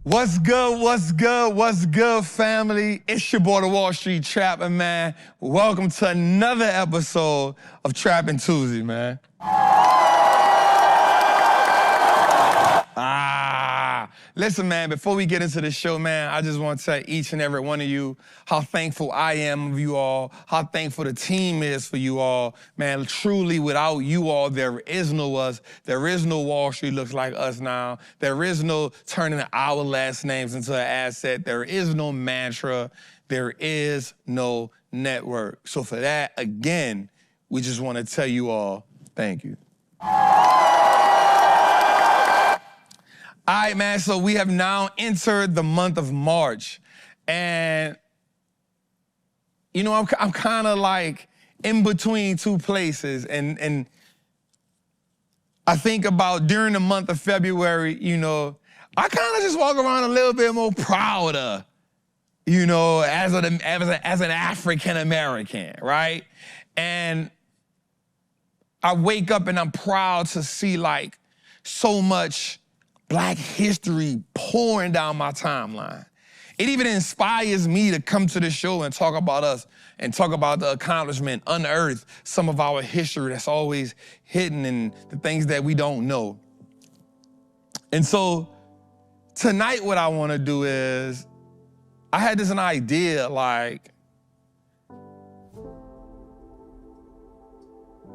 What's good, what's good, what's good, family? It's your boy, the Wallstreet Trappin, man. Welcome to another episode of Trappin Tuesday, man. Listen, man, before we get into the show, man, I just want to tell each and every one of you how thankful I am of you all, how thankful the team is for you all. Man, truly, without you all, there is no us. There is no Wallstreet looks like us now. There is no turning our last names into an asset. There is no mantra. There is no network. So for that, again, we just want to tell you all, thank you. All right, man, so we have now entered the month of March. And, you know, I'm kind of like in between two places. And I think about during the month of February, you know, I kind of just walk around a little bit more prouder, you know, as an African-American, right? And I wake up and I'm proud to see, like, so much Black history pouring down my timeline. It even inspires me to come to the show and talk about us and talk about the accomplishment, unearth some of our history that's always hidden and the things that we don't know. And so tonight what I want to do is, I had this an idea, like,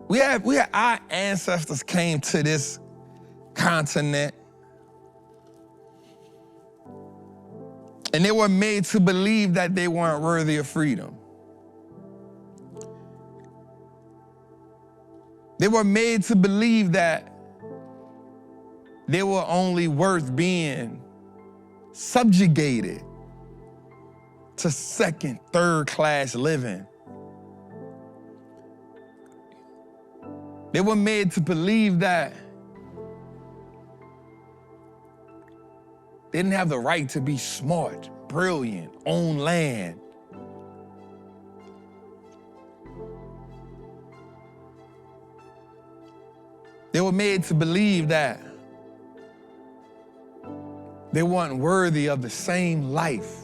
we had our ancestors came to this continent and they were made to believe that they weren't worthy of freedom. They were made to believe that they were only worth being subjugated to second, third class living. They were made to believe that they didn't have the right to be smart, brilliant, own land. They were made to believe that they weren't worthy of the same life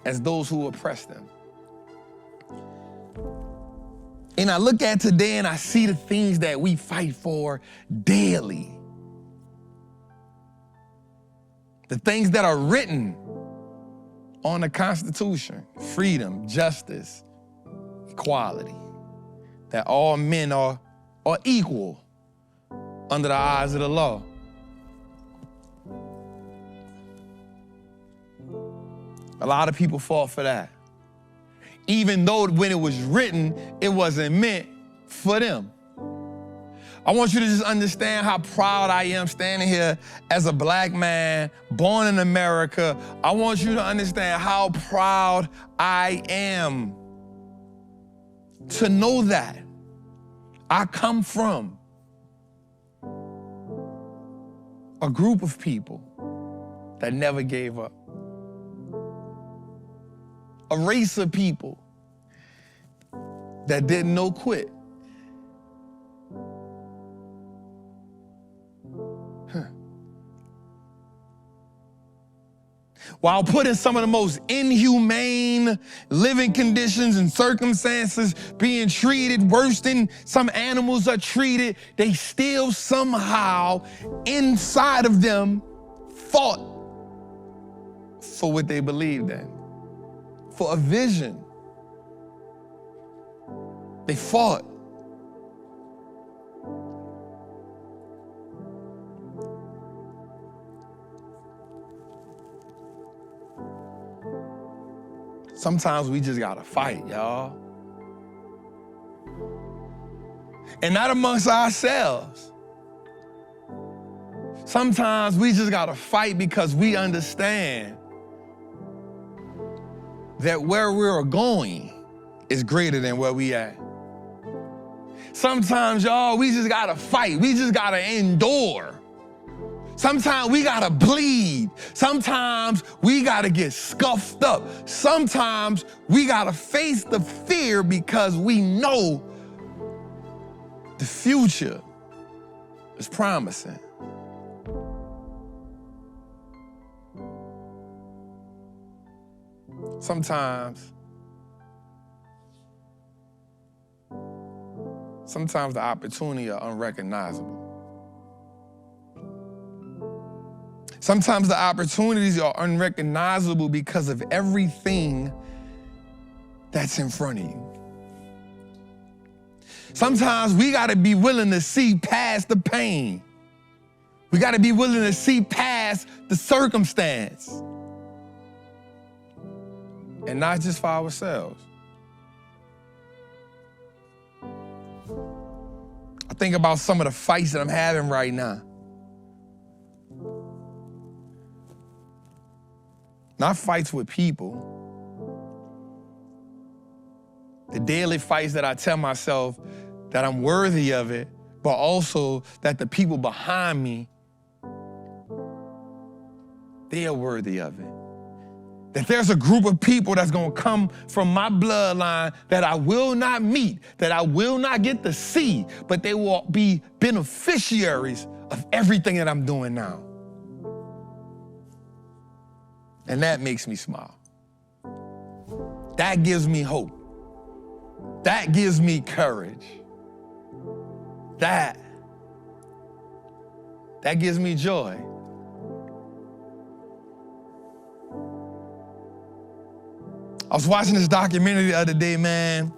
as those who oppressed them. And I look at today and I see the things that we fight for daily. The things that are written on the Constitution: freedom, justice, equality, that all men are equal under the eyes of the law. A lot of people fought for that. Even though when it was written, it wasn't meant for them. I want you to just understand how proud I am standing here as a black man born in America. I want you to understand how proud I am to know that I come from a group of people that never gave up. A race of people that didn't know quit. While put in some of the most inhumane living conditions and circumstances, being treated worse than some animals are treated, they still somehow inside of them fought for what they believed in, for a vision. They fought. Sometimes we just gotta fight, y'all. And not amongst ourselves. Sometimes we just gotta fight because we understand that where we're going is greater than where we at. Sometimes, y'all, we just gotta fight. We just gotta endure. Sometimes we gotta bleed. Sometimes we gotta get scuffed up. Sometimes we gotta face the fear because we know the future is promising. Sometimes the opportunity are unrecognizable. Sometimes the opportunities are unrecognizable because of everything that's in front of you. Sometimes we gotta be willing to see past the pain. We gotta be willing to see past the circumstance. And not just for ourselves. I think about some of the fights that I'm having right now. Not fights with people. The daily fights that I tell myself that I'm worthy of it, but also that the people behind me, they are worthy of it. That there's a group of people that's gonna come from my bloodline that I will not meet, that I will not get to see, but they will be beneficiaries of everything that I'm doing now. And that makes me smile. That gives me hope. That gives me courage. That gives me joy. I was watching this documentary the other day, man.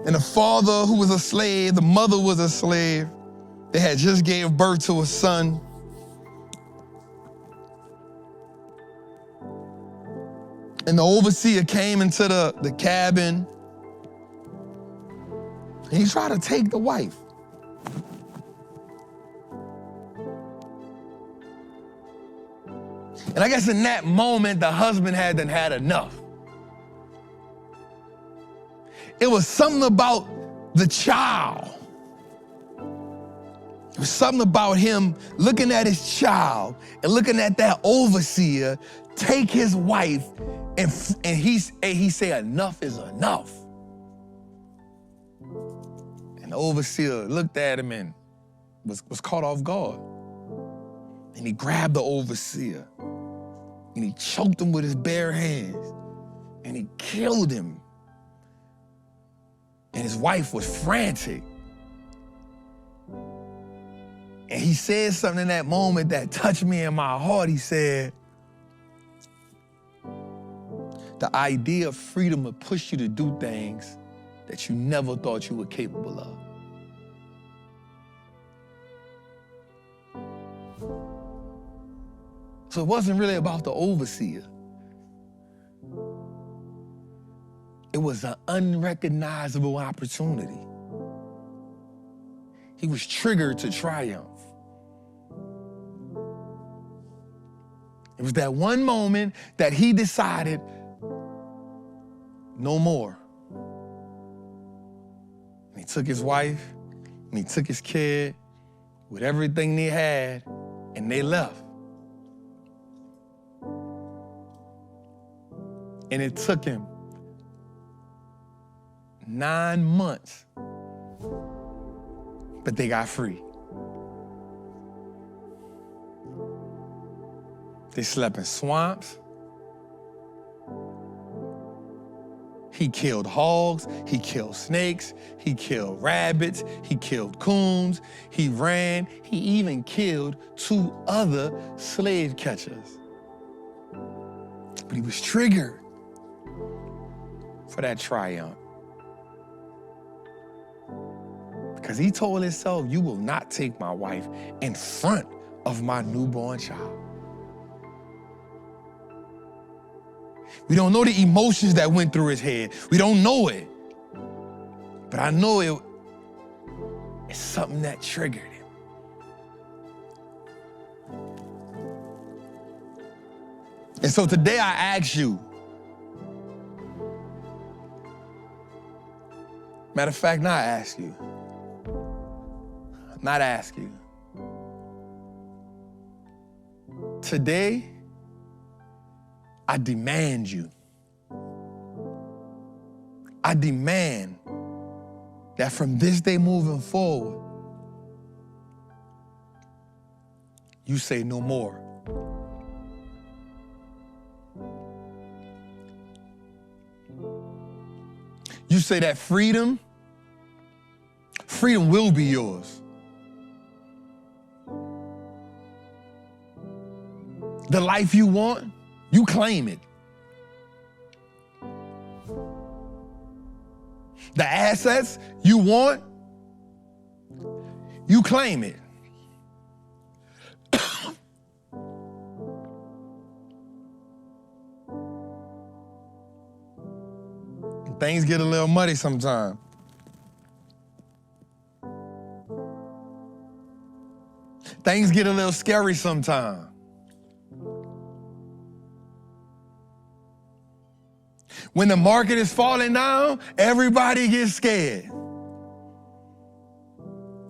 And the father who was a slave, the mother was a slave. They had just gave birth to a son. And the overseer came into the cabin. And he tried to take the wife. And I guess in that moment, the husband had enough. It was something about the child. It was something about him looking at his child and looking at that overseer take his wife, and he said, enough is enough. And the overseer looked at him and was caught off guard. And he grabbed the overseer and he choked him with his bare hands and he killed him. And his wife was frantic. And he said something in that moment that touched me in my heart. He said, the idea of freedom will push you to do things that you never thought you were capable of. So it wasn't really about the overseer. It was an unrecognizable opportunity. He was triggered to triumph. It was that one moment that he decided, no more. And he took his wife, and he took his kid, with everything they had, and they left. And it took him 9 months, but they got free. They slept in swamps. He killed hogs, he killed snakes, he killed rabbits, he killed coons, he ran, he even killed 2 other slave catchers. But he was triggered for that triumph. Because he told himself, you will not take my wife in front of my newborn child. We don't know the emotions that went through his head. We don't know it. But I know it's something that triggered him. And so today I ask you, matter of fact, not ask you. Not ask you. Today, I demand you. I demand that from this day moving forward, you say no more. You say that freedom will be yours. The life you want, you claim it. The assets you want, you claim it. Things get a little muddy sometimes. Things get a little scary sometimes. When the market is falling down, everybody gets scared.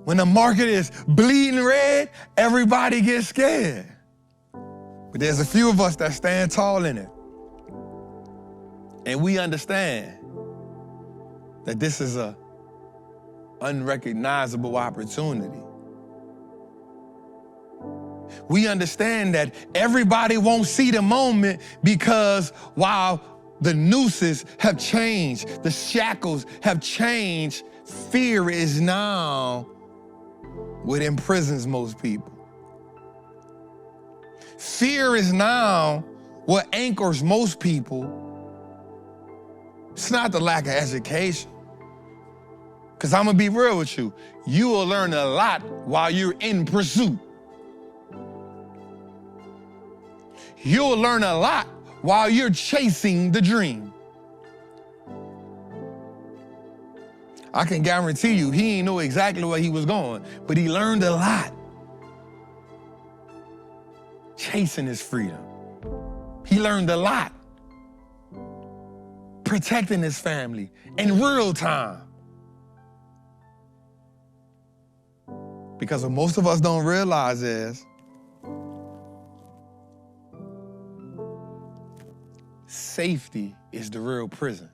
When the market is bleeding red, everybody gets scared. But there's a few of us that stand tall in it. And we understand that this is an unrecognizable opportunity. We understand that everybody won't see the moment because while the nooses have changed, the shackles have changed, fear is now what imprisons most people. Fear is now what anchors most people. It's not the lack of education. Because I'm going to be real with you. You will learn a lot while you're in pursuit. You'll learn a lot while you're chasing the dream. I can guarantee you, he didn't know exactly where he was going, but he learned a lot. Chasing his freedom. He learned a lot. Protecting his family in real time. Because what most of us don't realize is safety is the real prison.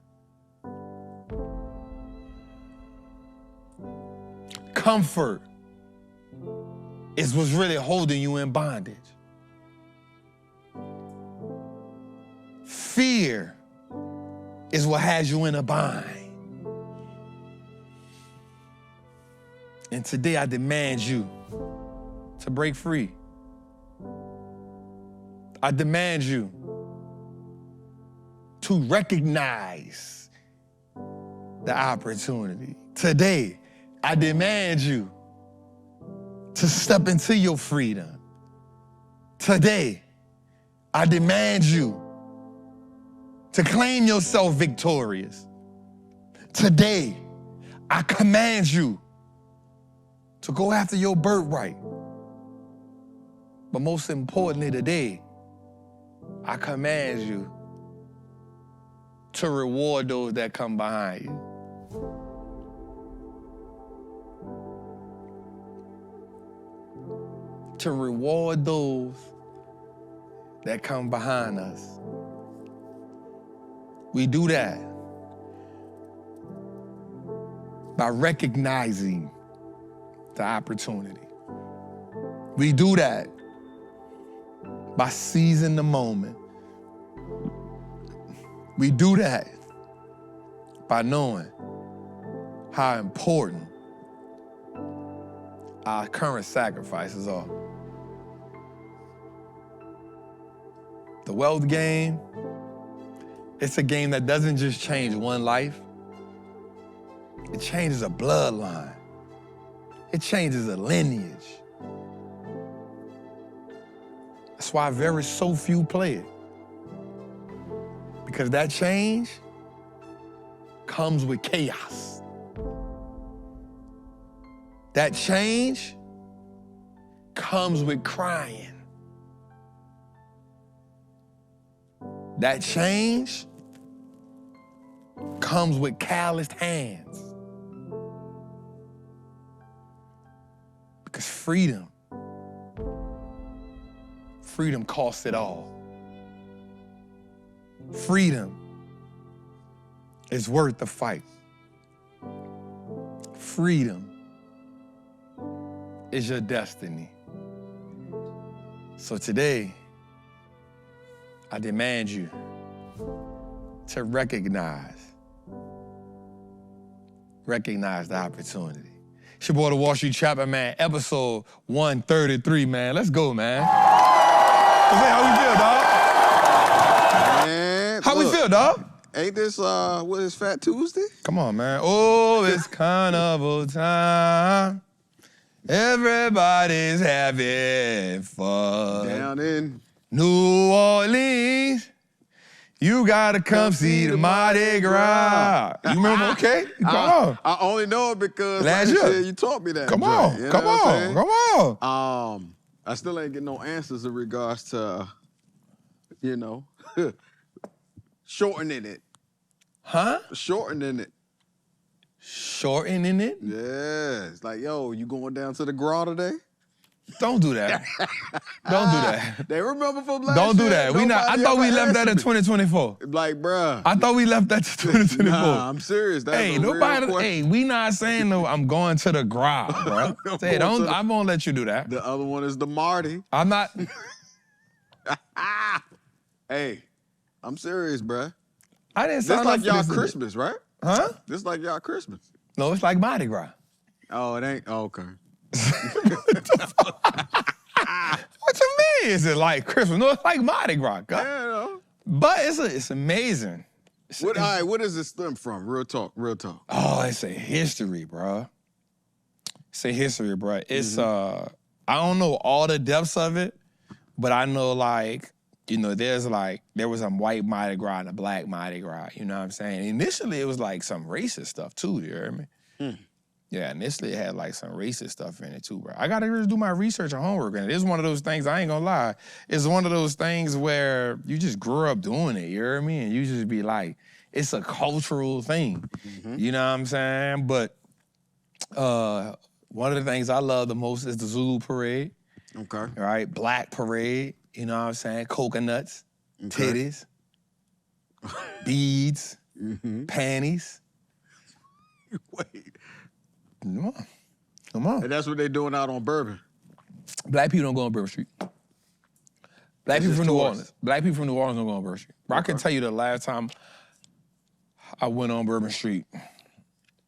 Comfort is what's really holding you in bondage. Fear is what has you in a bind. And today I demand you to break free. I demand you to recognize the opportunity. Today, I demand you to step into your freedom. Today, I demand you to claim yourself victorious. Today, I command you to go after your birthright. But most importantly today, I command you to reward those that come behind you. To reward those that come behind us. We do that by recognizing the opportunity. We do that by seizing the moment. We do that by knowing how important our current sacrifices are. The wealth game, it's a game that doesn't just change one life. It changes a bloodline. It changes a lineage. That's why so few play it. Because that change comes with chaos. That change comes with crying. That change comes with calloused hands. Because freedom costs it all. Freedom is worth the fight. Freedom is your destiny. So today, I demand you to recognize the opportunity. It's your boy, the Wallstreet Trappin, man. Episode 133, man. Let's go, man. How we feel, dog? Man, how we feel, dog? Ain't this, what is Fat Tuesday? Come on, man. Oh, it's carnival time. Everybody's having fun. Down in New Orleans. You gotta come see the Mardi Gras. You remember? Okay, come on. I only know it because Last year you taught me that. Come on, you know come on, come on. I still ain't getting no answers in regards to, shortening it. Huh? Shortening it. Shortening it? Yeah, it's like, yo, you going down to the Gras today? Don't do that. Don't do that. They remember from last Don't do year, that. We not. I nobody thought we ever left that in answered me. 2024. Like, bruh. I thought we left that to 2024. Nah, I'm serious. That's Hey, a real nobody. question. Hey, we not saying no. I'm going to the garage, bro. Say, don't. I won't let you do that. The other one is the Marty. I'm not. Hey, I'm serious, bruh. I didn't This sign like up for y'all this today. Christmas, right? Huh? This like y'all Christmas. No, it's like Mardi Gras. Oh, it ain't? Oh, okay. What you mean? Is it like Christmas? No, it's like Mardi Gras. Yeah, no. But it's amazing. All right, what does it stem from? Real talk, real talk. Oh, it's a history, bro. It's a history, bro. It's I don't know all the depths of it, but I know like, you know, there was some white Mardi Gras and a black Mardi Gras, you know what I'm saying? Initially it was like some racist stuff too, you hear me? Yeah, initially it had like some racist stuff in it too, bro. I gotta really do my research and homework, and it's one of those things, I ain't gonna lie, it's one of those things where you just grew up doing it, you hear me? And you just be like, it's a cultural thing, you know what I'm saying? But one of the things I love the most is the Zulu parade, Okay. right? Black parade, you know what I'm saying? Coconuts, titties, beads, panties. Wait. Come on. Come on. And that's what they doing out on Bourbon. Black people don't go on Bourbon Street. Black people from New Orleans. Black people from New Orleans don't go on Bourbon Street. Bro, I can tell you the last time I went on Bourbon Street.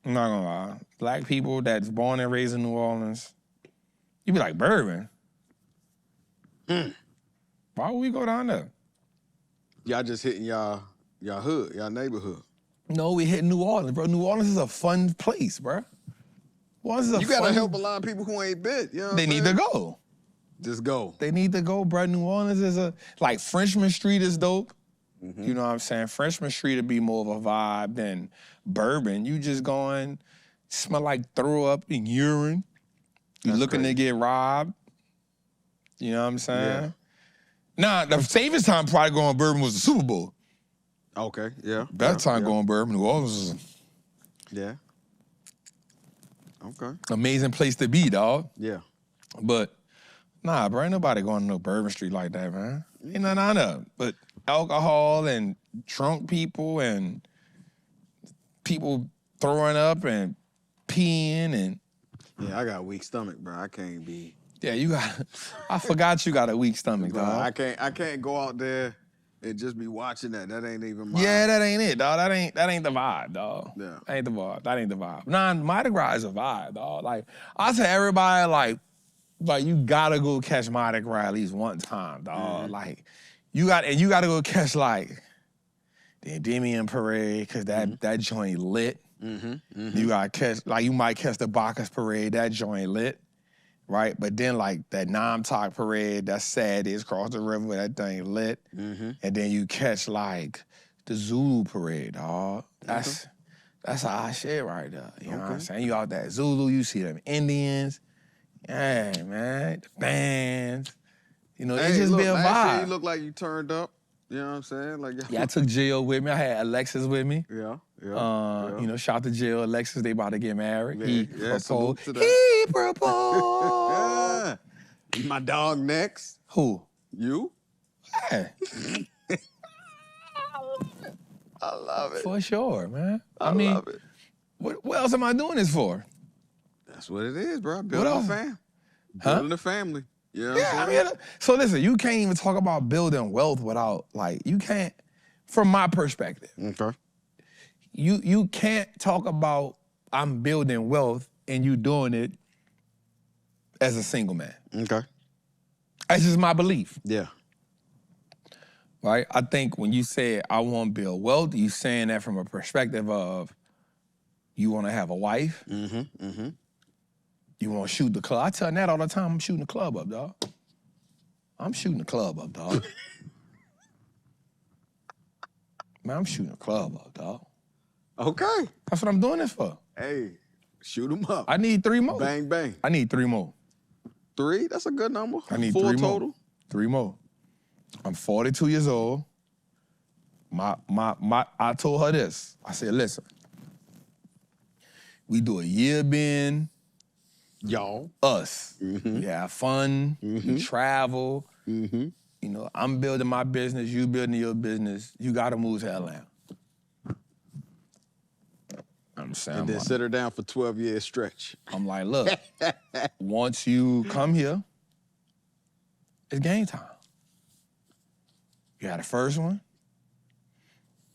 I'm not gonna lie. Black people that's born and raised in New Orleans, you be like, Bourbon? Why would we go down there? Y'all just hitting y'all hood, y'all neighborhood. No, we hit New Orleans, bro. New Orleans is a fun place, bro. You gotta help a lot of people who ain't been. You know what They I'm need saying? to go. Just go. They need to go, bro. New Orleans is like Frenchman Street is dope. You know what I'm saying? Frenchman Street would be more of a vibe than Bourbon. You just going, smell like throw up and urine. You That's looking crazy. to get robbed. You know what I'm saying? Nah, the safest time probably going Bourbon was the Super Bowl. Okay, yeah. That time going Bourbon, New Orleans is Yeah. Okay. an amazing place to be, dog. Yeah. But nah, bro, ain't nobody going to no Bourbon Street like that, man. Ain't nothing on there. But alcohol and drunk people and people throwing up and peeing and Yeah, I got a weak stomach, bro. I can't be. yeah, you got. I forgot you got a weak stomach, Bro, dog. I can't go out there and just be watching that. That ain't even my. Yeah, that ain't it, dog. That ain't the vibe, dog. Yeah. That ain't the vibe. That ain't the vibe. Nah, Mardi Gras is a vibe, dog. Like I tell everybody, like you gotta go catch Mardi Gras at least one time, dog. Like you gotta go catch like the Endymion Parade, cause that joint lit. You gotta catch, like you might catch the Bacchus Parade, that joint lit, right? But then like that Namtok Parade, that's Saturdays across the river, that thing lit. And then you catch like the Zulu Parade, dog. That's our shit right there. You know what I'm saying? You out there Zulu, you see them Indians. Yeah, man, the bands. You know, Hey, it just look, be a last year vibe. you look like you turned up. You know what I'm saying? Like Yeah, I took Jill with me. I had Alexis with me. yeah. You know, shout out to Jill, Alexis, they about to get married. Yeah, He yeah, salute proposed. to that. He proposed. Yeah. My dog next. Who? You? Yeah, I love it. for sure, man. I mean, love it. what else am I doing this for? That's what it is, bro. Building a else? family. Huh? Building a family. You know what Yeah, I'm I saying? mean, so listen, you can't even talk about building wealth without, like, you can't, from my perspective, Okay. you can't talk about I'm building wealth and you doing it as a single man. Okay. That's just my belief, Yeah. right? I think when you say I want to build wealth, you saying that from a perspective of you want to have a wife, you want to shoot the club. I tell Nat all the time, I'm shooting the club up, dog. I'm shooting the club up, dog. Man, I'm shooting the club up, dog. Okay. That's what I'm doing this for. Hey, shoot them up. I need 3 more. Bang, bang. I need 3 more. 3? That's a good number. I need 4 3 more. total. 3 more. I'm 42 years old. I told her this. I said, listen, we do a year bend, Y'all. Us. We have fun, we travel. You know, I'm building my business, you building your business. You gotta move to Atlanta. I'm saying, And then sit her down for 12 years stretch. I'm like, look, once you come here, it's game time. You had the first one,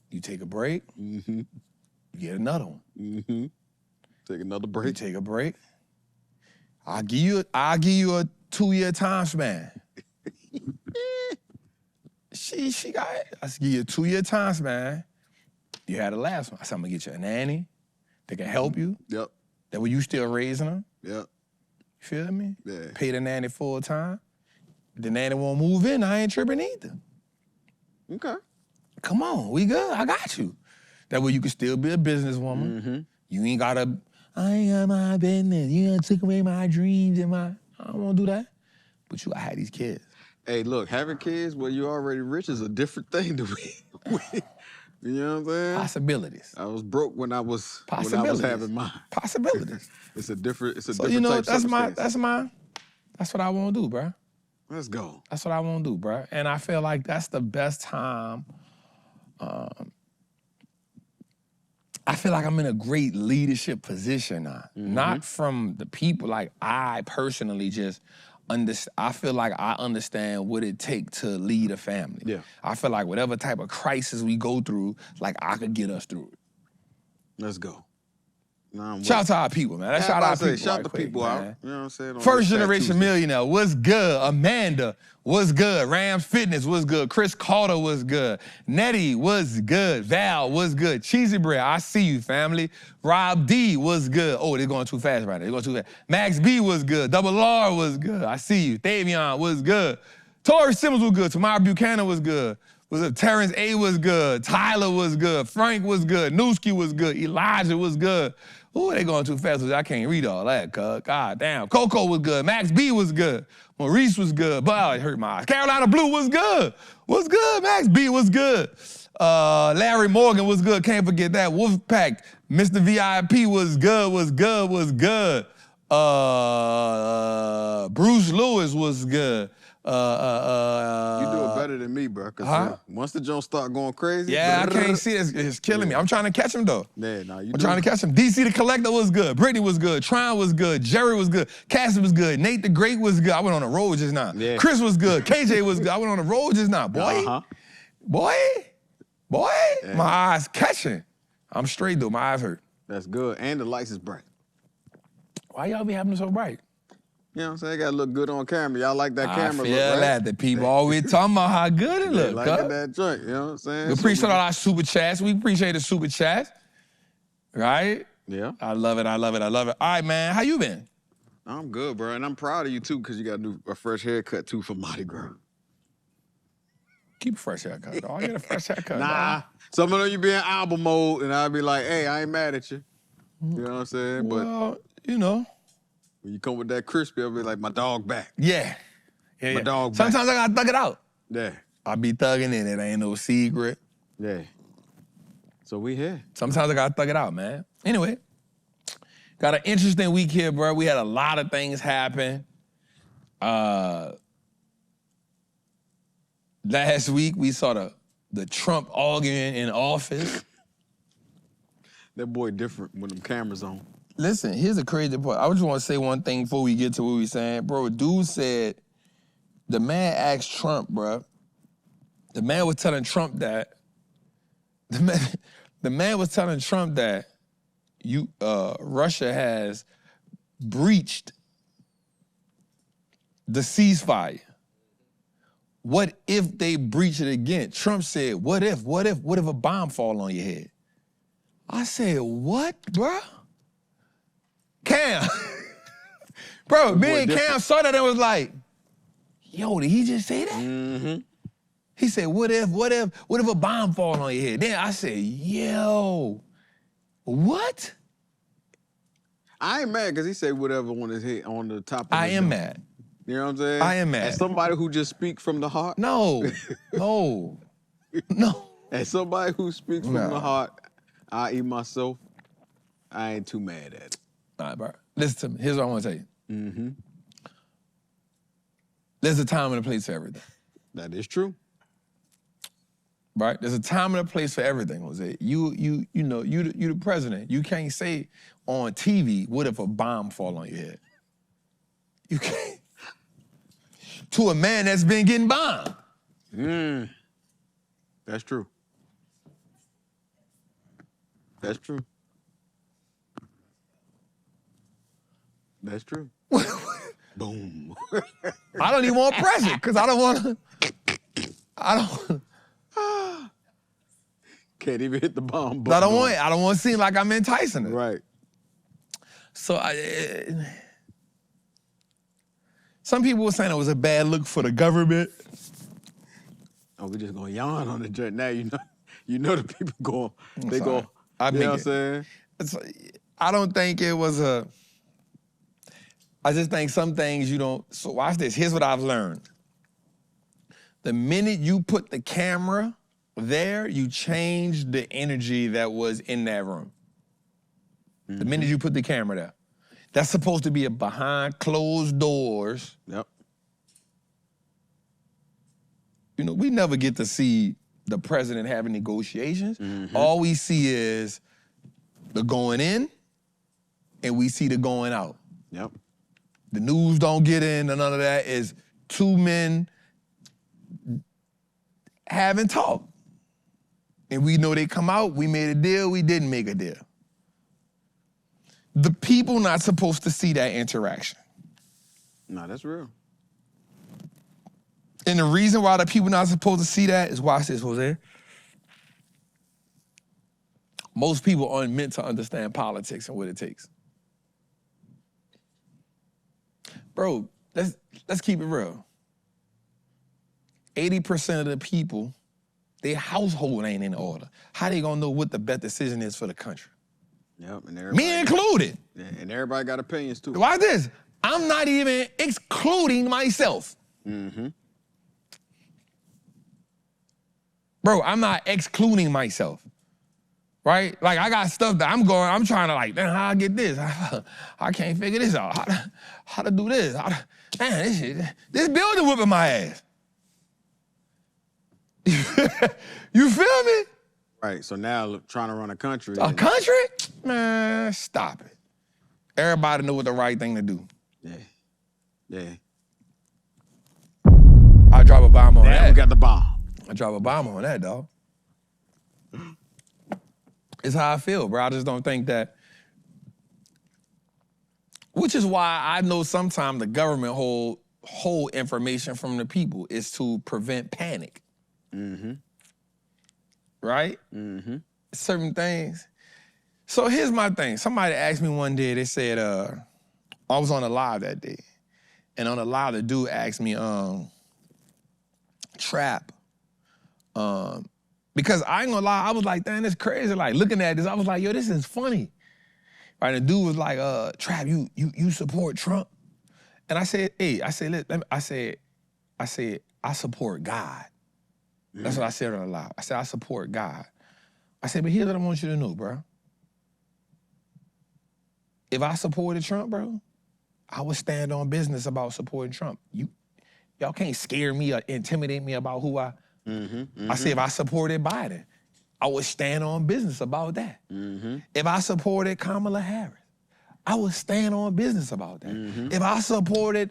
you take a break, you get another one. Take another You break. take a break. I'll give you a 2-year time span. she got it. I said, give you a 2-year time span. You had the last one. I said, I'm gonna get you a nanny that can help you. Yep. That way you still raising her. Yep. You feel me? Yeah. Pay the nanny full time. The nanny won't move in, I ain't tripping either. Okay. Come on, we good, I got you. That way you can still be a businesswoman. You ain't gotta, I ain't got my business. You done took away my dreams and I don't wanna do that. But you gotta have these kids. Hey, look, having kids when you're already rich is a different thing to me. You know what I'm saying? Possibilities. I was broke when I was having mine. Possibilities. It's a different So type you know, of that's circumstance. what I wanna do, bruh. Let's go. That's what I wanna do, bruh. And I feel like that's the best time. I feel like I'm in a great leadership position now. Not from the people, like I personally just I feel like I understand what it takes to lead a family. Yeah. I feel like whatever type of crisis we go through, like I could get us through it. Let's go. Shout out to our people, man. Shout out people. Shout right the quick, people man. out. You know what I'm saying? On First this Fat generation Tuesday. millionaire, what's good? Amanda, what's good? Rams Fitness, what's good? Chris Carter, what's good? Nettie, what's good? Val, what's good? Cheesy Bread, I see you, family. Rob D, what's good? Oh, they're going too fast right now. They're going too fast. Max B, was good? Double R, was good? I see you. Davion, was good? Tori Simmons was good. Tamara Buchanan was good. Was it Terrence A was good? Tyler was good. Frank was good. Newski was good. Elijah was good. Ooh, they going too fast. I can't read all that, cuz. God damn. Coco was good. Max B was good. Maurice was good. But it hurt my eyes. Carolina Blue was good. What's good? Max B was good. Larry Morgan was good. Can't forget that. Wolfpack. Mr. VIP was good. Bruce Lewis was good. You do it better than me, bro. Cause once the joint start going crazy. Yeah, I can't see it. It's killing me. I'm trying to catch him, though. Yeah, nah, I'm trying to catch him. DC the Collector was good. Brittany was good. Tryon was good. Jerry was good. Cassie was good. Nate the Great was good. I went on the road just now. Yeah. Chris was good. KJ was good. I went on the road just now. Boy. Yeah. My eyes catching. I'm straight, though. My eyes hurt. That's good. And the lights is bright. Why y'all be having them so bright? You know what I'm saying? Gotta look good on camera. Y'all like that camera I feel look, right? that. The people always talking about how good it look. Like that joint, you know what I'm saying? We appreciate all our super chats. We appreciate the super chats. Right? Yeah. I love it. All right, man. How you been? I'm good, bro. And I'm proud of you, too, because you got a fresh haircut, too, for Mardi Gras. Keep a fresh haircut, dog. I get a fresh haircut, Nah. dog. Some of them you be in album mode, and I'll be like, hey, I ain't mad at you. You know what I'm saying? Well, you know. When you come with that crispy, I'll be like, my dog back. Yeah. My dog back. Sometimes I gotta thug it out. Yeah. I be thugging it. It ain't no secret. Yeah. So we here. Sometimes I gotta thug it out, man. Anyway, got an interesting week here, bro. We had a lot of things happen. Last week, we saw the Trump argument in office. That boy different when them cameras on. Listen, here's the crazy part. I just want to say one thing before we get to what we saying. Bro, dude said, the man asked Trump, bro. The man was telling Trump that, the man was telling Trump that Russia has breached the ceasefire. What if they breach it again? Trump said, what if a bomb fall on your head? I said, what, bro? Cam. Bro, me and Cam saw that and was like, yo, did he just say that? Mm-hmm. He said, what if a bomb fall on your head? Then I said, yo, what? I ain't mad because he said whatever on his head, on the top of I his am dome. mad. You know what I'm saying? I am mad. As somebody who just speaks from the heart. No. As somebody who speaks from No. the heart, I.e. myself, I ain't too mad at it. All right, bro. Listen to me. Here's what I want to tell you. Mm-hmm. There's a time and a place for everything. That is true. Right? There's a time and a place for everything, Jose. You the president. You can't say on TV, what if a bomb fall on your head? You can't. To a man that's been getting bombed. That's true. That's true. That's true. Boom. I don't even want to press it because I don't want to. Can't even hit the bomb button. I don't want to seem like I'm enticing it. Right. So some people were saying it was a bad look for the government. Oh, we just gonna yawn on the joint. Now you know the people go. They go. I You know what I'm saying? I don't think it was a. I just think some things you don't. So watch this. Here's what I've learned. The minute you put the camera there, you change the energy that was in that room. The minute you put the camera there. That's supposed to be a behind closed doors. Yep. You know, we never get to see the president having negotiations. All we see is the going in and we see the going out. Yep. The news don't get in and none of that. Is two men having talk. And we know they come out, we made a deal, we didn't make a deal. The people not supposed to see that interaction. No, that's real. And the reason why the people not supposed to see that is, watch this, Jose. Most people aren't meant to understand politics and what it takes. Bro, let's keep it real. 80% of the people, their household ain't in order. How they gonna know what the best decision is for the country? Yep, Me included. Yeah, and everybody got opinions too. Watch this. I'm not even excluding myself. Bro, I'm not excluding myself. Right? Like, I got stuff that I'm trying to like, man, how I get this? I can't figure this out. How to do this? This building whipping my ass. You feel me? Right, so now look, trying to run a country. A country? Man, stop it. Everybody know what the right thing to do. Yeah. Yeah. I drop a bomb on Now that. we got the bomb. I drop a bomb on that, dog. It's how I feel, bro. I just don't think that. Which is why I know sometimes the government hold information from the people is to prevent panic. Right? Certain things. So here's my thing. Somebody asked me one day, they said, I was on a live that day. And on the live, the dude asked me, Trap. Because I ain't gonna lie, I was like, damn, that's crazy. Like, looking at this, I was like, yo, this is funny. Right, the dude was like, Trap, you support Trump? And I said, hey, I said, I support God. That's what I said on the live. I said, I support God. I said, but here's what I want you to know, bro. If I supported Trump, bro, I would stand on business about supporting Trump. Y'all can't scare me or intimidate me about who I... I said, if I supported Biden, I would stand on business about that. If I supported Kamala Harris, I would stand on business about that. If I supported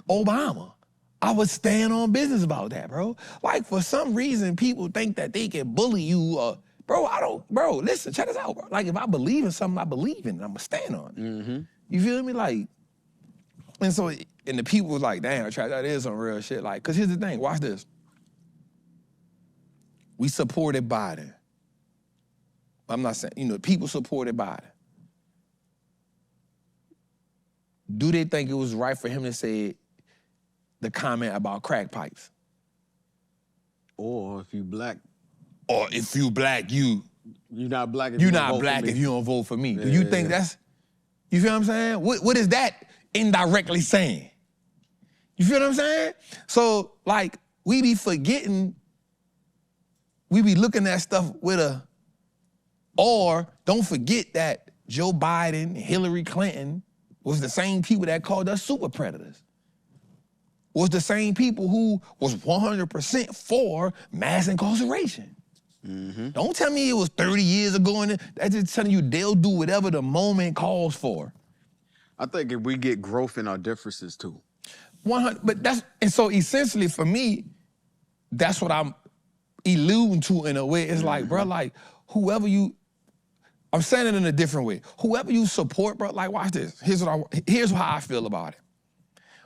Obama, I would stand on business about that, bro. Like, for some reason, people think that they can bully you. Bro, listen, check this out, bro. Like, if I believe in something, I believe in it. I'm going to stand on it. You feel me? Like, and so, and the people was like, damn, that is some real shit. Like, because here's the thing, watch this. We supported Biden. I'm not saying, people supported Biden. Do they think it was right for him to say the comment about crack pipes? Or if you black. Or if you black, you're not black if you you not don't black vote for me. if you don't vote for me. Do you think that's, you feel what I'm saying? What is that indirectly saying? You feel what I'm saying? So, like, we be forgetting, we be looking at stuff with or don't forget that Joe Biden, Hillary Clinton was the same people that called us super predators. Was the same people who was 100% for mass incarceration. Don't tell me it was 30 years ago, and that's just telling you they'll do whatever the moment calls for. I think if we get growth in our differences too. 100, but that's, and so essentially for me, that's what I'm alluding to in a way. It's like, bro, like whoever you, I'm saying it in a different way. Whoever you support, bro, like watch this. Here's how I feel about it.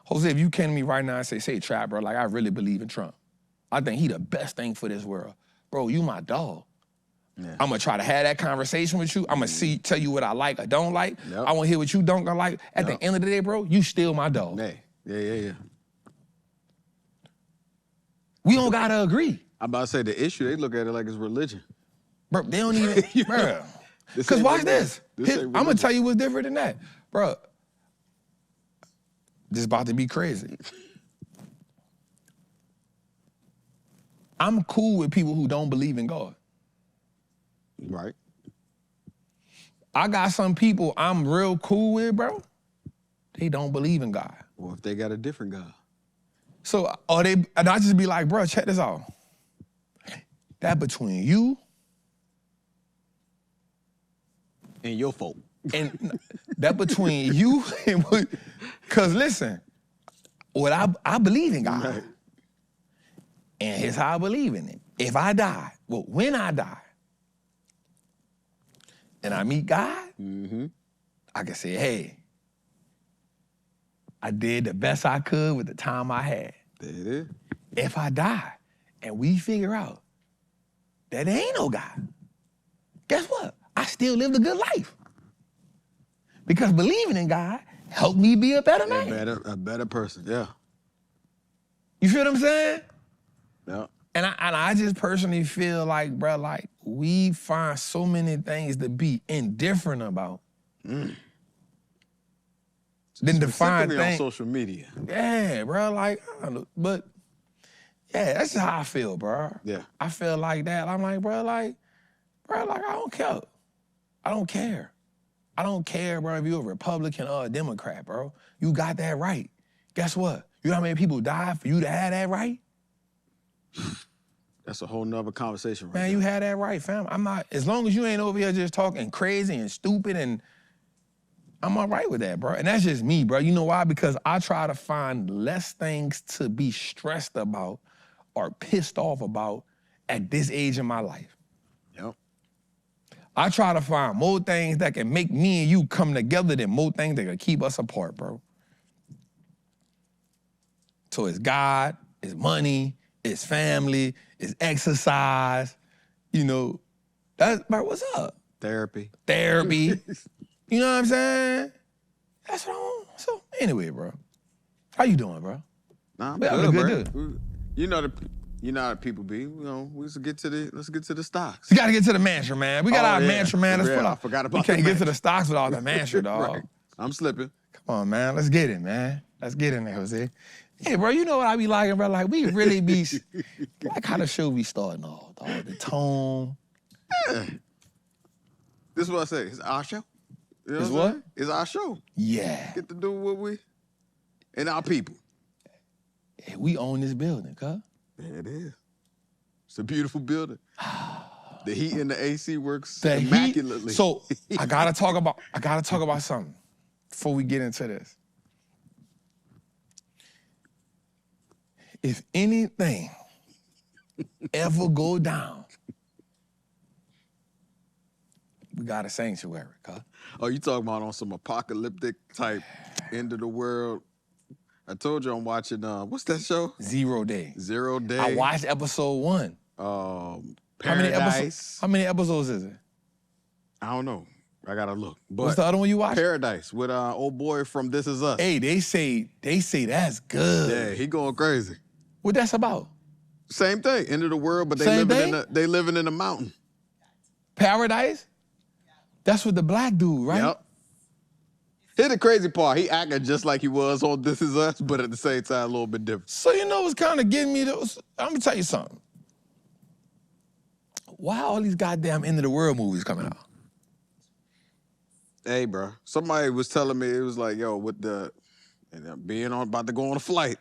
Jose, if you came to me right now and say, Trap, bro, like I really believe in Trump. I think he the best thing for this world. Bro, you my dog. Yeah. I'm gonna try to have that conversation with you. I'm gonna tell you what I like or don't like. Yep. I wanna hear what you don't like. At the end of the day, bro, you still my dog. Yeah. We don't gotta agree. I'm about to say the issue, they look at it like it's religion. Bro, they don't even, bro. Because watch this. I'm gonna tell you what's different than that. Bro, this is about to be crazy. I'm cool with people who don't believe in God. Right. I got some people I'm real cool with, bro. They don't believe in God. Well, if they got a different God. So, and I just be like, bro, check this out. That between you and your folk. And that between you and what, cause listen, what I believe in God. Right. And here's how I believe in it. If I die, well, when I die, and I meet God, I can say, hey, I did the best I could with the time I had. There it is. If I die and we figure out that there ain't no God, guess what? I still lived a good life. Because believing in God helped me be a better man. A better person, yeah. You feel what I'm saying? Yeah. And I just personally feel like, bro, like we find so many things to be indifferent about. Then to find things on social media. Yeah, bro, like, I don't know, but yeah, that's just how I feel, bro. Yeah. I feel like that. I'm like, bro, like, I don't care. I don't care. I don't care, bro, if you're a Republican or a Democrat, bro. You got that right. Guess what? You know how many people died for you to have that right? That's a whole nother conversation right Man, now. you had that right, fam. I'm not, as long as you ain't over here just talking crazy and stupid, and I'm all right with that, bro. And that's just me, bro. You know why? Because I try to find less things to be stressed about or pissed off about at this age in my life. Yep. I try to find more things that can make me and you come together than more things that can keep us apart, bro. So it's God, it's money, it's family, it's exercise, you know. That's, bro, what's up? Therapy. You know what I'm saying? That's what I want. So anyway, bro, how you doing, bro? Nah, I'm good, bro. You know how people be. You know, let's get to the stocks. You gotta get to the mantra, man. We got our mantra, man. I forgot about. We can't get to the stocks without the mantra, dog. Right. I'm slipping. Come on, man. Let's get it, man. Let's get in there, Jose. Hey, bro, you know what I be liking, bro? Like, we really be, what kind of show we starting off, dog? The tone. Yeah. This is what I say. It's our show. You know it's what? It's our show. Yeah. Get to do what we, and our people. Yeah, we own this building, cuz. Yeah, it is. It's a beautiful building. The heat and the AC works immaculately. So I gotta talk about something before we get into this. If anything ever go down, we got a sanctuary, cuz. Oh, you talking about on some apocalyptic type end of the world? I told you I'm watching, what's that show? 0 Day. 0 Day. I watched episode 1. Paradise. How many episodes is it? I don't know. I gotta look. But what's the other one you watched? Paradise with old boy from This Is Us. Hey, they say that's good. Yeah, he going crazy. What that's about? Same thing. End of the world, but they living in the mountain. Paradise? That's with the black dude, right? Yep. Here's the crazy part. He acted just like he was on This Is Us, but at the same time, a little bit different. So you know what's kind of getting me to, I'm gonna tell you something. Why all these goddamn end of the world movies coming out? Hey, bro. Somebody was telling me, it was like, yo, with the being on about to go on a flight.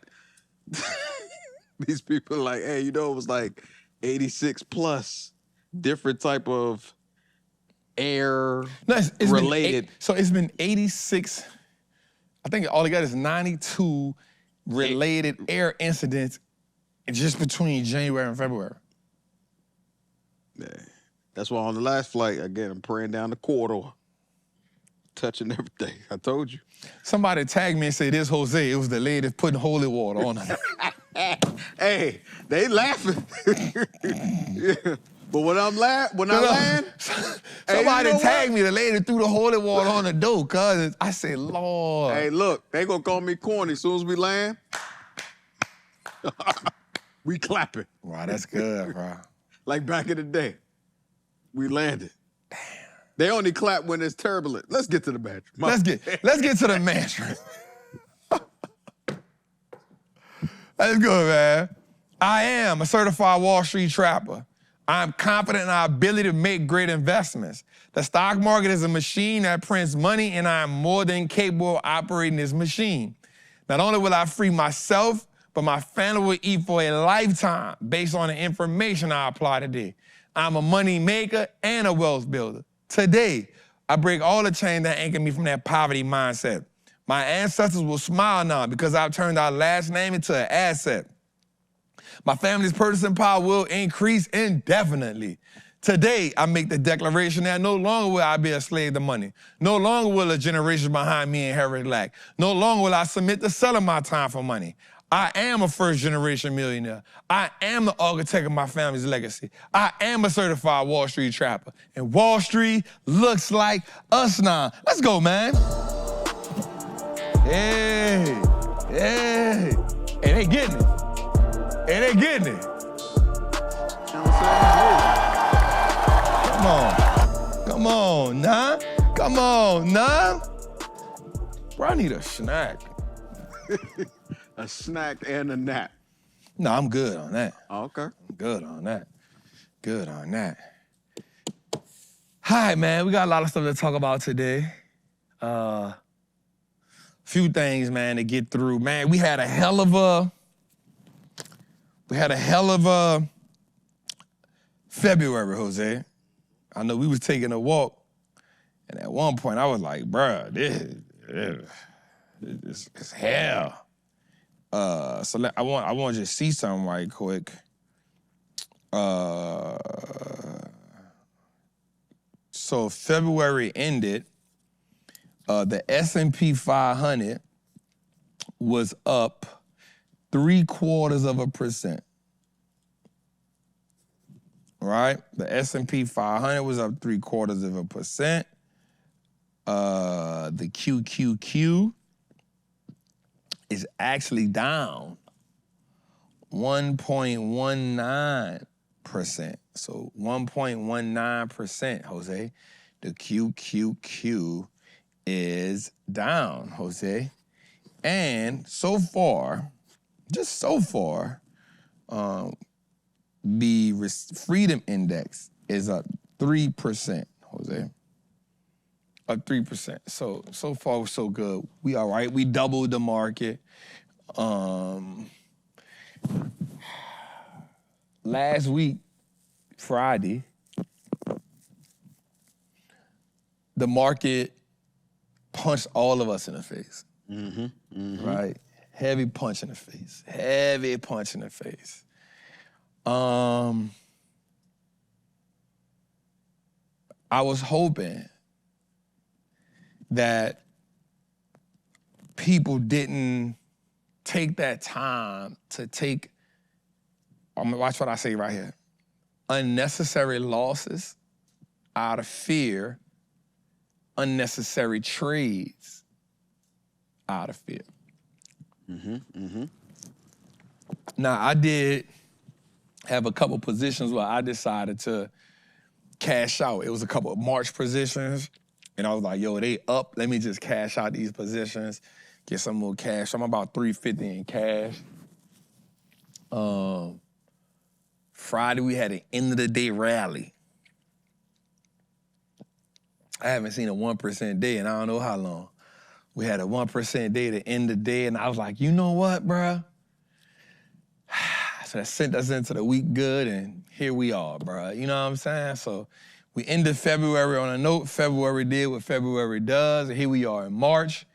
These people like, hey, it was like 86 plus different type of air No, it's been related. so it's been 86. I think all together is 92 related air incidents just between January and February. Yeah. That's why on the last flight, again, I'm praying down the corridor, touching everything. I told you. Somebody tagged me and said, this Jose, it was the lady putting holy water on her. Hey, they laughing. Yeah. But when I land, Somebody hey, tagged me, the lady threw the holy water on the door, cuz I said, Lord. Hey, look, they gonna call me corny as soon as we land. We clapping. Wow, that's good, bro. Like back in the day. We landed. Damn. They only clap when it's turbulent. Let's get to the bathroom. Let's get to the mansion. Let's go, man. I am a certified Wall Street trapper. I'm confident in our ability to make great investments. The stock market is a machine that prints money, and I am more than capable of operating this machine. Not only will I free myself, but my family will eat for a lifetime based on the information I apply today. I'm a money maker and a wealth builder. Today, I break all the chains that anchor me from that poverty mindset. My ancestors will smile now because I've turned our last name into an asset. My family's purchasing power will increase indefinitely. Today, I make the declaration that no longer will I be a slave to money. No longer will a generation behind me inherit lack. No longer will I submit to selling my time for money. I am a first-generation millionaire. I am the architect of my family's legacy. I am a certified Wall Street trapper. And Wall Street looks like us now. Let's go, man. Hey, hey. And they getting it. And they getting it. Come on. Come on, nah. Come on, nah. Bro, I need a snack. A snack and a nap. No, I'm good on that. Oh, okay. I'm good on that. Good on that. Hi, man. We got a lot of stuff to talk about today. Few things, man, to get through. Man, we had a hell of a February, Jose. I know we was taking a walk, and at one point I was like, bruh, this is hell. So I want to just see something right quick. So February ended, the S&P 500 was up 0.75%. Right? The S&P 500 was up 0.75%. The QQQ is actually down 1.19%. So 1.19%, Jose. The QQQ is down, Jose. And so far, just so far, the Freedom Index is up 3%, Jose. Up 3%. So far, so good. We all right. We doubled the market. Last week, Friday, the market punched all of us in the face. Right? Heavy punch in the face. Heavy punch in the face. I was hoping that people didn't take that time to take, watch what I say right here, unnecessary losses out of fear, unnecessary trades out of fear. Now, I did have a couple positions where I decided to cash out. It was a couple of March positions, and I was like, yo, they up. Let me just cash out these positions, get some more cash. I'm about $350 in cash. Friday, we had an end of the day rally. I haven't seen a 1% day in I don't know how long. We had a 1% day to end the day, and I was like, you know what, bruh? So that sent us into the week good, and here we are, bruh. You know what I'm saying? So we ended February on a note. February did what February does, and here we are in March.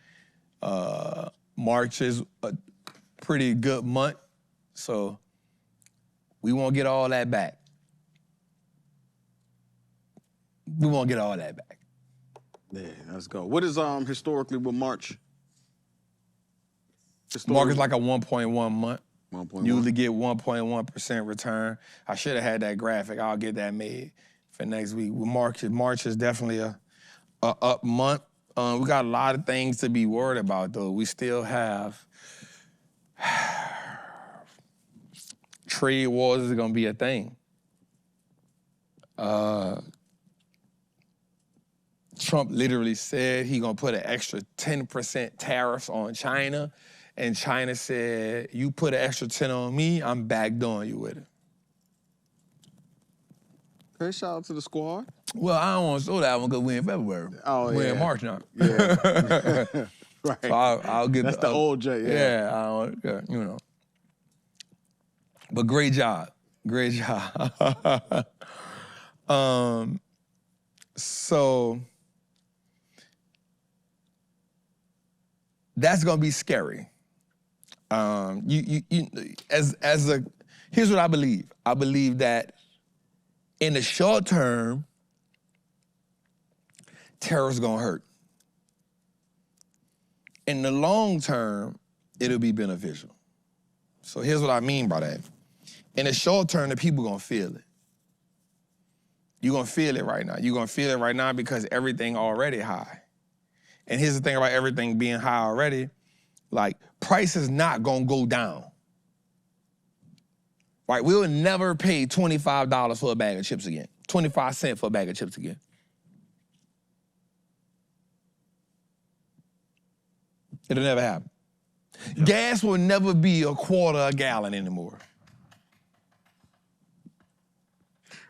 March is a pretty good month, so we won't get all that back. We won't get all that back. Yeah, let's go. What is historically with March? March is like a 1.1 month. 1.1. Usually get 1.1% return. I should have had that graphic. I'll get that made for next week. March is definitely a up month. We got a lot of things to be worried about, though. We still have trade wars is gonna be a thing. Trump literally said he gonna put an extra 10% tariffs on China, and China said, you put an extra 10 on me, I'm back doing you with it. Okay, shout out to the squad. Well, I don't want to show that one because we're in February. Oh, we're yeah. in March now. Yeah. Right. So I'll get That's the old J, yeah. Yeah, I don't, you know. But great job. Great job. So that's gonna be scary. Here's what I believe. I believe that in the short term, terror's gonna hurt. In the long term, it'll be beneficial. So here's what I mean by that. In the short term, the people gonna feel it. You're gonna feel it right now. You're gonna feel it right now because everything already high. And here's the thing about everything being high already, like price is not gonna go down. Right, we'll never pay $25 for a bag of chips again, 25 cents for a bag of chips again. It'll never happen. Yep. Gas will never be a quarter a gallon anymore.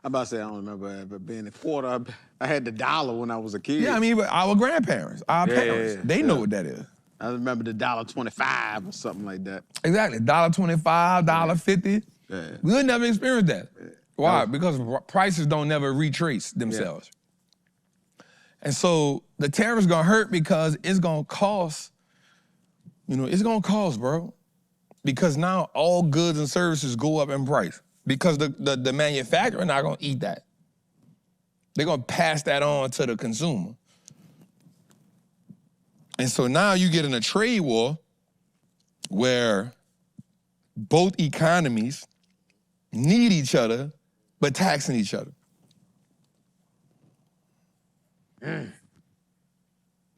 I'm about to say, I don't remember ever being a quarter. I had the dollar when I was a kid. Yeah, I mean, but our grandparents, our parents, they know what that is. I remember the $1.25 or something like that. Exactly, $1.25, $1.50. Yeah. We'll never experience that. Yeah. Why? Because prices don't never retrace themselves. Yeah. And so the tariff's gonna hurt because it's gonna cost, it's gonna cost, bro. Because now all goods and services go up in price. Because the manufacturer not gonna eat that. They're gonna pass that on to the consumer. And so now you get in a trade war where both economies need each other, but taxing each other.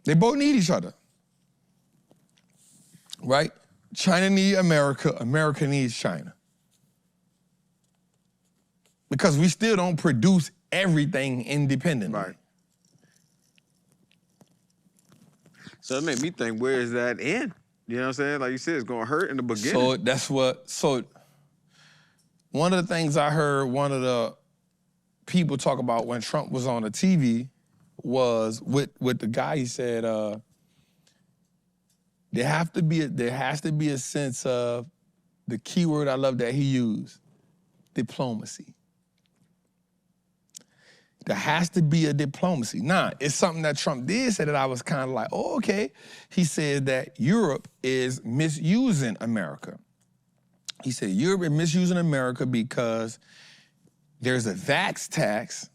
They both need each other, right? China needs America, America needs China. Because we still don't produce everything independently. Right. So it made me think, where is that end? You know what I'm saying? Like you said, it's gonna hurt in the beginning. So one of the things I heard one of the people talk about when Trump was on the TV was with the guy. He said there has to be a sense of the key word I love that he used, diplomacy. There has to be a diplomacy. Now, it's something that Trump did say that I was kind of like, oh, okay. He said that Europe is misusing America. He said Europe is misusing America because there's a vax tax,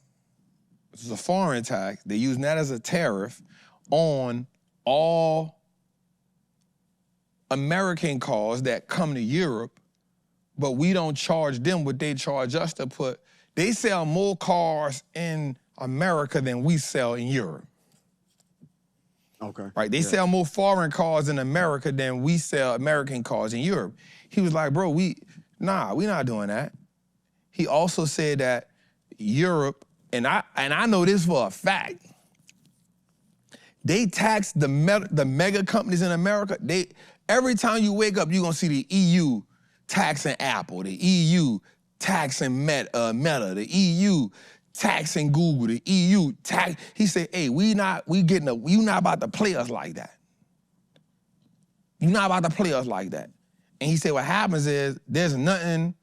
which is a foreign tax. They're using that as a tariff on all American cars that come to Europe, but we don't charge them what they charge us to put. They sell more cars in America than we sell in Europe. Okay. Right? They sell more foreign cars in America than we sell American cars in Europe. He was like, bro, we're not doing that. He also said that Europe, and I know this for a fact, they tax the mega companies in America. Every time you wake up, you're gonna see the EU taxing Apple, the EU taxing Meta, the EU taxing Google, the EU, tax. He said, hey, you not about to play us like that. You're not about to play us like that. And he said, what happens is there's nothing,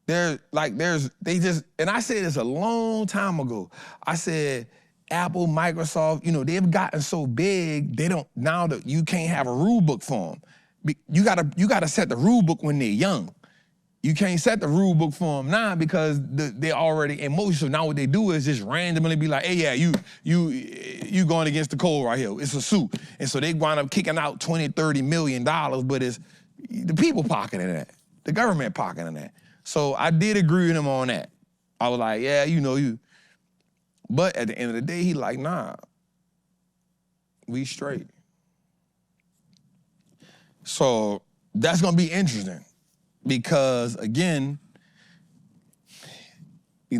and I said this a long time ago. I said, Apple, Microsoft, they've gotten so big, now that you can't have a rule book for them. You gotta set the rule book when they're young. You can't set the rule book for them now because they're already in motion. So now what they do is just randomly be like, hey, yeah, you going against the code right here. It's a suit. And so they wind up kicking out $20, $30 million, but it's the people pocketing that, the government pocketing that. So I did agree with him on that. I was like, yeah, you. But at the end of the day, he like, nah, we straight. So that's gonna be interesting. Because again,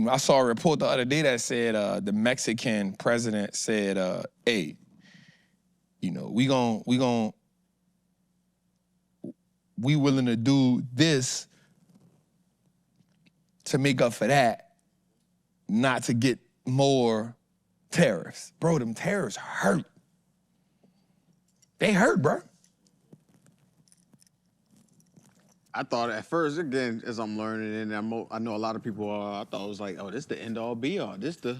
I saw a report the other day that said the Mexican president said, "Hey, we willing to do this to make up for that, not to get more tariffs." Bro, them tariffs hurt. They hurt, bro. I thought at first, again, as I'm learning, and I know a lot of people are, I thought it was like, oh, this the end all be all. This the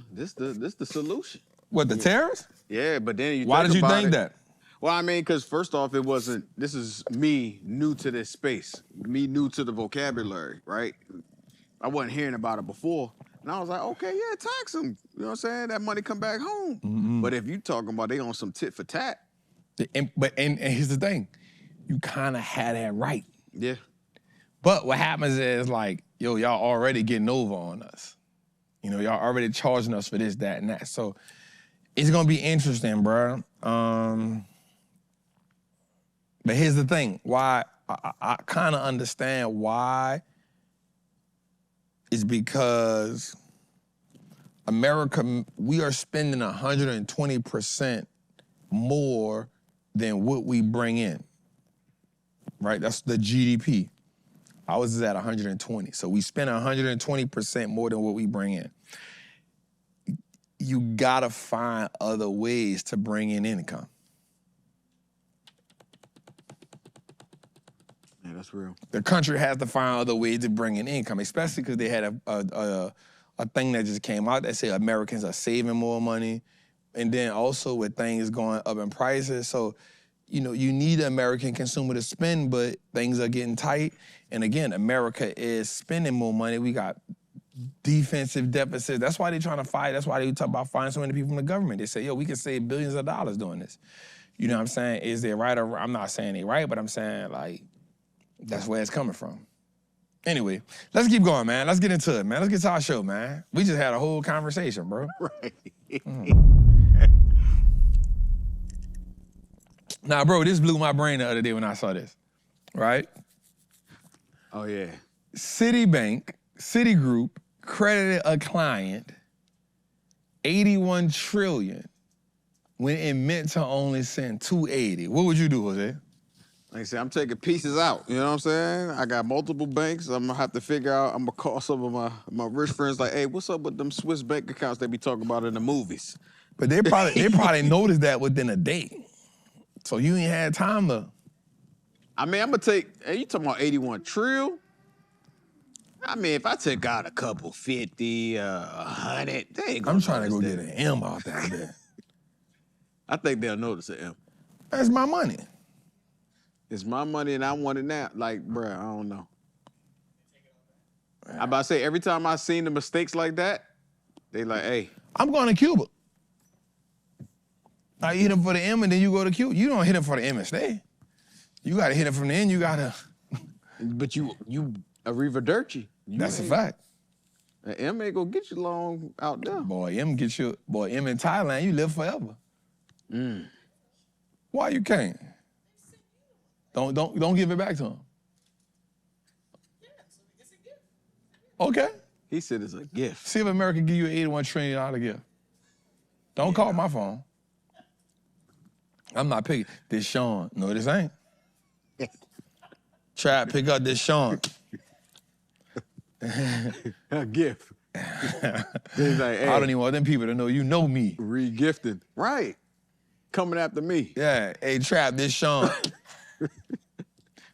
solution. What, the tariffs? Yeah, but then you Why did you think that? Well, I mean, because first off, this is me new to this space, me new to the vocabulary, right? I wasn't hearing about it before. And I was like, okay, yeah, tax them. You know what I'm saying? That money come back home. Mm-hmm. But if you talking about they on some tit for tat. And here's the thing. You kind of had that right. Yeah. But what happens is like, y'all already getting over on us. Y'all already charging us for this, that, and that. So it's gonna be interesting, bro. But here's the thing, why I kind of understand why. Is because America, we are spending 120% more than what we bring in, right? That's the GDP. Ours is at 120. So we spend 120% more than what we bring in. You gotta find other ways to bring in income. Yeah, that's real. The country has to find other ways to bring in income, especially because they had a thing that just came out that said Americans are saving more money. And then also with things going up in prices. So, you need the American consumer to spend, but things are getting tight. And again, America is spending more money. We got defensive deficits. That's why they're trying to fight. That's why they talk about firing so many people from the government. They say, yo, we can save billions of dollars doing this. You know what I'm saying? Is they right or I'm not saying they right, but I'm saying like, that's where it's coming from. Anyway, let's keep going, man. Let's get into it, man. Let's get to our show, man. We just had a whole conversation, bro. Right. Now, bro, this blew my brain the other day when I saw this, right? Oh, yeah. Citigroup credited a client $81 trillion when it meant to only send $280. What would you do, Jose? Like I said, I'm taking pieces out. You know what I'm saying? I got multiple banks. I'm gonna have to figure out. I'm gonna call some of my rich friends. Like, hey, what's up with them Swiss bank accounts they be talking about in the movies? But they probably noticed that within a day. So you ain't had time to. I mean, I'm gonna take. Hey, you talking about 81 trill? I mean, if I took out a couple 50, 100, they ain't gonna. I'm trying to go get an M out that bit. I think they'll notice an M. That's my money. It's my money and I want it now. Like, bruh, I don't know. I'm about to say, every time I seen the mistakes like that, they like, hey. I'm going to Cuba. I hit him for the M and then you go to Cuba. You don't hit him for the M and stay. You got to hit him from the end. You got to. But you a Riverdirty. That's a fact. An M ain't gonna get you long out there. Boy, M in Thailand, you live forever. Why you can't? Don't give it back to him. Okay. He said it's a gift. See if America give you an $81 trillion gift. Don't call my phone. I'm not picking. This Sean. No, this ain't. Trap, pick up this Sean. A gift. He's like, hey, I don't even want them people to know you know me. re-gifting. Right. Coming after me. Yeah, hey, Trap, this Sean.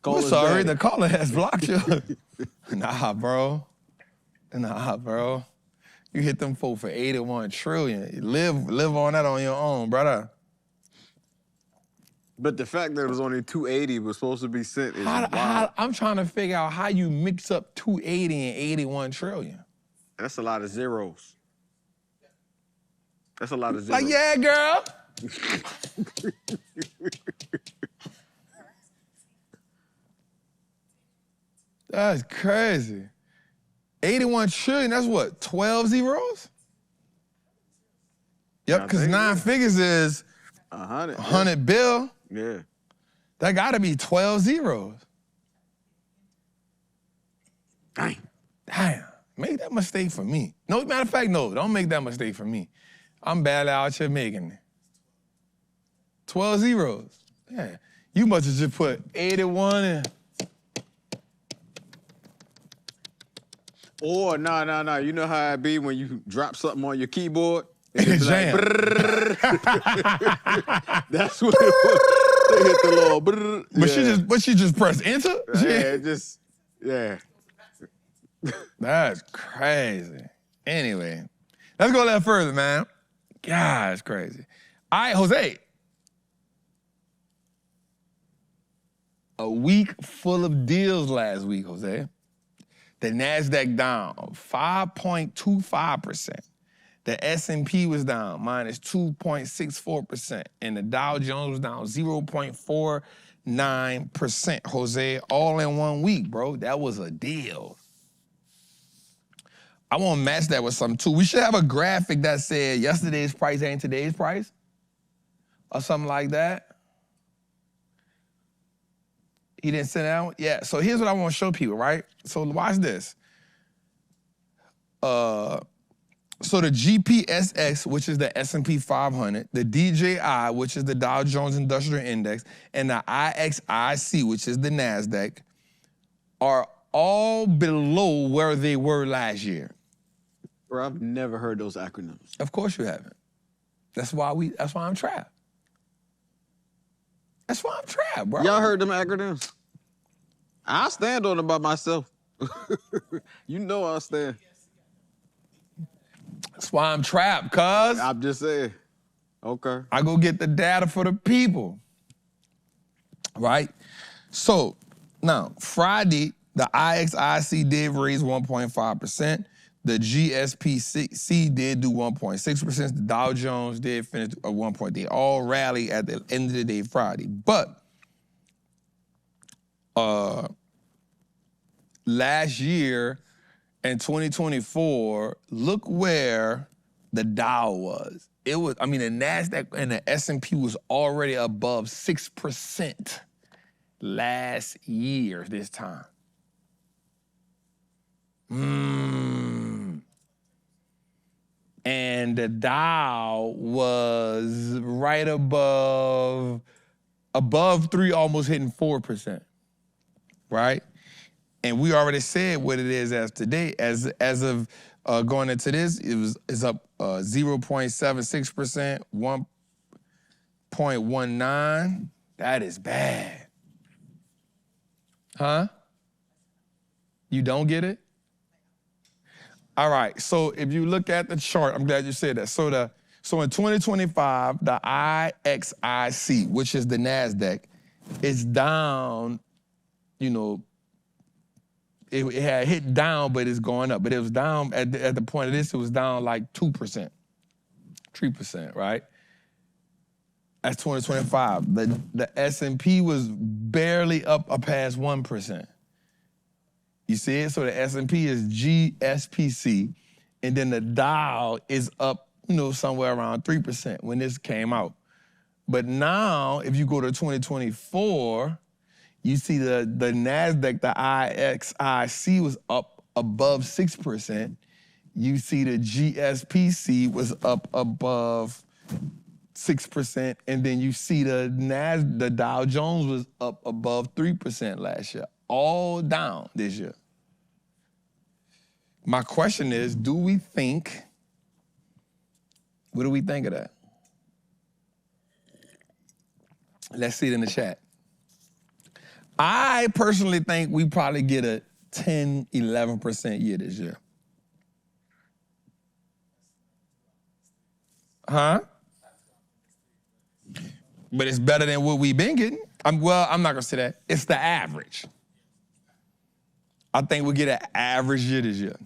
Call We're us sorry, daddy. the caller has blocked you. Nah, bro. Nah, bro. You hit them folk for 81 trillion. You live on that on your own, brother. But the fact that it was only 280 was supposed to be sent is wild. I'm trying to figure out how you mix up 280 and 81 trillion. That's a lot of zeros. That's a lot of zeros. Like, yeah, girl. That's crazy. 81 trillion, that's what, 12 zeros? Yep, because 9 figures is 100 bill. Yeah. That gotta be 12 zeros. Damn, make that mistake for me. No, matter of fact, no, don't make that mistake for me. I'm badly out here making it. 12 zeros. Yeah, you must have just put 81 and... Or, no. You know how it be when you drop something on your keyboard? It's jam. That's what it was. They hit the little brrr. But she just pressed enter? Yeah. That's crazy. Anyway, let's go a little further, man. God, it's crazy. All right, Jose. A week full of deals last week, Jose. The NASDAQ down 5.25%. The S&P was down minus 2.64%. And the Dow Jones was down 0.49%, Jose, all in 1 week, bro. That was a deal. I want to match that with something, too. We should have a graphic that said yesterday's price ain't today's price or something like that. He didn't send out? Yeah, so here's what I want to show people, right? So watch this. So the GPSX, which is the S&P 500, the DJI, which is the Dow Jones Industrial Index, and the IXIC, which is the NASDAQ, are all below where they were last year. Bro, I've never heard those acronyms. Of course you haven't. That's why I'm trapped. That's why I'm trapped, bro. Y'all heard them acronyms? I stand on them by myself. You know I stand. That's why I'm trapped, cuz. I'm just saying. Okay. I go get the data for the people. Right? So, now, Friday, the IXIC did raise 1.5%. The GSPC did do 1.6%. The Dow Jones did finish at 1 point. They all rally at the end of the day Friday. But last year in 2024, look where the Dow was. It was, the NASDAQ and the S&P was already above 6% last year this time. And the Dow was right above 3, almost hitting 4%, right? And we already said what it is as today. As of going into this, it's up 0.76%, 1.19. That is bad. Huh? You don't get it? All right, so if you look at the chart, I'm glad you said that. So in 2025, the IXIC, which is the NASDAQ, is down, it had hit down, but it's going up. But it was down, at the point of this, it was down like 2%, 3%, right? That's 2025. The S&P was barely up past 1%. You see it? So the S&P is GSPC, and then the Dow is up, somewhere around 3% when this came out. But now, if you go to 2024, you see the NASDAQ, the IXIC was up above 6%. You see the GSPC was up above 6%, and then you see the Dow Jones was up above 3% last year. All down this year. My question is, what do we think of that? Let's see it in the chat. I personally think we probably get a 10, 11% year this year. Huh? But it's better than what we've been getting. I'm not gonna say that. It's the average. I think we'll get an average year this year.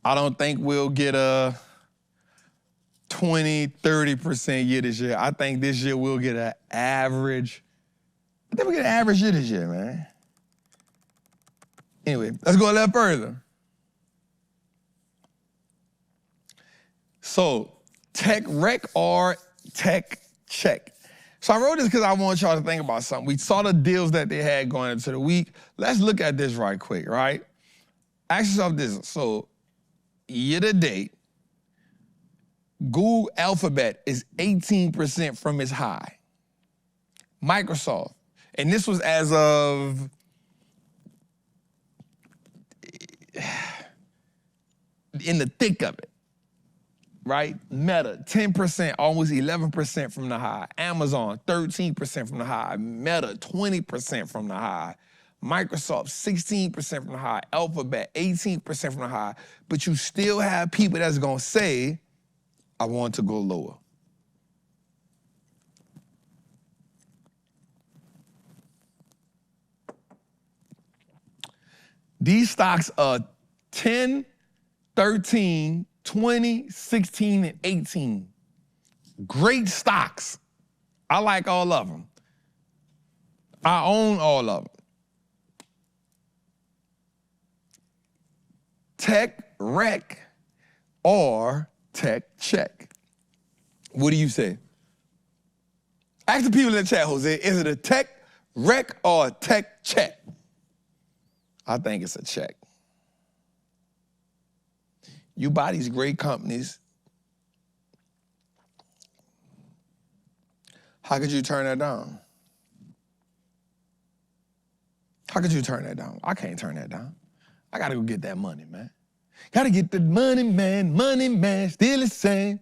I don't think we'll get a 20, 30% year this year. I think this year we'll get an average. I think we'll get an average year this year, man. Anyway, let's go a little further. So, tech wreck or tech check? So I wrote this because I want y'all to think about something. We saw the deals that they had going into the week. Let's look at this right quick, right? Ask yourself this. So, year to date, Google Alphabet is 18% from its high. Microsoft, and this was as of in the thick of it, right? Meta, 10%, almost 11% from the high. Amazon, 13% from the high. Meta, 20% from the high. Microsoft, 16% from the high. Alphabet, 18% from the high. But you still have people that's gonna say, I want to go lower. These stocks are 10, 13, 20, 16, and 18. Great stocks. I like all of them. I own all of them. Tech wreck or tech check? What do you say? Ask the people in the chat, Jose, is it a tech wreck or a tech check? I think it's a check. You buy these great companies. How could you turn that down? How could you turn that down? I can't turn that down. I gotta go get that money, man. Gotta get the money, man, still the same.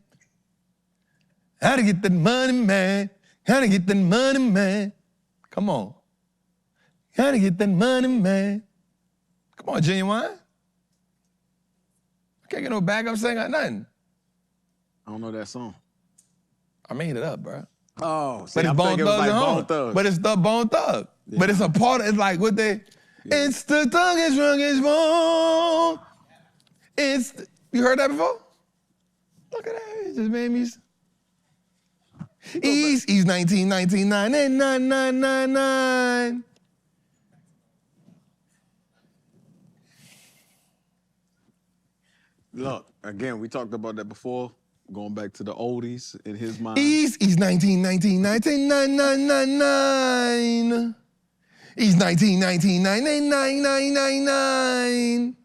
Gotta get the money, man. Gotta get the money, man. Come on. Gotta get that money, man. Come on, Genuine. I can't get no backup singer or nothing. I don't know that song. I made it up, bro. Oh, see, But it's I'm Bone thinking it was Thugs like and Bone Home. Thugs. But it's the Bone Thug. Yeah. But it's a part of, it's like what they, it's the thug is wrong is wrong. You heard that before? Look at that, it just made me. East 1999. Look, again, we talked about that before. Going back to the oldies in his mind. East 1999. East 1999.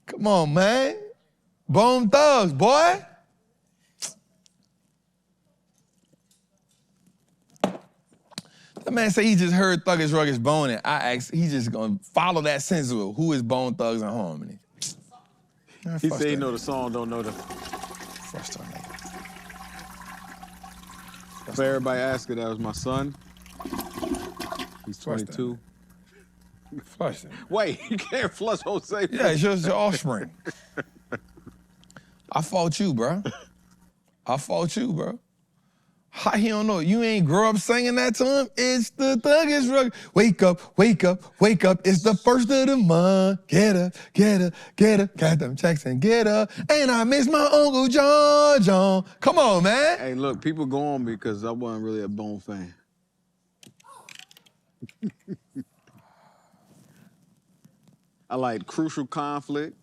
Come on, man. Bone Thugs, boy. That man say he just heard Thuggish Ruggish Bone, and I asked, he just gonna follow that sense of who is Bone Thugs and Harmony. He said he know the song, don't know the. Frustrating. For everybody asking, that was my son. He's 22. Flush it. Wait, you can't flush Jose. Yeah, it's just your offspring. I fought you, bro. How he don't know? You ain't grow up singing that to him? It's the Thuggish Ruggish. Wake up. It's the first of the month. Get up. Got them checks and get up. And I miss my Uncle John. Come on, man. Hey, look, people go on me because I wasn't really a Bone fan. I like Crucial Conflict.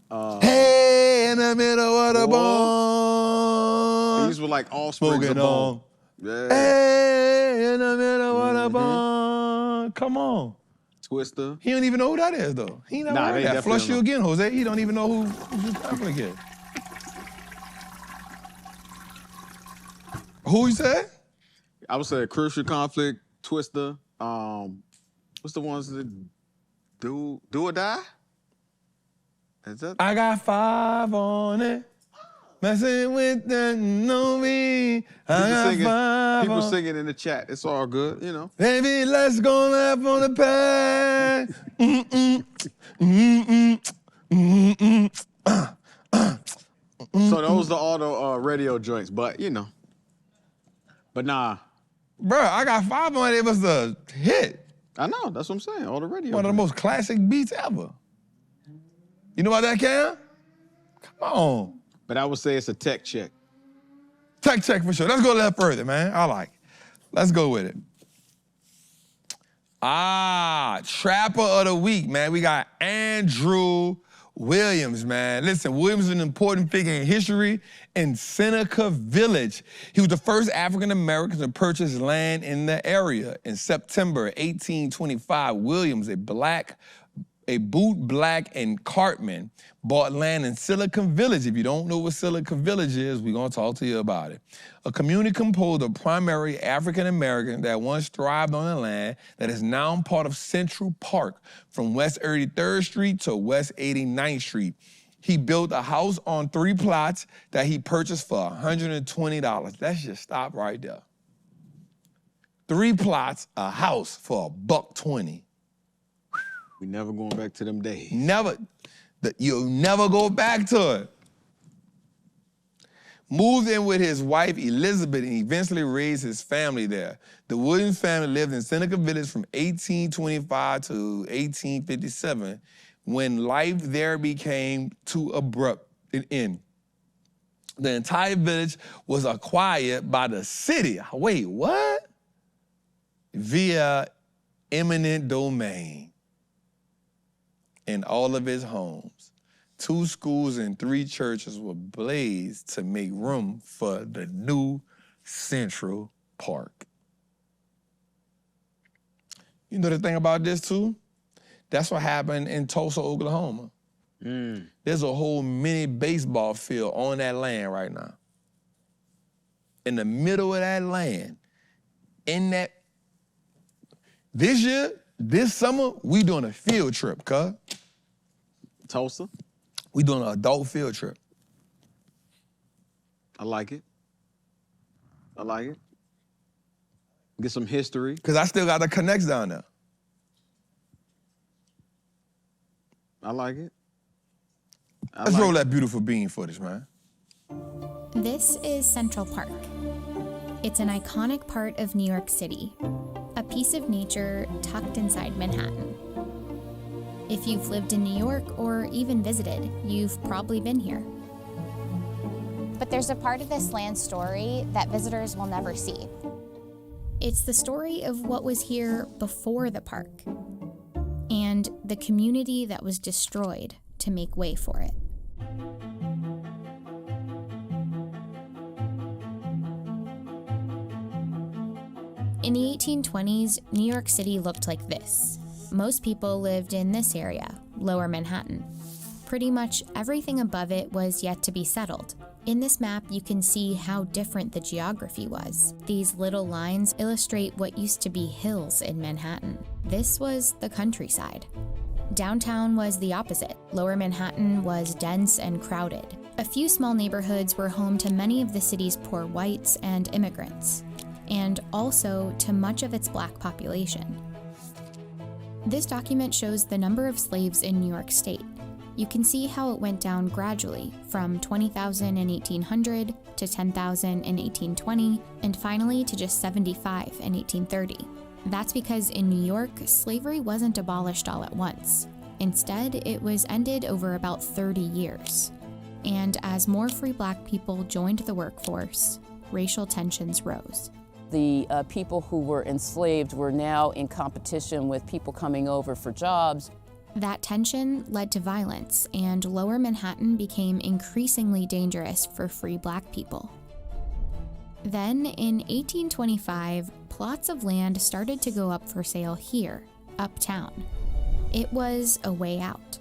Hey, in the middle of the bone. These were like all springs of Bone. Yeah. Hey, in the middle of the bone. Come on. Twister. He don't even know who that is, though. He never heard that. Flush you again, Jose. He don't even know who that again. Who you said? I would say Crucial Conflict, Twister. What's the ones that do or die? Is that? I got 5 on it. Messing with the know me. I got 5 People on. singing in the chat. It's all good, you know. Baby, let's go laugh on the pad. Mm-mm, mm-mm, mm-mm. So those are all the radio joints, but you know. But nah. Bro, I got 5 on it. It was a hit. I know, that's what I'm saying. All the radio One of the joints. most classic beats ever. You know about that, Cam? Come on. But I would say it's a tech check. Tech check for sure. Let's go a little further, man. I like it. Let's go with it. Trapper of the week, man. We got Andrew Williams, man. Listen, Williams is an important figure in history in Seneca Village. He was the first African-American to purchase land in the area. In September 1825, Williams, a boot black and cartman, bought land in Silicon Village. If you don't know what Silicon Village is, we're gonna talk to you about it. A community composed of primary African-Americans that once thrived on the land that is now part of Central Park from West 83rd Street to West 89th Street. He built a house on 3 plots that he purchased for $120. Let's just stop right there. 3 plots, a house for $120. We never going back to them days. Never. You'll never go back to it. Moved in with his wife, Elizabeth, and eventually raised his family there. The Williams family lived in Seneca Village from 1825 to 1857, when life there became too abrupt an end. The entire village was acquired by the city. Wait, what? Via eminent domain. In all of his homes, 2 schools and 3 churches were blazed to make room for the new Central Park. You know the thing about this too? That's what happened in Tulsa, Oklahoma. There's a whole mini baseball field on that land right now. In the middle of that land, this year, this summer, we doing a field trip, cuz. Tulsa? We doing an adult field trip. I like it. I like it. Get some history. Because I still got the connects down there. I like it. Let's roll that beautiful bean footage, man. This is Central Park. It's an iconic part of New York City, a piece of nature tucked inside Manhattan. If you've lived in New York or even visited, you've probably been here. But there's a part of this land story that visitors will never see. It's the story of what was here before the park and the community that was destroyed to make way for it. In the 1820s, New York City looked like this. Most people lived in this area, Lower Manhattan. Pretty much everything above it was yet to be settled. In this map, you can see how different the geography was. These little lines illustrate what used to be hills in Manhattan. This was the countryside. Downtown was the opposite. Lower Manhattan was dense and crowded. A few small neighborhoods were home to many of the city's poor whites and immigrants, and also to much of its black population. This document shows the number of slaves in New York State. You can see how it went down gradually, from 20,000 in 1800 to 10,000 in 1820, and finally to just 75 in 1830. That's because in New York, slavery wasn't abolished all at once. Instead, it was ended over about 30 years. And as more free black people joined the workforce, racial tensions rose. The people who were enslaved were now in competition with people coming over for jobs. That tension led to violence, and Lower Manhattan became increasingly dangerous for free black people. Then, in 1825, plots of land started to go up for sale here, uptown. It was a way out.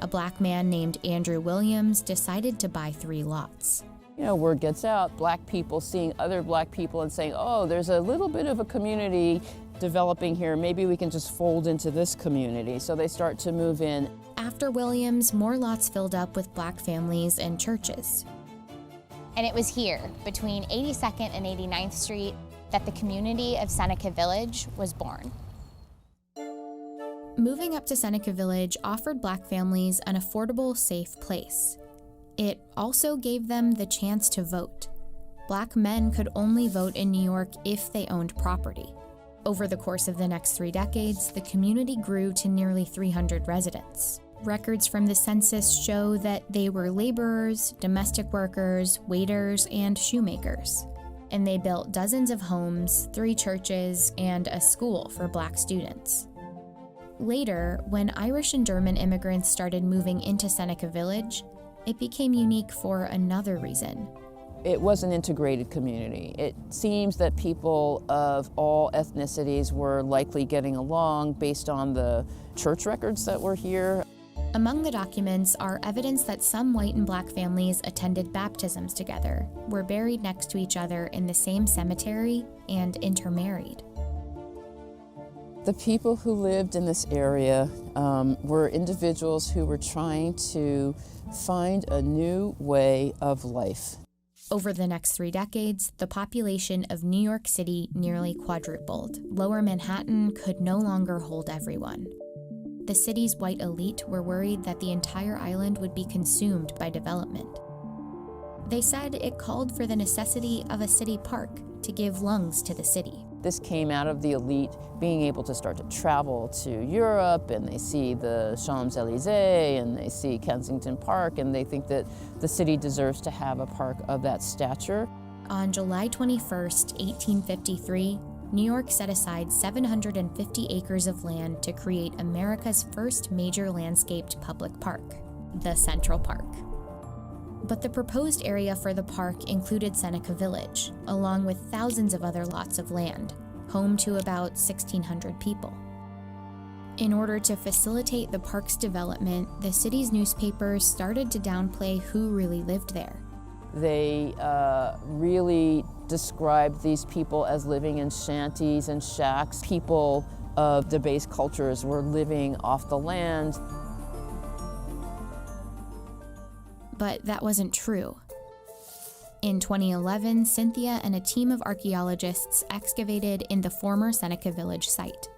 A black man named Andrew Williams decided to buy 3 lots. You know, word gets out, black people seeing other black people and saying, oh, there's a little bit of a community developing here. Maybe we can just fold into this community. So they start to move in. After Williams, more lots filled up with Black families and churches. And it was here, between 82nd and 89th Street, that the community of Seneca Village was born. Moving up to Seneca Village offered Black families an affordable, safe place. It also gave them the chance to vote. Black men could only vote in New York if they owned property. Over the course of the next 3 decades, the community grew to nearly 300 residents. Records from the census show that they were laborers, domestic workers, waiters, and shoemakers. And they built dozens of homes, 3 churches, and a school for Black students. Later, when Irish and German immigrants started moving into Seneca Village, it became unique for another reason. It was an integrated community. It seems that people of all ethnicities were likely getting along based on the church records that were here. Among the documents are evidence that some white and Black families attended baptisms together, were buried next to each other in the same cemetery, and intermarried. The people who lived in this area were individuals who were trying to find a new way of life. Over the next 3 decades, the population of New York City nearly quadrupled. Lower Manhattan could no longer hold everyone. The city's white elite were worried that the entire island would be consumed by development. They said it called for the necessity of a city park to give lungs to the city. This came out of the elite being able to start to travel to Europe, and they see the Champs-Élysées, and they see Kensington Park, and they think that the city deserves to have a park of that stature. On July 21st, 1853, New York set aside 750 acres of land to create America's first major landscaped public park, the Central Park. But the proposed area for the park included Seneca Village, along with thousands of other lots of land, home to about 1,600 people. In order to facilitate the park's development, the city's newspapers started to downplay who really lived there. They really described these people as living in shanties and shacks. People of debased cultures were living off the land. But that wasn't true. In 2011, Cynthia and a team of archaeologists excavated in the former Seneca Village site.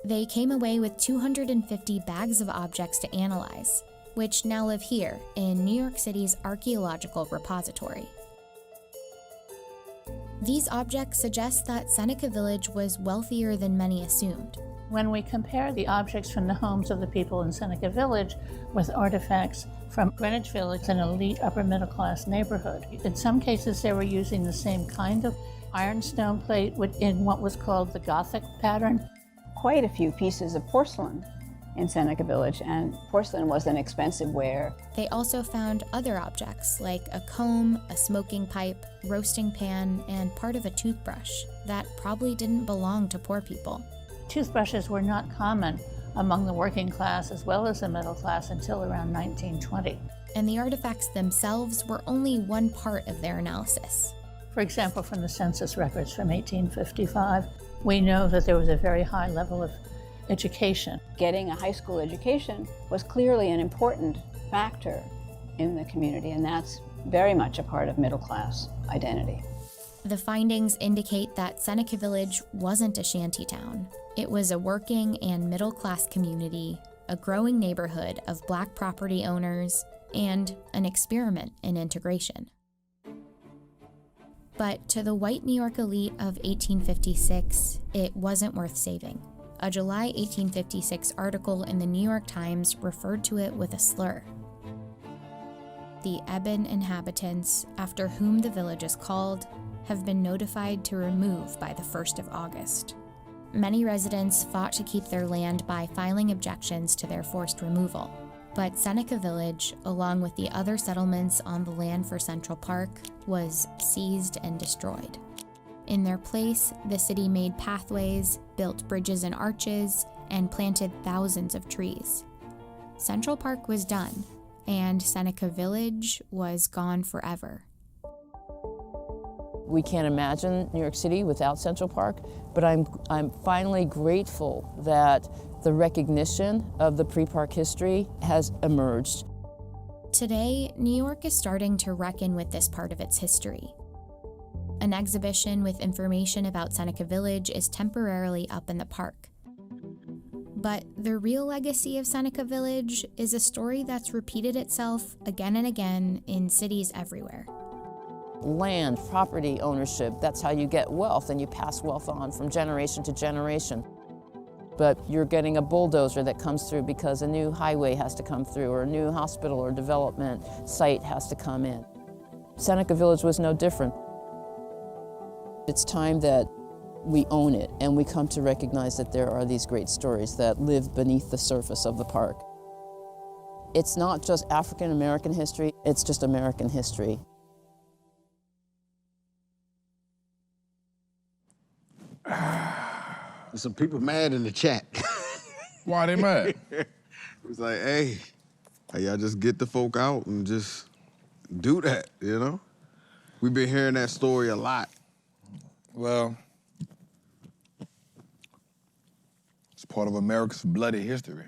They came away with 250 bags of objects to analyze, which now live here in New York City's archaeological repository. These objects suggest that Seneca Village was wealthier than many assumed. When we compare the objects from the homes of the people in Seneca Village with artifacts from Greenwich Village, an elite upper middle class neighborhood, in some cases they were using the same kind of ironstone plate in what was called the Gothic pattern. Quite a few pieces of porcelain in Seneca Village, and porcelain was an expensive ware. They also found other objects like a comb, a smoking pipe, roasting pan, and part of a toothbrush that probably didn't belong to poor people. Toothbrushes were not common among the working class as well as the middle class until around 1920. And the artifacts themselves were only one part of their analysis. For example, from the census records from 1855, we know that there was a very high level of education. Getting a high school education was clearly an important factor in the community, and that's very much a part of middle class identity. The findings indicate that Seneca Village wasn't a shantytown. It was a working and middle-class community, a growing neighborhood of Black property owners, and an experiment in integration. But to the white New York elite of 1856, it wasn't worth saving. A July 1856 article in the New York Times referred to it with a slur. The Ebon inhabitants, after whom the village is called, have been notified to remove by the 1st of August. Many residents fought to keep their land by filing objections to their forced removal, but Seneca Village, along with the other settlements on the land for Central Park, was seized and destroyed. In their place, the city made pathways, built bridges and arches, and planted thousands of trees. Central Park was done, and Seneca Village was gone forever. We can't imagine New York City without Central Park, but I'm finally grateful that the recognition of the pre-park history has emerged. Today, New York is starting to reckon with this part of its history. An exhibition with information about Seneca Village is temporarily up in the park. But the real legacy of Seneca Village is a story that's repeated itself again and again in cities everywhere. Land, property ownership, that's how you get wealth, and you pass wealth on from generation to generation. But you're getting a bulldozer that comes through because a new highway has to come through, or a new hospital or development site has to come in. Seneca Village was no different. It's time that we own it, and we come to recognize that there are these great stories that live beneath the surface of the park. It's not just African American history, it's just American history. There's some people mad in the chat. Why they mad? It's like, hey, y'all just get the folk out and just do that, you know? We've been hearing that story a lot. Well, it's part of America's bloody history.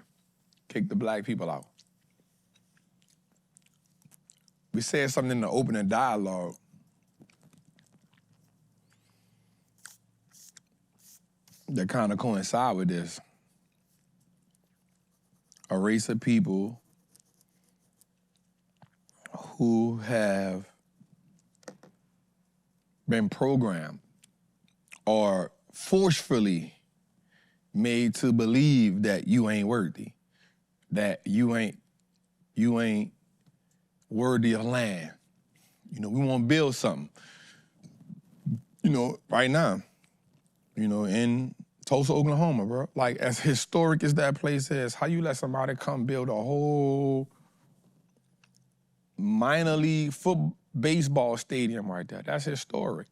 Kick the black people out. We said something in the opening dialogue. That kind of coincide with this. A race of people who have been programmed or forcefully made to believe that you ain't worthy, that you ain't worthy of land. You know, we want to build something. You know, right now, you know, in Tulsa, Oklahoma, bro. Like, as historic as that place is, how you let somebody come build a whole minor league baseball stadium right there? That's historic.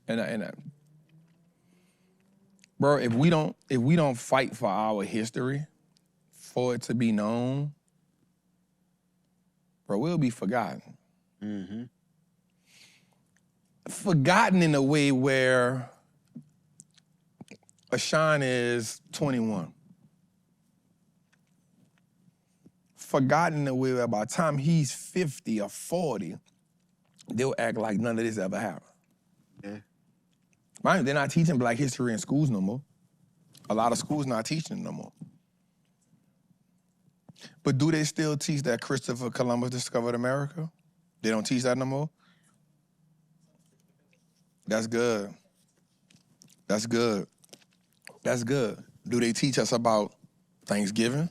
And bro, if we don't fight for our history, for it to be known, bro, we'll be forgotten. Mm-hmm. Forgotten in a way where Ashan is 21. Forgotten in a way where by the time he's 50 or 40, they'll act like none of this ever happened. Yeah. Mind you, they're not teaching black history in schools no more. A lot of schools not teaching it no more. But do they still teach that Christopher Columbus discovered America? They don't teach that no more? That's good. That's good. That's good. Do they teach us about Thanksgiving?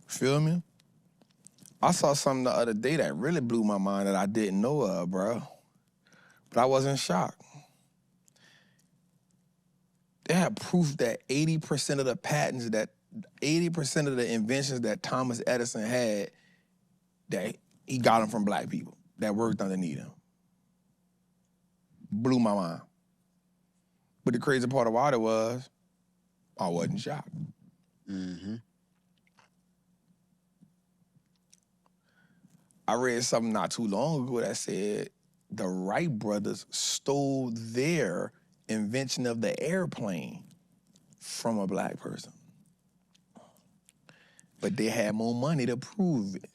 Feel me? I saw something the other day that really blew my mind that I didn't know of, bro. But I wasn't shocked. They had proof that 80% of the patents, that 80% of the inventions that Thomas Edison had, that he got them from black people that worked underneath him. Blew my mind. But the crazy part about it was, I wasn't shocked. Mm-hmm. I read something not too long ago that said the Wright brothers stole their invention of the airplane from a black person. But they had more money to prove it.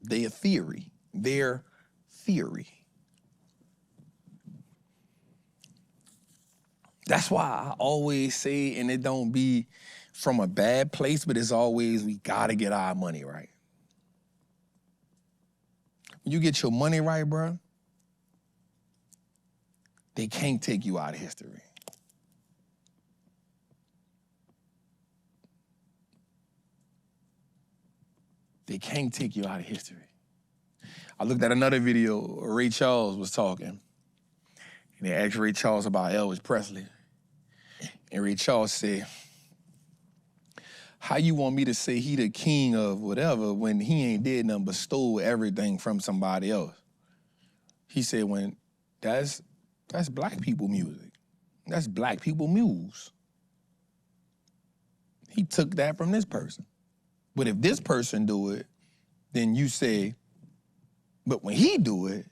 Their theory. That's why I always say, and it don't be from a bad place, but it's always, we gotta get our money right. When you get your money right, bro, they can't take you out of history. They can't take you out of history. I looked at another video, Ray Charles was talking, and they asked Ray Charles about Elvis Presley. And Ray Charles said, how you want me to say he the king of whatever when he ain't did nothing but stole everything from somebody else? He said, when that's black people music. That's black people muse. He he took that from this person. But if this person do it, then you say, but when he do it,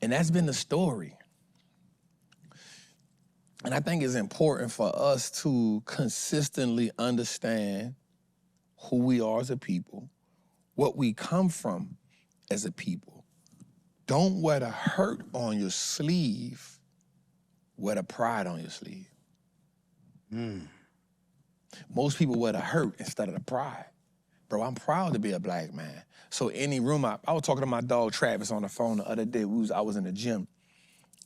and that's been the story. And I think it's important for us to consistently understand who we are as a people, what we come from as a people. Don't wear the hurt on your sleeve, wear the pride on your sleeve. Most people wear the hurt instead of the pride. Bro, I'm proud to be a black man. So any room, I was talking to my dog Travis on the phone the other day. I was in the gym.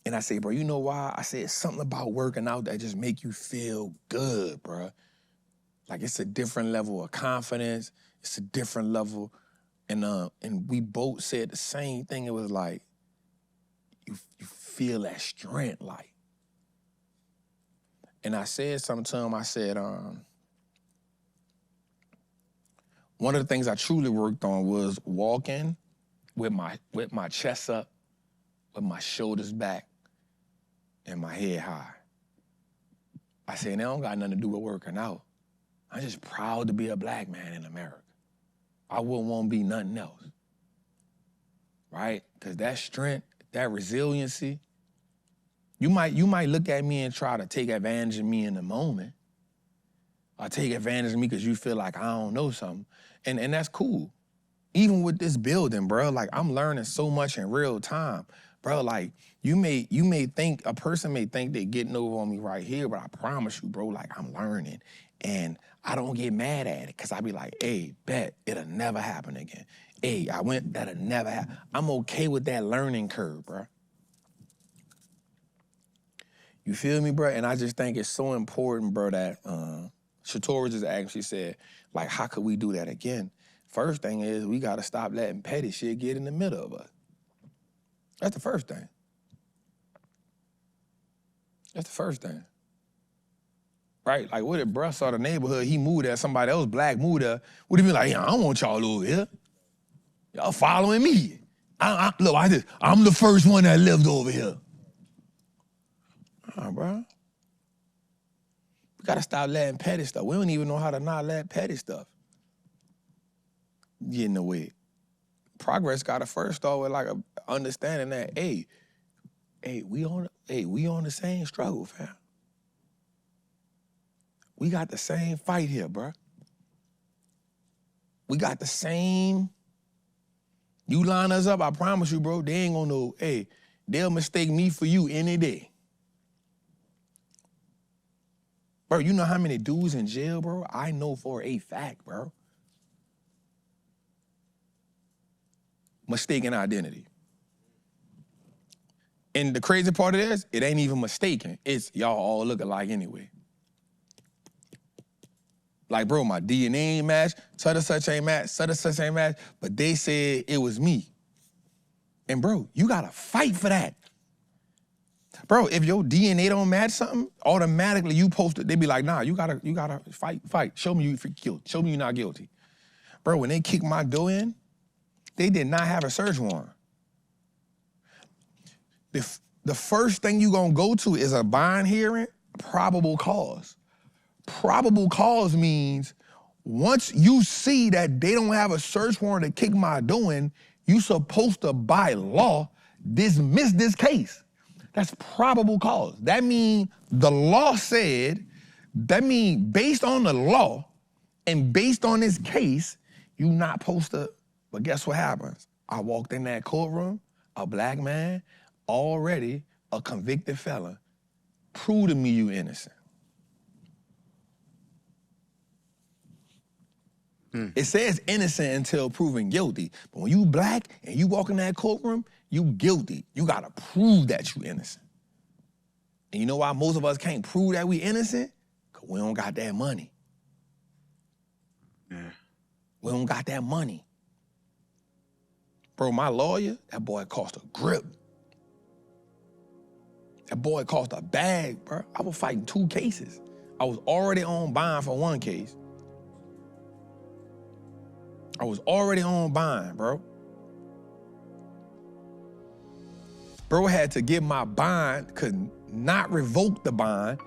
And I say, bro, you know why? I said, it's something about working out that just make you feel good, bro. Like it's a different level of confidence. It's a different level. And we both said the same thing. It was like, you feel that strength, like. And I said something to him. I said, one of the things I truly worked on was walking with my chest up, with my shoulders back, and my head high. I said, that don't got nothing to do with working out. I'm just proud to be a black man in America. I wouldn't want to be nothing else, right? Because that strength, that resiliency, you might look at me and try to take advantage of me in the moment, or take advantage of me because you feel like I don't know something, and that's cool. Even with this building, bro, like I'm learning so much in real time. Bro, like you may think, a person may think they're getting over on me right here, but I promise you, bro, like I'm learning. And I don't get mad at it, because I be like, hey, bet, it'll never happen again. Hey, that'll never happen. I'm okay with that learning curve, bro. You feel me, bro? And I just think it's so important, bro, that Shatora just actually said, like, how could we do that again? First thing is, we gotta stop letting petty shit get in the middle of us. That's the first thing. That's the first thing. Right? Like, what if bruh saw the neighborhood, he moved there, somebody else black moved there, would he be like, yeah, I don't want y'all over here. Y'all following me. Look, I'm the first one that lived over here. Bro. We gotta stop letting petty stuff. We don't even know how to not let petty stuff get in the way. Progress gotta first start with like a understanding that, hey, we on the same struggle, fam. We got the same fight here, bro. We got the same. You line us up, I promise you, bro, they ain't gonna know, hey, they'll mistake me for you any day. Bro, you know how many dudes in jail, bro? I know for a fact, bro. Mistaken identity. And the crazy part of this, it ain't even mistaken. It's y'all all look alike anyway. Like, bro, my DNA ain't match, such and such ain't match, such and such ain't match, but they said it was me. And bro, you gotta fight for that. Bro, if your DNA don't match something, automatically you post it, they be like, nah, you gotta fight. Show me you guilty. Show me you're not guilty. Bro, when they kicked my door in, they did not have a search warrant. The first thing you gonna go to is a bond hearing, probable cause. Probable cause means once you see that they don't have a search warrant to kick my door in, you supposed to, by law, dismiss this case. That's probable cause. That means the law said, that means based on the law and based on this case, you not supposed to, but guess what happens? I walked in that courtroom, a black man, already a convicted felon. Prove to me you innocent. It says innocent until proven guilty. But when you black and you walk in that courtroom, you guilty. You gotta prove that you innocent. And you know why most of us can't prove that we innocent? Because we don't got that money. Yeah. We don't got that money. Bro, my lawyer, that boy cost a grip. That boy cost a bag, bro. I was fighting 2 cases. I was already on bond for 1 case. I was already on bond, bro. Bro had to get my bond, could not revoke the bond,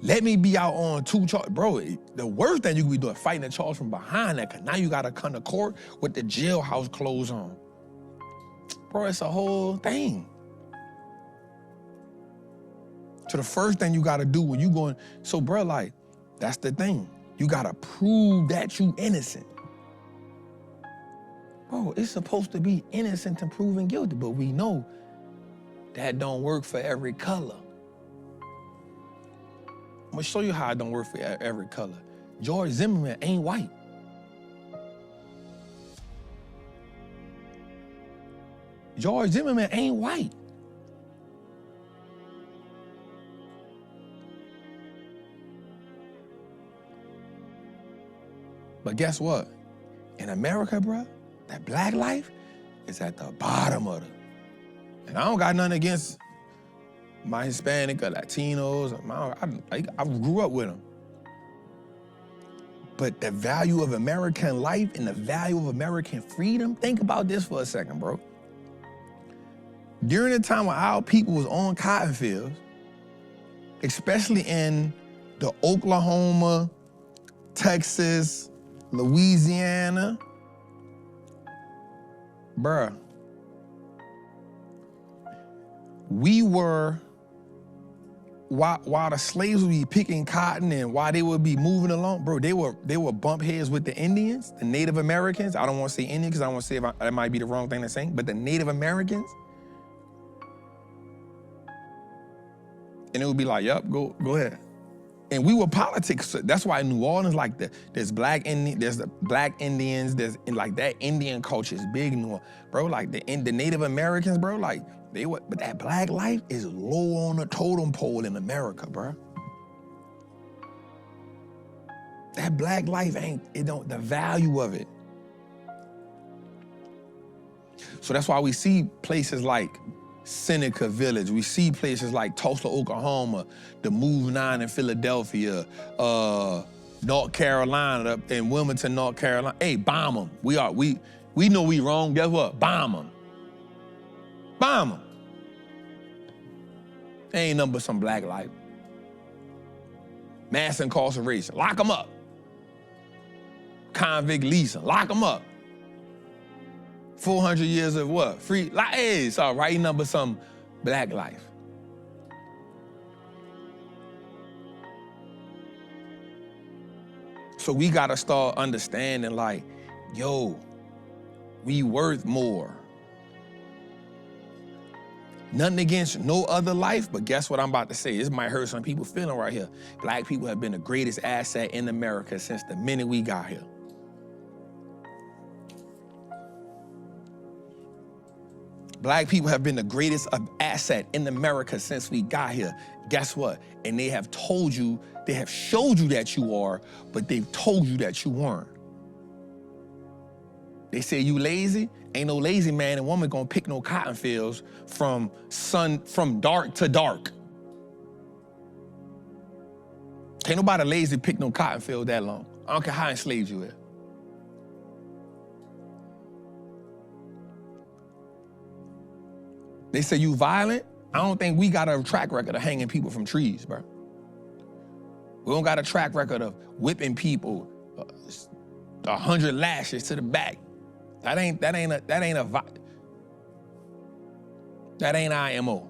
Let me be out on 2 charges. Bro, the worst thing you could be doing, fighting a charge from behind that, because now you got to come to court with the jailhouse clothes on. Bro, it's a whole thing. So the first thing you got to do when you going, so bro, like, that's the thing. You got to prove that you innocent. Bro, it's supposed to be innocent and proven guilty, but we know that don't work for every color. I'm gonna show you how it don't work for every color. George Zimmerman ain't white. George Zimmerman ain't white. But guess what? In America, bro, that black life is at the bottom of it. And I don't got nothing against my Hispanic or Latinos. I grew up with them. But the value of American life and the value of American freedom, think about this for a second, bro. During the time when our people was on cotton fields, especially in the Oklahoma, Texas, Louisiana, bruh, we were, while the slaves would be picking cotton and while they would be moving along, bro, they were bump heads with the Indians, the Native Americans. I don't want to say Indian because I don't want to say that might be the wrong thing to say, but the Native Americans. And it would be like, yep, go ahead. And we were politics. That's why in New Orleans, like there's black Indians, there's like that Indian culture is big in New Orleans. Bro, like the Native Americans, bro, like but that black life is low on the totem pole in America, bro. That black life the value of it. So that's why we see places like Seneca Village. We see places like Tulsa, Oklahoma, the Move 9 in Philadelphia, North Carolina, in Wilmington, North Carolina. Hey, bomb them. We know we wrong. Guess what? Bomb them. Bomb them. Ain't nothing but some black life. Mass incarceration. Lock them up. Convict leasing. Lock them up. 400 years of what? Free, like, hey, it's all right, number some black life. So we gotta start understanding like, yo, we worth more. Nothing against no other life, but guess what I'm about to say? This might hurt some people feeling right here. Black people have been the greatest asset in America since the minute we got here. Black people have been the greatest asset in America since we got here. Guess what? And they have told you, they have showed you that you are, but they've told you that you weren't. They say you lazy. Ain't no lazy man and woman gonna pick no cotton fields from dark to dark. Can't nobody lazy pick no cotton field that long. I don't care how enslaved you is. They say you violent. I don't think we got a track record of hanging people from trees, bro. We don't got a track record of whipping people 100 lashes to the back. That ain't our MO.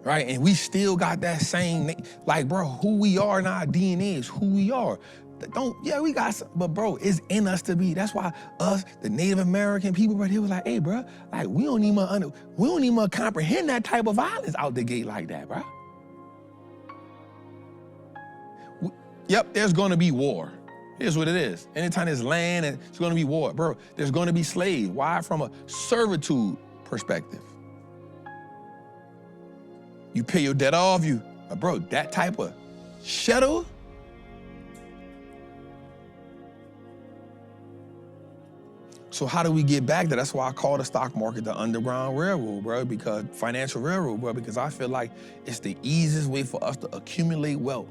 Right, and we still got that same, like, bro, who we are in our DNA is who we are. We got some, but bro, it's in us to be. That's why us, the Native American people, right here was like, hey, bro, like we don't even comprehend that type of violence out the gate like that, bro. Yep, there's gonna be war. Here's what it is. Anytime there's land, and it's gonna be war, bro. There's gonna be slaves. Why? From a servitude perspective. You pay your debt off, bro, that type of shuttle. So how do we get back there? That's why I call the stock market the Underground Railroad, bro, because financial railroad, bro, because I feel like it's the easiest way for us to accumulate wealth.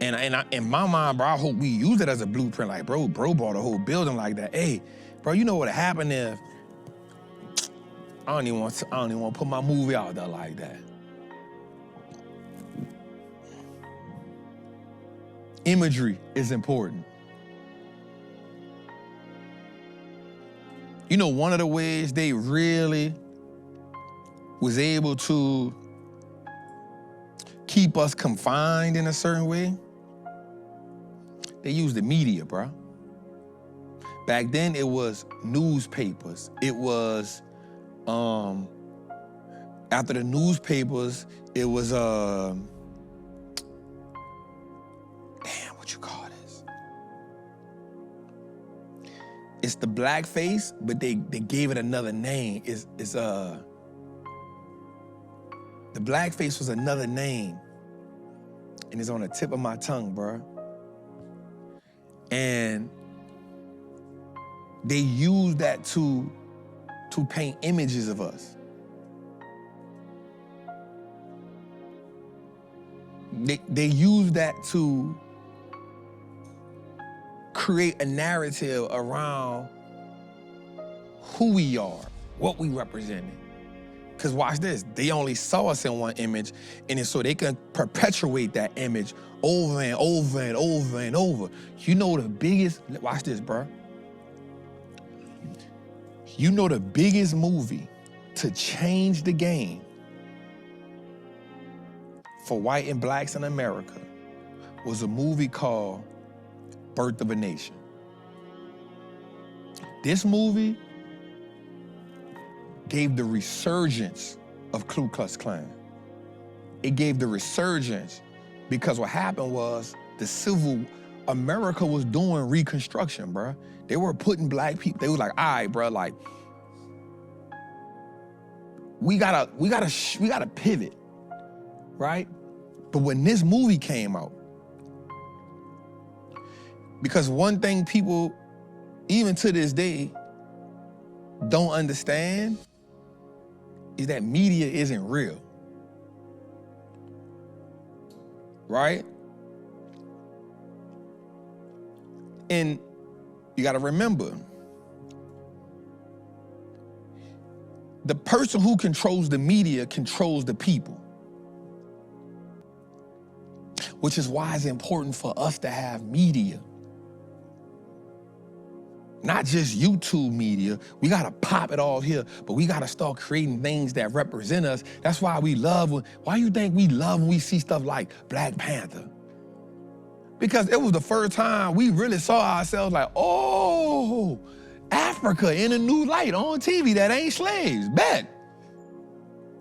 In my mind, bro, I hope we use it as a blueprint. Like, bro bought a whole building like that. Hey, bro, you know what happened if I don't even want to put my movie out there like that. Imagery is important. You know, one of the ways they really was able to keep us confined in a certain way, they used the media, bro. Back then, it was newspapers. It was, after the newspapers, it was, damn, what you call this? It's the blackface, but they gave it another name. The blackface was another name, and it's on the tip of my tongue, bro. And they used that to paint images of us. They used that to create a narrative around who we are, what we represented. Because watch this, they only saw us in one image, and so they can perpetuate that image over and over and over and over. You know the biggest, watch this, bro. You know the biggest movie to change the game for white and blacks in America was a movie called Birth of a Nation. This movie gave the resurgence of Ku Klux Klan. It gave the resurgence because what happened was America was doing Reconstruction, bro. They were putting black people, they was like, all right, bro, like, we gotta pivot, right? But when this movie came out, because one thing people, even to this day, don't understand is that media isn't real, right? And you gotta remember, the person who controls the media controls the people, which is why it's important for us to have media. Not just YouTube media, we gotta pop it all here, but we gotta start creating things that represent us. That's why we love, why you think we love when we see stuff like Black Panther? Because it was the first time we really saw ourselves like, oh, Africa in a new light on TV that ain't slaves, bet.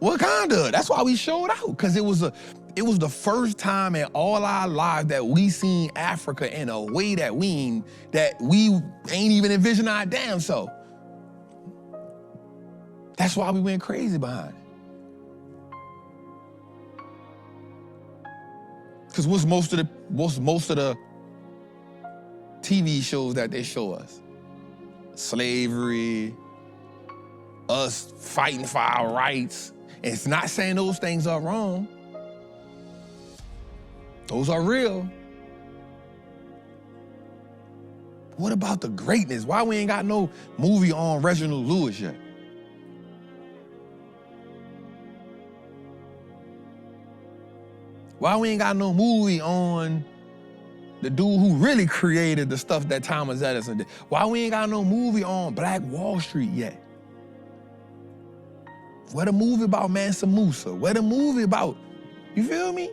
Wakanda, that's why we showed out, because it was the first time in all our lives that we seen Africa in a way that we ain't even envisioned our damn self. That's why we went crazy behind it. Because what's most of the TV shows that they show us? Slavery, us fighting for our rights. And it's not saying those things are wrong. Those are real. What about the greatness? Why we ain't got no movie on Reginald Lewis yet? Why we ain't got no movie on the dude who really created the stuff that Thomas Edison did? Why we ain't got no movie on Black Wall Street yet? What a movie about Mansa Musa? What a movie about, you feel me?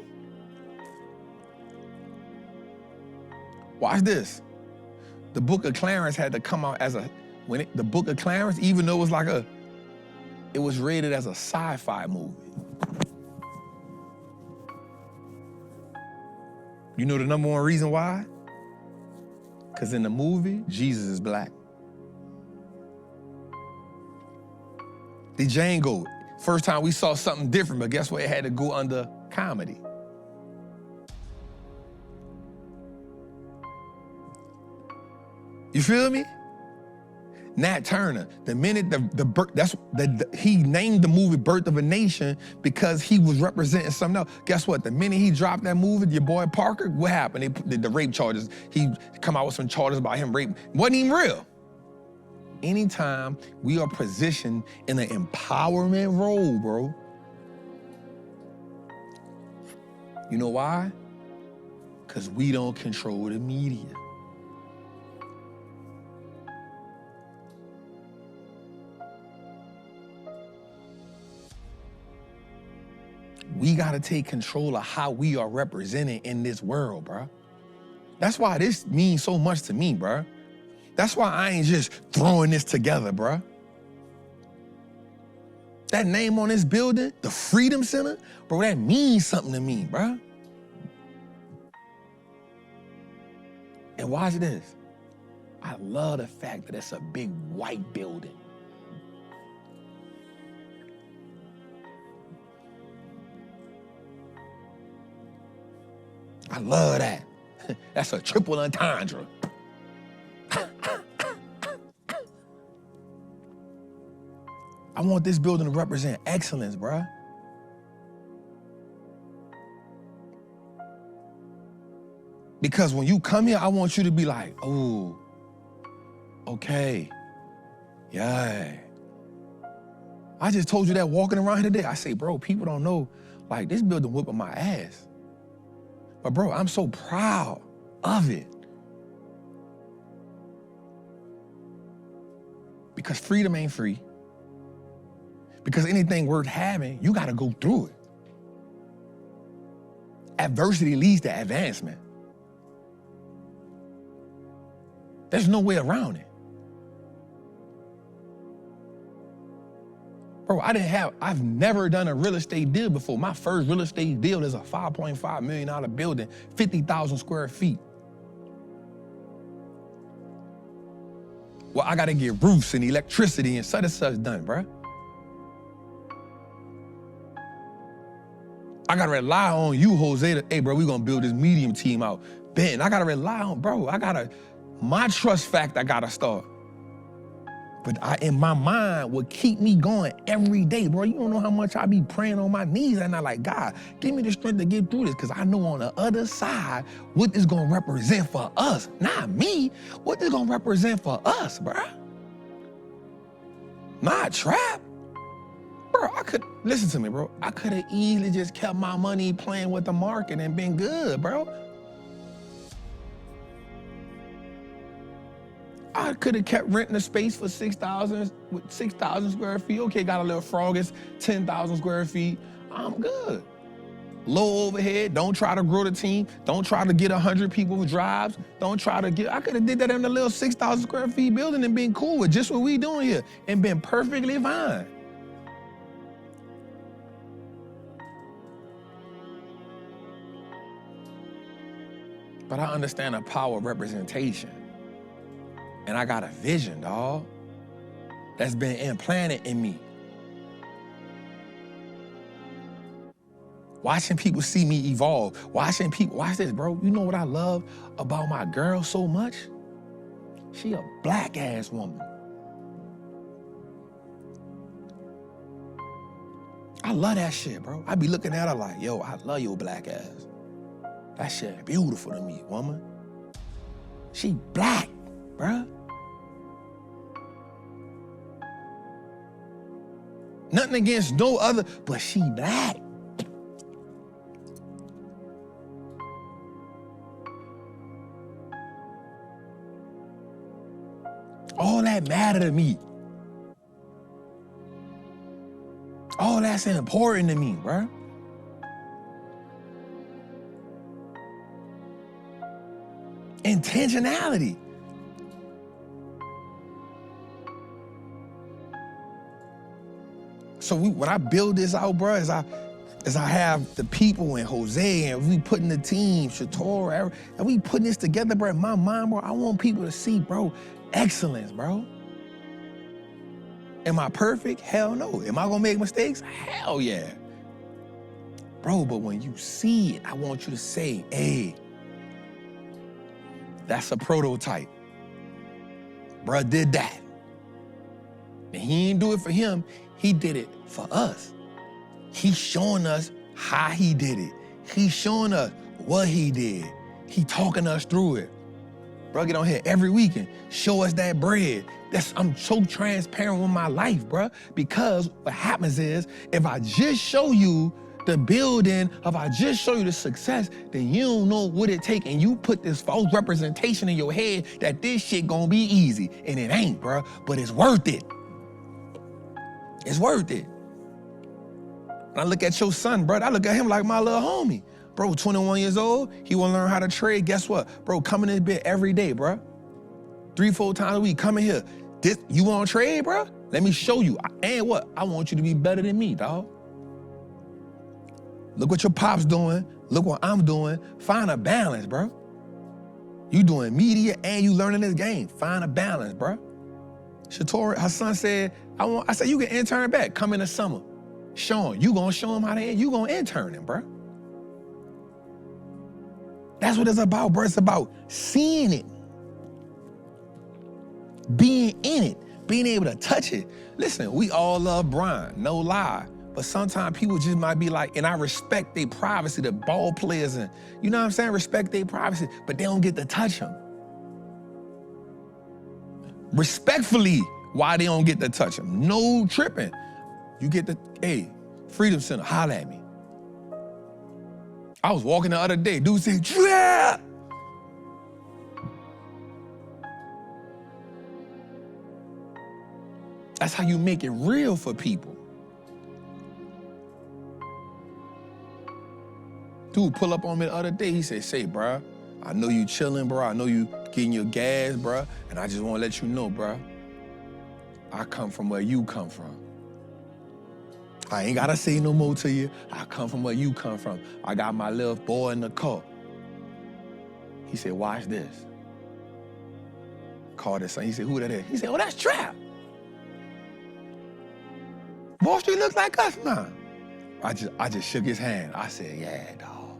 Watch this. The Book of Clarence had to come out as the Book of Clarence, even though it was rated as a sci-fi movie. You know the number one reason why? Because in the movie, Jesus is black. The Django, first time we saw something different, but guess what? It had to go under comedy. You feel me? Nat Turner, the minute he named the movie Birth of a Nation because he was representing something else. Guess what? The minute he dropped that movie, your boy Parker, what happened? They put the rape charges. He come out with some charges about him raping. Wasn't even real. Anytime we are positioned in an empowerment role, bro, you know why? Because we don't control the media. We gotta take control of how we are represented in this world, bro. That's why this means so much to me, bro. That's why I ain't just throwing this together, bro. That name on this building, the Freedom Center, bro, that means something to me, bro. And watch this. I love the fact that it's a big white building. I love that. That's a triple entendre. I want this building to represent excellence, bruh. Because when you come here, I want you to be like, oh, okay, yeah. I just told you that walking around here today. I say, bro, people don't know, like, this building whooping my ass. But bro, I'm so proud of it. Because freedom ain't free. Because anything worth having, you gotta go through it. Adversity leads to advancement. There's no way around it. Bro, I've never done a real estate deal before. My first real estate deal is a $5.5 million building, 50,000 square feet. Well, I gotta get roofs and electricity and such done, bro. I gotta rely on you, Jose, to, hey, bro, we gonna build this medium team out. Ben, I gotta rely on, bro, my trust factor, I gotta start. But in my mind, what keep me going every day, bro, you don't know how much I be praying on my knees and I'm like, God, give me the strength to get through this, because I know on the other side, what is gonna represent for us, not me, what is gonna represent for us, bro. Not Trap. Bro, listen to me, bro. I could have easily just kept my money playing with the market and been good, bro. I could have kept renting a space for 6,000 square feet. Okay, got a little frog, it's 10,000 square feet. I'm good. Low overhead, don't try to grow the team. Don't try to get 100 people with drives. I could have did that in a little 6,000 square feet building and been cool with just what we doing here and been perfectly fine. But I understand the power of representation. And I got a vision, dawg, that's been implanted in me. Watching people see me evolve. Watch this, bro. You know what I love about my girl so much? She a black ass woman. I love that shit, bro. I be looking at her like, yo, I love your black ass. That shit beautiful to me, woman. She black, bruh. Nothing against no other, but she black. All that matter to me. All that's important to me, bruh. Intentionality. So when I build this out, bro, as I have the people and Jose and we putting the team, Shator, and we putting this together, bro, in my mind, bro, I want people to see, bro, excellence, bro. Am I perfect? Hell no. Am I gonna make mistakes? Hell yeah. Bro, but when you see it, I want you to say, hey, that's a prototype. Bruh did that. And he didn't do it for him, he did it for us. He's showing us how he did it. He's showing us what he did. He talking us through it. Bro, get on here every weekend, show us that bread. I'm so transparent with my life, bro, because what happens is, if I just show you the building, if I just show you the success, then you don't know what it take, and you put this false representation in your head that this shit gonna be easy, and it ain't, bro, but it's worth it. It's worth it. When I look at your son, bro, I look at him like my little homie. Bro, 21 years old, he wanna learn how to trade. Guess what? Bro, come in this bit every day, bro. 3-4 times a week, come in here. You wanna trade, bro? Let me show you. And what? I want you to be better than me, dog. Look what your pop's doing. Look what I'm doing. Find a balance, bro. You doing media and you learning this game. Find a balance, bro. Shatori, her son said, I said, you can intern back. Come in the summer. Show him. You gonna show him how to, you gonna intern him, bro. That's what it's about, bro. It's about seeing it, being in it, being able to touch it. Listen, we all love Brian, no lie. But sometimes people just might be like, and I respect their privacy, the ball players, and you know what I'm saying? Respect their privacy, but they don't get to touch them. Respectfully, why they don't get to touch them? No tripping. You get the, hey, Freedom Center, holla at me. I was walking the other day, dude said, yeah! That's how you make it real for people. Dude pull up on me the other day, he said, say, bruh, I know you chilling, bro. I know you getting your gas, bruh, and I just wanna let you know, bruh, I come from where you come from. I ain't gotta say no more to you. I come from where you come from. I got my little boy in the car. He said, watch this. Called his son, he said, who that is? He said, oh, that's Trap. Wallstreet looks like us now. I just shook his hand. I said, yeah, dog.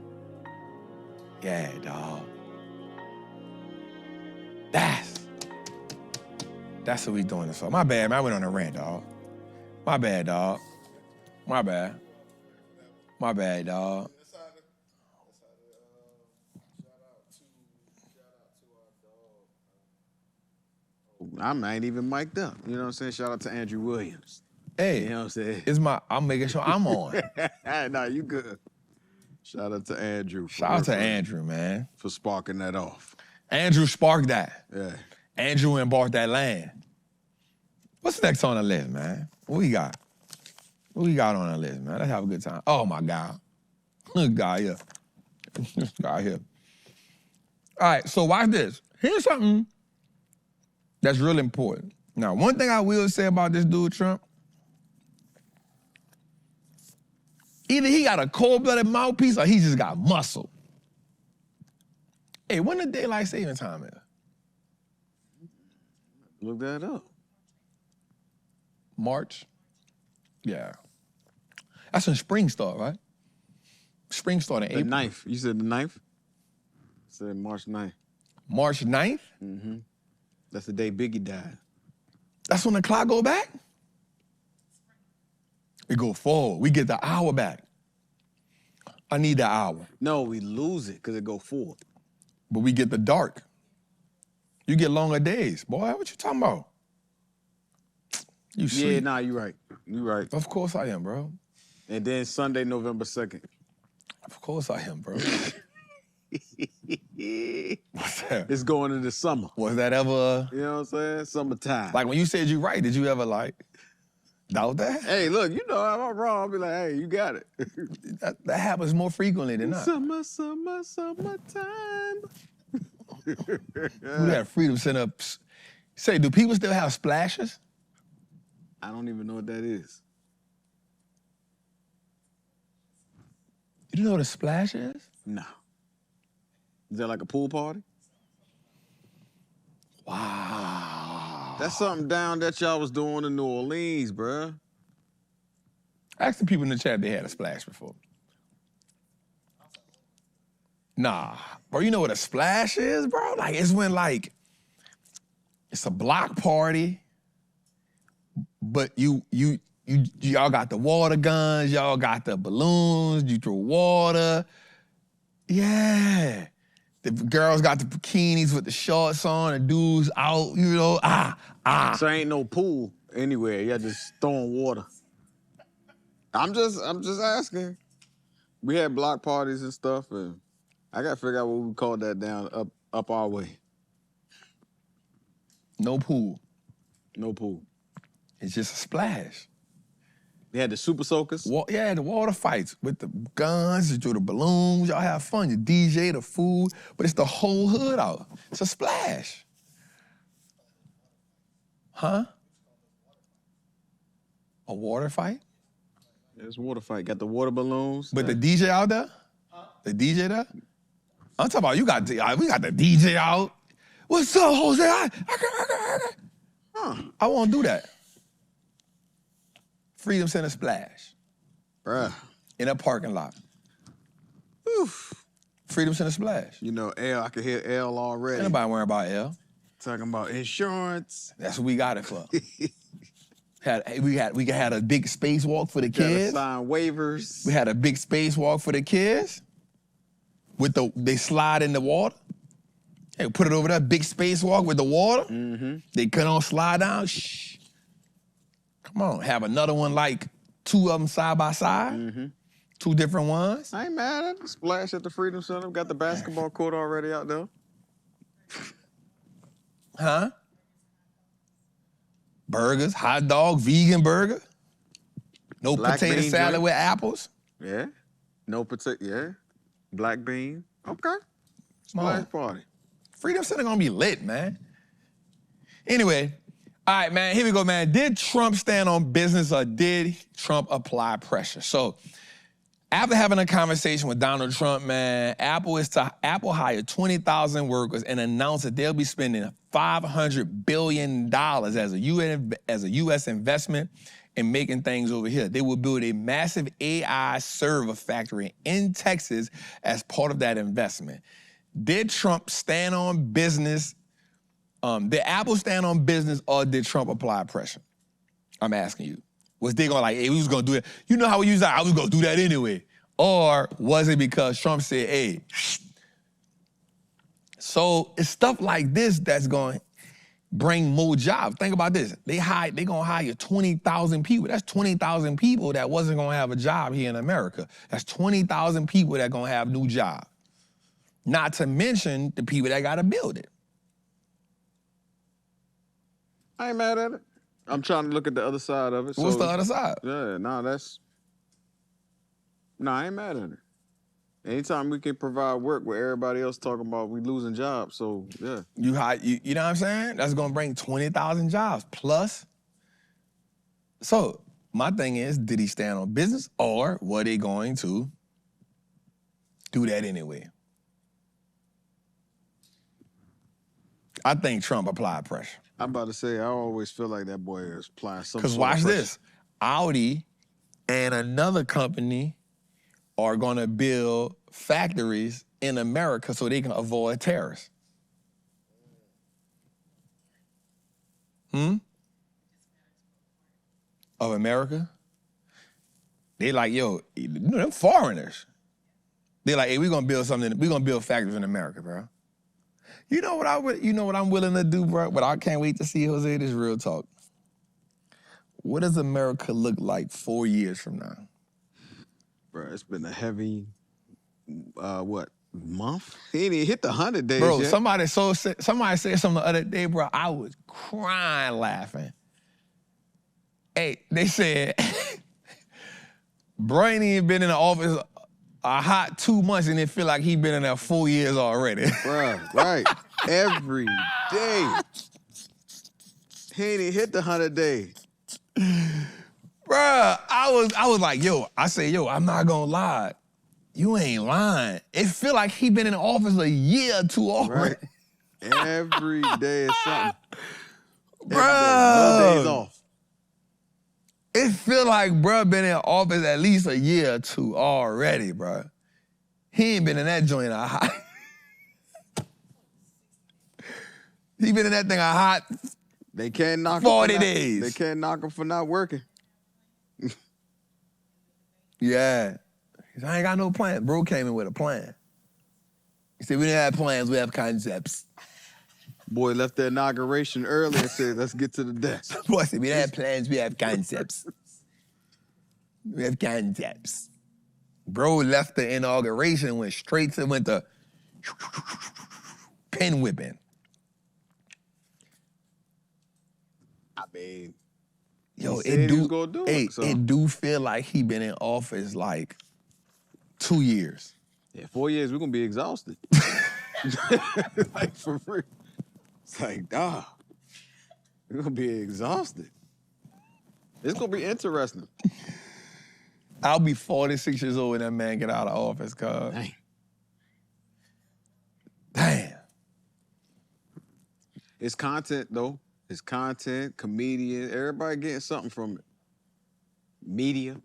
Yeah, dog. That's what we doing this for. My bad, man, I went on a rant, dog. My bad, dog. My bad. My bad, dog. I ain't even mic'd up. You know what I'm saying? Shout out to Andrew Williams. Hey, You know what I'm saying? I'm making sure I'm on. Nah, you good. Shout out to Andrew. Shout out to Andrew, man. For sparking that off. Andrew sparked that. Yeah. Andrew embarked that land. What's next on the list, man? What we got? What we got on the list, man? Let's have a good time. Oh, my God. Look, guy here. This guy here. All right, so watch this. Here's something that's really important. Now, one thing I will say about this dude, Trump, either he got a cold-blooded mouthpiece or he just got muscle. Hey, when the daylight saving time is? Look that up. March? Yeah. That's when spring start, right? Spring start in April. The 9th. You said the 9th? I said March 9th. March 9th? Mm-hmm. That's the day Biggie died. That's when the clock go back? We go forward. We get the hour back. I need the hour. No, we lose it because it go forward. But we get the dark. You get longer days. Boy, what you talking about? You sweet. Yeah, nah, you right. You right. Of course I am, bro. And then Sunday, November 2nd. Of course I am, bro. What's that? It's going into summer. Was that ever... You know what I'm saying? Summertime. Like when you said you right, did you ever like doubt that? Hey, look, you know if I'm wrong, I'll be like, hey, you got it. That happens more frequently than not. Summertime. Who that Freedom Center? Say, do people still have splashes? I don't even know what that is. You know what a splash is? No. Is that like a pool party? Wow. That's something down that y'all was doing in New Orleans, bruh. Ask the people in the chat if they had a splash before. Nah. Bro, you know what a splash is, bro? Like, it's when, like, it's a block party, but y'all got the water guns, y'all got the balloons, you throw water. Yeah. The girls got the bikinis with the shorts on, the dudes out, So ain't no pool anywhere. Y'all just throwing water. I'm just asking. We had block parties and stuff, and I gotta figure out what we call that down up our way. No pool. No pool. It's just a splash. They had the super soakers. Yeah, the water fights with the guns, you do the balloons, y'all have fun. You DJ, the food, but it's the whole hood out. It's a splash. Huh? A water fight? There's water fight. Got the water balloons. But the DJ out there? The DJ there? I'm talking about we got the DJ out. What's up, Jose? I won't do that. Freedom Center splash. Bruh. In a parking lot. Oof. Freedom Center splash. You know, L, I can hear L already. Ain't nobody worrying about L. Talking about insurance. That's what we got it for. We had a big spacewalk for the kids. Sign waivers. We had a big spacewalk for the kids. They slide in the water. Hey, put it over there, big spacewalk with the water. Mm-hmm. They couldn't slide down. Shh. Come on, have another one like two of them side by side. Mm-hmm. Two different ones. I ain't mad at it. Splash at the Freedom Center. Got the basketball court already out there. Huh? Burgers, hot dog, vegan burger. No Black potato bean salad joint. with apples. Yeah. No potato. Yeah. Black bean. Okay. Splash party. Freedom Center gonna be lit, man. Anyway, all right, man, here we go, man. Did Trump stand on business or did Trump apply pressure? So, after having a conversation with Donald Trump, man, Apple hired 20,000 workers and announced that they'll be spending $500 billion as a U.S. investment in making things over here. They will build a massive AI server factory in Texas as part of that investment. Did Trump stand on business? Did Apple stand on business or did Trump apply pressure? I'm asking you. Was they going hey, we was going to do it? You know how we use that? I was going to do that anyway. Or was it because Trump said, hey, so it's stuff like this that's going to bring more jobs. Think about this. They going to hire 20,000 people. That's 20,000 people that wasn't going to have a job here in America. That's 20,000 people that going to have new jobs. Not to mention the people that got to build it. I ain't mad at it. I'm trying to look at the other side of it. What's the other side? Yeah, I ain't mad at it. Anytime we can provide work where everybody else talking about we losing jobs, so yeah. You know what I'm saying? That's gonna bring 20,000 jobs plus. So my thing is, did he stand on business or were they going to do that anyway? I think Trump applied pressure. I'm about to say, I always feel like that boy is applying some Because sort of watch pressure. this. Audi and another company are going to build factories in America so they can avoid tariffs. Of America? They like, yo, them foreigners. They like, hey, we're going to build something. We're going to build factories in America, bro. You know what I'm willing to do, bro? But I can't wait to see, Jose, this real talk. What does America look like 4 years from now? Bro, it's been a heavy, month? He ain't even hit the 100 days Bro, yet. somebody said something the other day, bro. I was crying laughing. Hey, they said, bro ain't even been in the office a hot 2 months and it feel like he been in there 4 years already. Bro, right. Every day. He ain't even hit the 100 days. Bruh, I was like, I'm not gonna lie. You ain't lying. It feel like he been in the office a year or two already. Right. Every day is something. Bruh. No days off. It feel like bruh been in office at least a year or two already, bruh. He ain't been in that joint a hot. He been in that thing a hot They can't knock 40 him for not- days. They can't knock him for not working. Yeah. He said, I ain't got no plan. Bro came in with a plan. He said, we didn't have plans, we have concepts. Boy left the inauguration early and said, let's get to the desk. Boy said, we didn't have plans, we have concepts. We have concepts. Bro left the inauguration, went straight to pen whipping. I mean, Yo, he said he was gonna do it, so. it do feel like he been in office like 2 years. Yeah, 4 years, we're gonna be exhausted. Like, for real. It's like, we're gonna be exhausted. It's gonna be interesting. I'll be 46 years old when that man get out of office, cuz. Dang. Damn. It's content, though. It's content, comedian, everybody getting something from it. Media.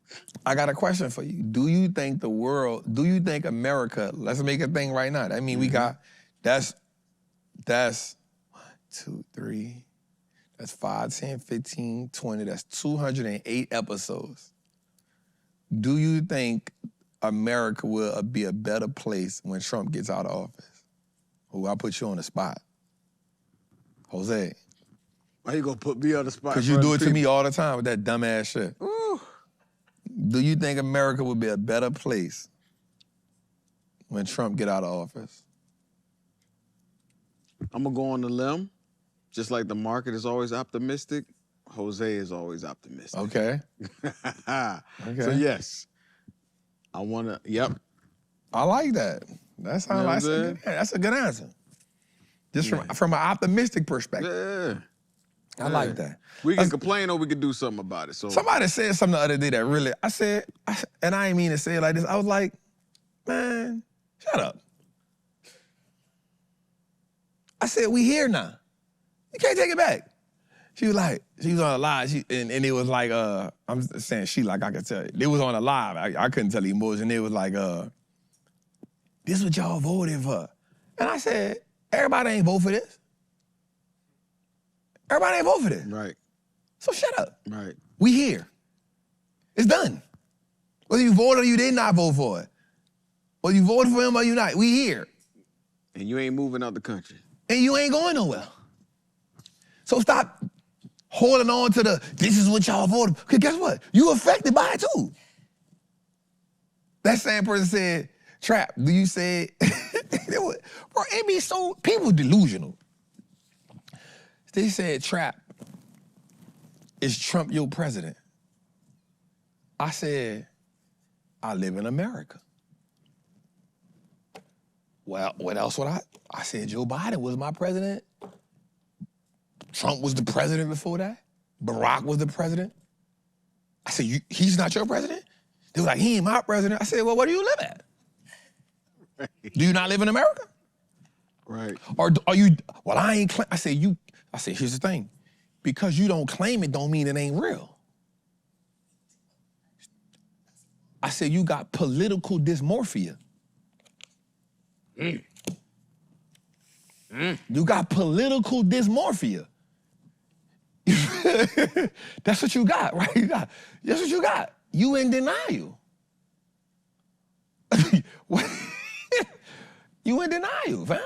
I got a question for you. Do you think America, let's make a thing right now. I mean, we got, that's 1, 2, 3, that's 5, 10, 15, 20, that's 208 episodes. Do you think America will be a better place when Trump gets out of office? Oh, I'll put you on the spot. Jose. Why you gonna put me on the spot? Because you do it to me all the time with that dumbass shit. Ooh. Do you think America would be a better place when Trump get out of office? I'm gonna go on the limb. Just like the market is always optimistic, Jose is always optimistic. Okay. So yes, I wanna. Yep. I like that. That sounds like that's a good answer. Just from an optimistic perspective. Yeah. I like that. We can complain or we can do something about it. So Somebody said something the other day that really, and I ain't mean to say it like this, I was like, man, shut up. I said, we here now. You can't take it back. She was on a live, and it was like, I'm saying she like I could tell you. It was on a live, I couldn't tell the emotion. It was like, this is what y'all voted for. And I said, everybody ain't vote for this. Everybody ain't vote for this. right, So shut up. right. We here. It's done. Whether you voted or you did not vote for it. Whether you voted for him or you not, we here. And you ain't moving out the country. And you ain't going nowhere. So stop holding on to this is what y'all voted. Because guess what? You affected by it too. That same person said, Trap, do you say, bro, it be so, people delusional. They said, Trap, is Trump your president? I said, I live in America. Well, what else would I said, Joe Biden was my president. Trump was the president before that. Barack was the president. I said, he's not your president? They were like, he ain't my president. I said, well, where do you live at? Right. Do you not live in America? Right. Or are you, well, I ain't claim, I said, here's the thing. Because you don't claim it don't mean it ain't real. I said, you got political dysmorphia. You got political dysmorphia. That's what you got, right? That's what you got. You in denial. You in denial, fam.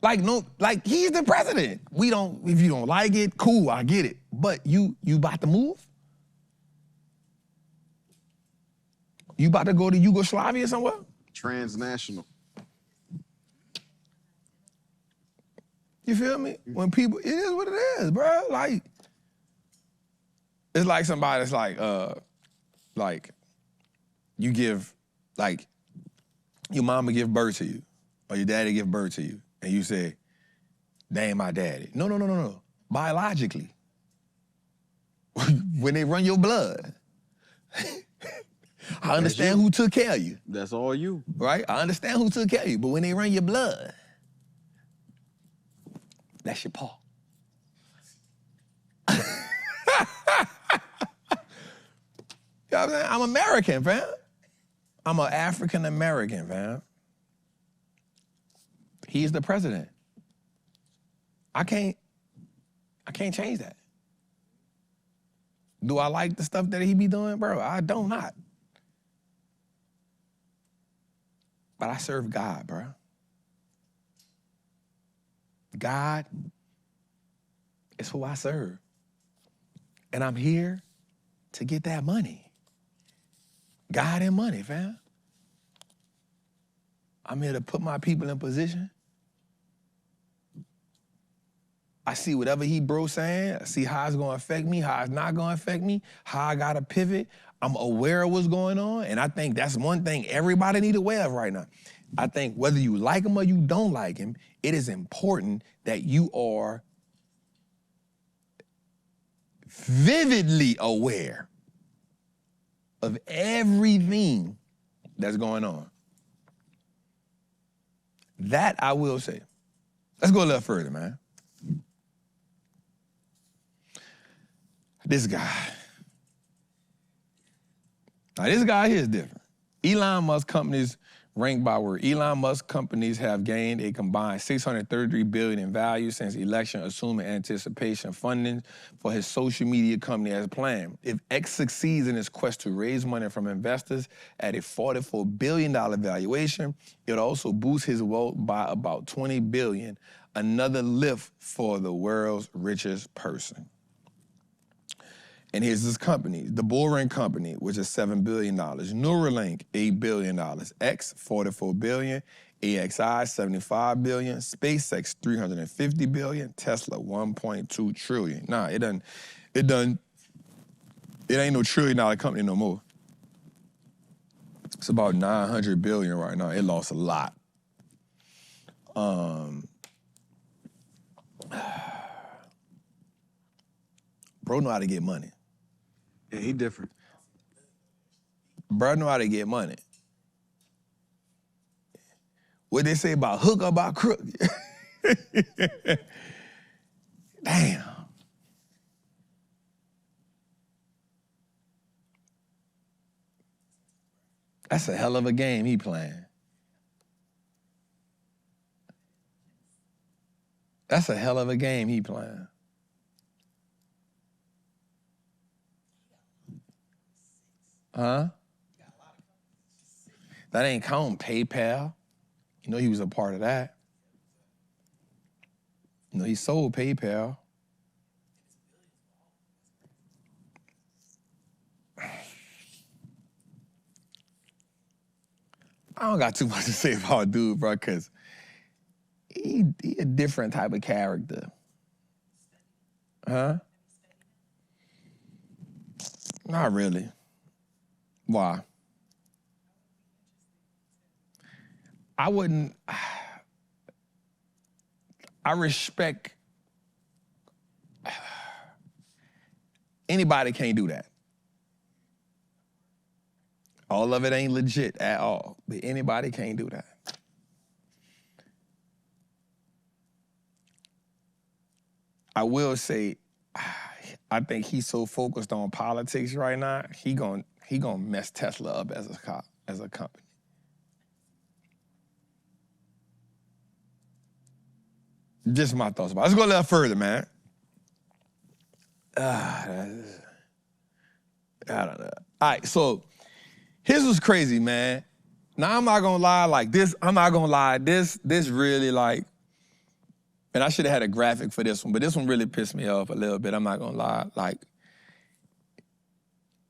Like he's the president. If you don't like it, cool, I get it. But you about to move? You about to go to Yugoslavia somewhere? Transnational. You feel me? When people, it is what it is, bro. Like, it's like somebody that's like, you give, like, your mama give birth to you, or your daddy give birth to you, and you say, they ain't my daddy. No. Biologically. When they run your blood. I understand who took care of you. That's all you. Right? I understand who took care of you, but when they run your blood, that's your paw. You know what I'm saying? I'm American, fam. I'm an African American, fam. He's the president. I can't I can't change that. Do I like the stuff that he be doing? Bro, I do not. But I serve God, bro. God is who I serve. And I'm here to get that money. God and money, fam. I'm here to put my people in position. I see whatever he bro saying. I see how it's gonna affect me, how it's not gonna affect me, how I gotta pivot. I'm aware of what's going on, and I think that's one thing everybody need aware of right now. I think whether you like him or you don't like him, it is important that you are vividly aware of everything that's going on. That I will say. Let's go a little further, man. This guy. Now, this guy here is different. Elon Musk companies ranked by where Elon Musk companies have gained a combined $633 billion in value since election, assuming anticipation funding for his social media company as planned. If X succeeds in his quest to raise money from investors at a $44 billion valuation, it would also boost his wealth by about $20 billion, another lift for the world's richest person. And here's his company, the Boring Company, which is $7 billion. Neuralink, $8 billion. X, $44 billion. AXI, $75 billion. SpaceX, $350 billion. Tesla, $1.2 trillion. Nah, it ain't no trillion-dollar company no more. It's about $900 billion right now. It lost a lot. Bro know how to get money. Yeah, he different. Bro know how to get money. What they say about hook or about crook? Damn. That's a hell of a game he playing. That's a hell of a game he playing. Huh? That ain't counting PayPal. You know he was a part of that. You know he sold PayPal. I don't got too much to say about dude, bro, because he a different type of character. Huh? Not really. Why? I wouldn't. I respect. Anybody can't do that. All of it ain't legit at all, but anybody can't do that. I will say, I think he's so focused on politics right now, he gonna mess Tesla up as a company. Just my thoughts about it. Let's go a little further, man. I don't know. All right, so here's what's crazy, man. Now, I'm not gonna lie, this really like, and I should have had a graphic for this one, but this one really pissed me off a little bit, I'm not gonna lie. Like,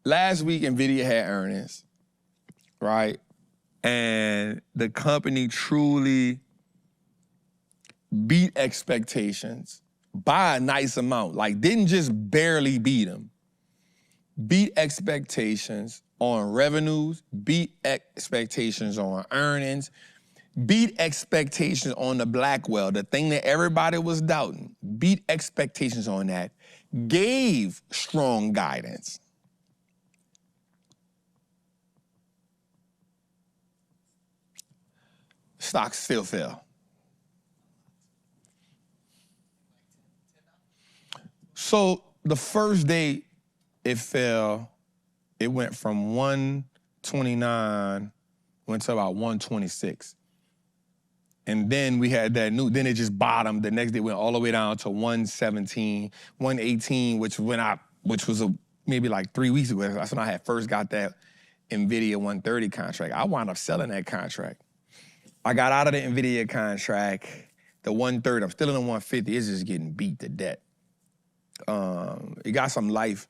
last week, NVIDIA had earnings, right? And the company truly beat expectations by a nice amount. Like, didn't just barely beat them. Beat expectations on revenues, beat expectations on earnings, beat expectations on the Blackwell, the thing that everybody was doubting. Beat expectations on that. Gave strong guidance. Stocks still fell. So the first day it fell, it went from 129, went to about 126. And then we had that then it just bottomed. The next day went all the way down to 117, 118, which was maybe like 3 weeks ago. That's when I had first got that NVIDIA 130 contract. I wound up selling that contract. I got out of the NVIDIA contract, the 130, I'm still in the 150, it's just getting beat to death. It got some life,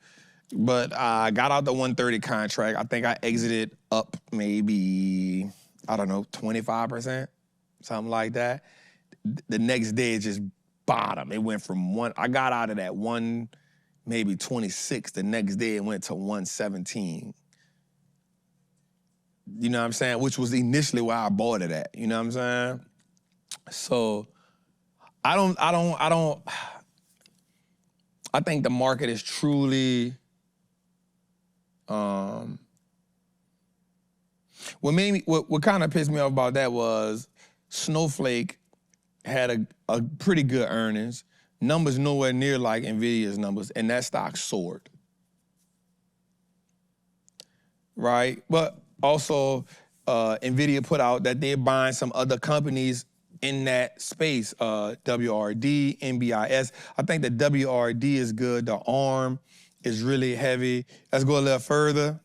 but I got out the 130 contract. I think I exited up maybe, I don't know, 25%, something like that. The next day it just bottomed. It went from I got out of that maybe 26. The next day it went to 117. You know what I'm saying? Which was initially where I bought it at. You know what I'm saying? So I think the market is truly, what kind of pissed me off about that was Snowflake had a pretty good earnings, numbers nowhere near like NVIDIA's numbers, and that stock soared. Right? But also, NVIDIA put out that they're buying some other companies in that space, WRD, NBIS. I think the WRD is good. The ARM is really heavy. Let's go a little further.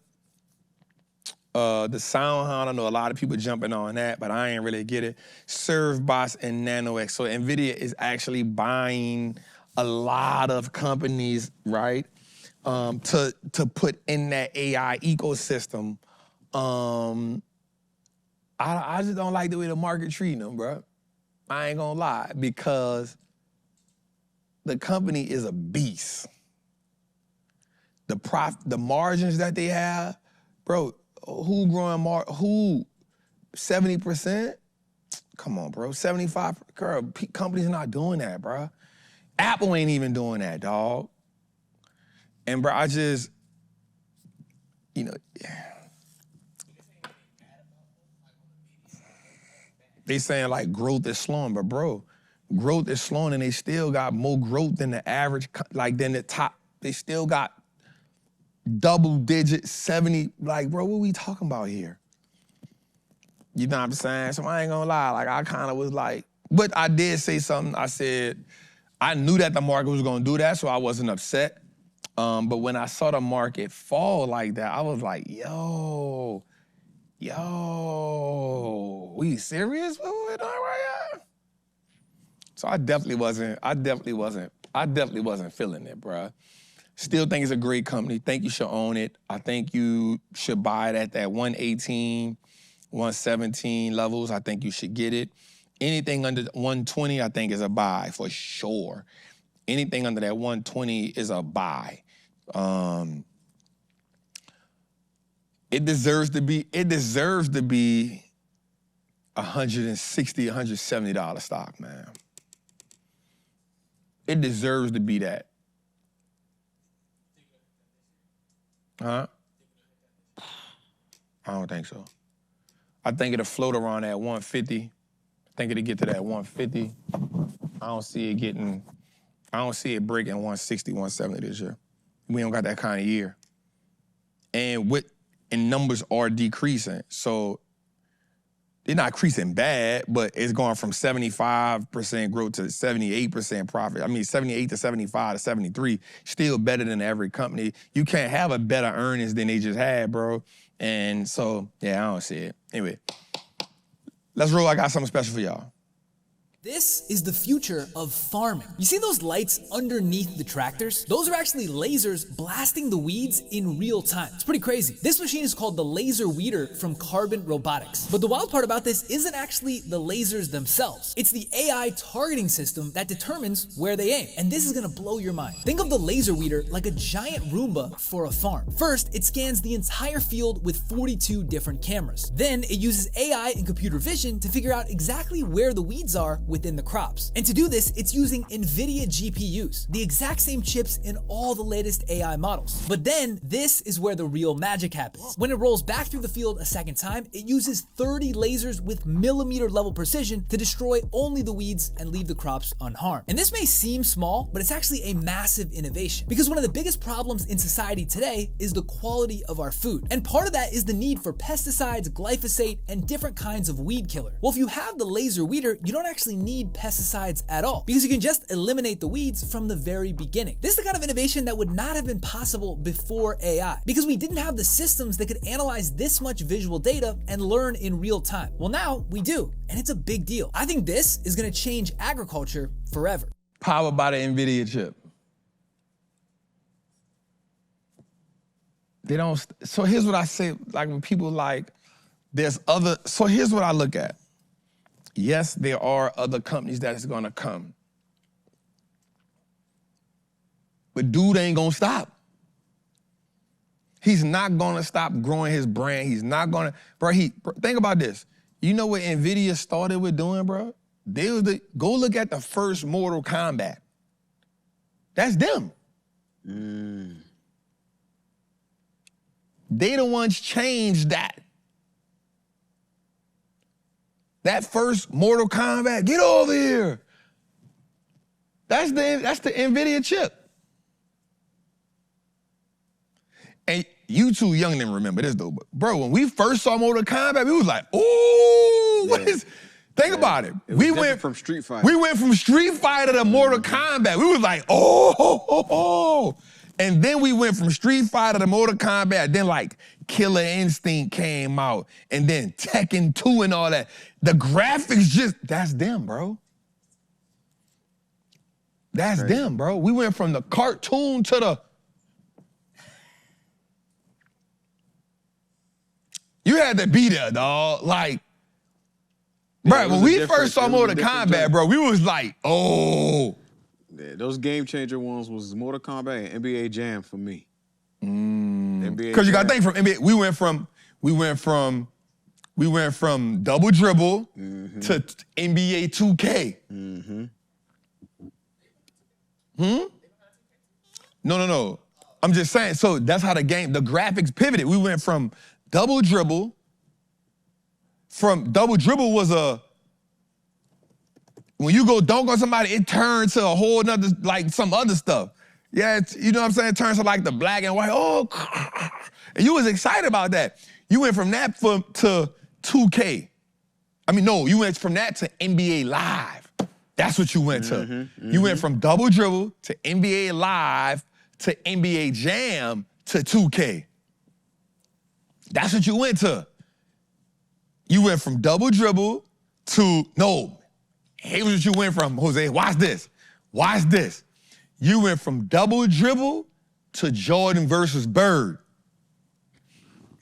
The SoundHound, I know a lot of people jumping on that, but I ain't really get it. ServeBots and NanoX. So NVIDIA is actually buying a lot of companies, right, to put in that AI ecosystem. I just don't like the way the market treating them, bro. I ain't gonna lie, because the company is a beast. The margins that they have, bro, who growing 70%? Come on, bro, 75%, girl, companies not doing that, bro. Apple ain't even doing that, dog. And bro, I just, they saying like growth is slowing, but bro, growth is slowing and they still got more growth than the average, than the top. They still got double digit 70, like bro, what we talking about here? You know what I'm saying? So I ain't gonna lie, like I kind of was like, but I did say something. I said, I knew that the market was gonna do that, so I wasn't upset. But when I saw the market fall like that, I was like, yo, we serious? What we doing right here? So I definitely wasn't feeling it, bruh. Still think it's a great company. Think you should own it. I think you should buy it at that 118, 117 levels. I think you should get it. Anything under 120, I think is a buy for sure. Anything under that 120 is a buy. It deserves to be $160, $170 stock, man. It deserves to be that. Huh? I don't think so. I think it'll float around at 150. I think it'll get to that 150. I don't see it breaking 160, 170 this year. We don't got that kind of year. And numbers are decreasing. So they're not decreasing bad, but it's going from 75% growth to 78% profit. I mean, 78 to 75 to 73, still better than every company. You can't have a better earnings than they just had, bro. And so, yeah, I don't see it. Anyway, let's roll. I got something special for y'all. This is the future of farming. You see those lights underneath the tractors? Those are actually lasers blasting the weeds in real time. It's pretty crazy. This machine is called the Laser Weeder from Carbon Robotics. But the wild part about this isn't actually the lasers themselves. It's the AI targeting system that determines where they aim. And this is gonna blow your mind. Think of the Laser Weeder like a giant Roomba for a farm. First, it scans the entire field with 42 different cameras. Then it uses AI and computer vision to figure out exactly where the weeds are within the crops. And to do this, it's using NVIDIA GPUs, the exact same chips in all the latest AI models. But then this is where the real magic happens. When it rolls back through the field a second time, it uses 30 lasers with millimeter level precision to destroy only the weeds and leave the crops unharmed. And this may seem small, but it's actually a massive innovation, because one of the biggest problems in society today is the quality of our food. And part of that is the need for pesticides, glyphosate, and different kinds of weed killer. Well, if you have the laser weeder, you don't actually need pesticides at all, because you can just eliminate the weeds from the very beginning. This is the kind of innovation that would not have been possible before AI, because we didn't have the systems that could analyze this much visual data and learn in real time. Well, now we do, and it's a big deal. I think this is gonna change agriculture forever. Powered by the NVIDIA chip. They don't, so here's what I say, like when people like, so here's what I look at. Yes, there are other companies that is gonna come. But dude ain't gonna stop. He's not gonna stop growing his brand. He's not gonna, bro, think about this. You know what NVIDIA started with doing, bro? Go look at the first Mortal Kombat. That's them. They the ones changed that. That first Mortal Kombat, get over here. That's the NVIDIA chip. And you too young to remember this though, but bro, when we first saw Mortal Kombat, we was like, ooh, what is, think about it. We went from Street Fighter. We went from Street Fighter to Mortal Kombat. We was like, oh. And then we went from Street Fighter to Mortal Kombat. Then like Killer Instinct came out. And then Tekken 2 and all that. The graphics that's them, bro. That's them, bro. We went from the cartoon to the... You had to be there, dog. Like, bro, when we first saw Mortal Kombat, bro, we was like, oh. Yeah, those game changer ones was Mortal Kombat and NBA Jam for me. Because you got to think from NBA, we went from double dribble to NBA 2K. No. I'm just saying, so that's how the graphics pivoted. We went from double dribble was when you go dunk on somebody, it turns to a whole nother, like some other stuff. Yeah, you know what I'm saying? It turns to like the black and white, and you was excited about that. You went from that to 2K. I mean, no, you went from that to NBA Live. That's what you went to. You went from double dribble to NBA Live to NBA Jam to 2K. That's what you went to. You went from double dribble to, here's what you went from, Jose. Watch this. You went from double dribble to Jordan versus Bird.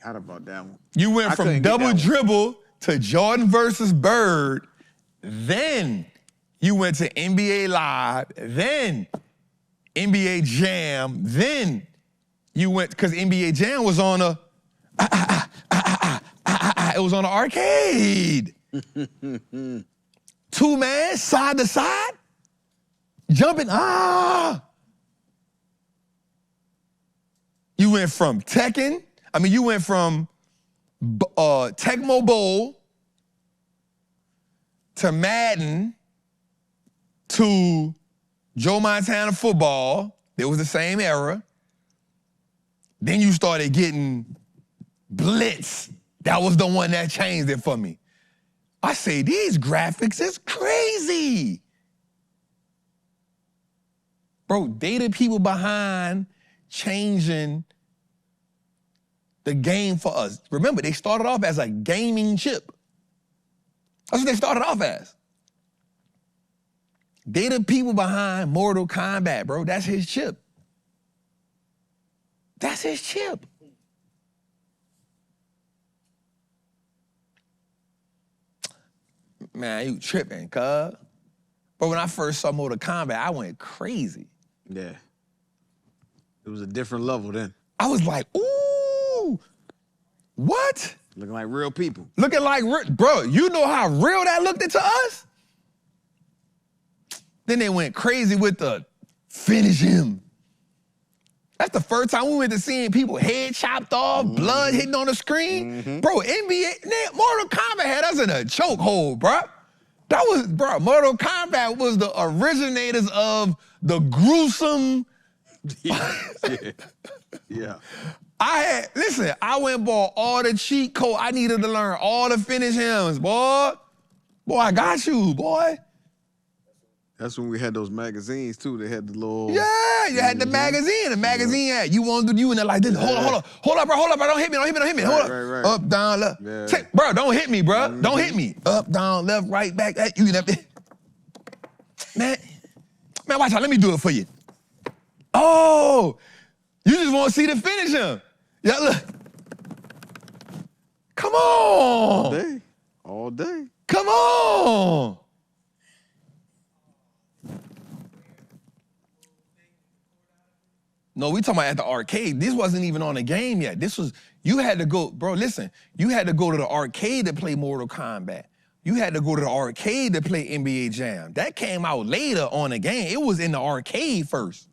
How about that one? You went from double dribble to Jordan versus Bird. Then you went to NBA Live. Then NBA Jam. Then you went, because NBA Jam was on it was on an arcade. 2 man, side to side, jumping, You went from Tekken, you went from Tecmo Bowl to Madden to Joe Montana football. It was the same era. Then you started getting Blitz. That was the one that changed it for me. I say, these graphics is crazy. Bro, they the people behind changing the game for us. Remember, they started off as a gaming chip. That's what they started off as. They the people behind Mortal Kombat, bro. That's his chip. That's his chip. Man, you tripping, cuz. But when I first saw Mortal Kombat, I went crazy. Yeah. It was a different level then. I was like, ooh, what? Looking like real people. Looking like, bro, you know how real that looked to us? Then they went crazy with the finish him. That's the first time we went to seeing people head chopped off, blood hitting on the screen. Bro, Mortal Kombat had us in a chokehold, bro. That was, bro, Mortal Kombat was the originators of the gruesome. Yeah. I went and bought all the cheat code. I needed to learn all the finish hymns, boy. Boy, I got you, boy. That's when we had those magazines too. They had the little. Yeah, you had the magazine. The magazine had, you want to do, you and they're like this. Hold up, bro, don't hit me. Hold up. Right. Up, down, left. Yeah. Bro, don't hit me, bro. Don't hit me. Up, down, left, right, back. You Man, watch out. Let me do it for you. Oh, you just want to see the finish him. Yeah, look. Come on. All day. Come on. No, we talking about at the arcade. This wasn't even on the game yet. This was, you had to go, bro, listen, you had to go to the arcade to play Mortal Kombat. You had to go to the arcade to play NBA Jam. That came out later on the game. It was in the arcade first.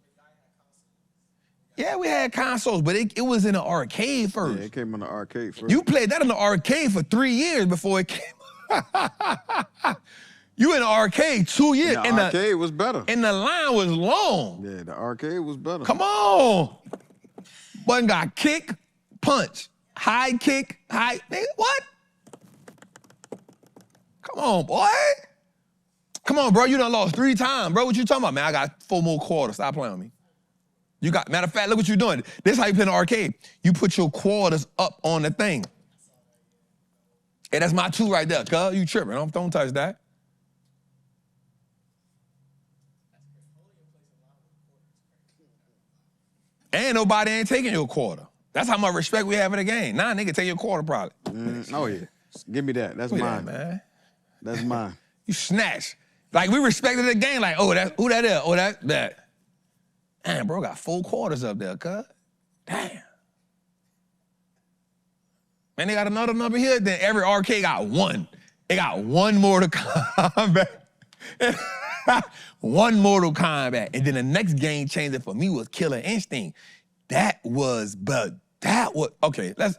Yeah, we had consoles, but it was in the arcade first. Yeah, it came in the arcade first. You played that in the arcade for 3 years before it came. You in the arcade 2 years. The arcade was better. And the line was long. Yeah, the arcade was better. Come on. One got kick, punch, high kick, high. What? Come on, boy. Come on, bro. You done lost 3 times, bro. What you talking about, man? I got 4 more quarters. Stop playing with me. You got, matter of fact, look what you're doing. This is how you play in the arcade. You put your quarters up on the thing. Hey, that's my 2 right there, cuz. You tripping. Don't touch that. And nobody ain't taking your quarter. That's how much respect we have in the game. Nah, nigga, take your quarter probably. Oh, yeah. Give me that. That's mine. Man. That's mine. You snatch. Like, we respected the game. Like, oh, who that is? Oh, that. Damn, bro, got 4 quarters up there, cuz. Damn. Man, they got another number here. Then every arcade got 1. They got 1 Mortal Kombat. 1 Mortal Kombat. And then the next game changer for me was Killer Instinct. Okay,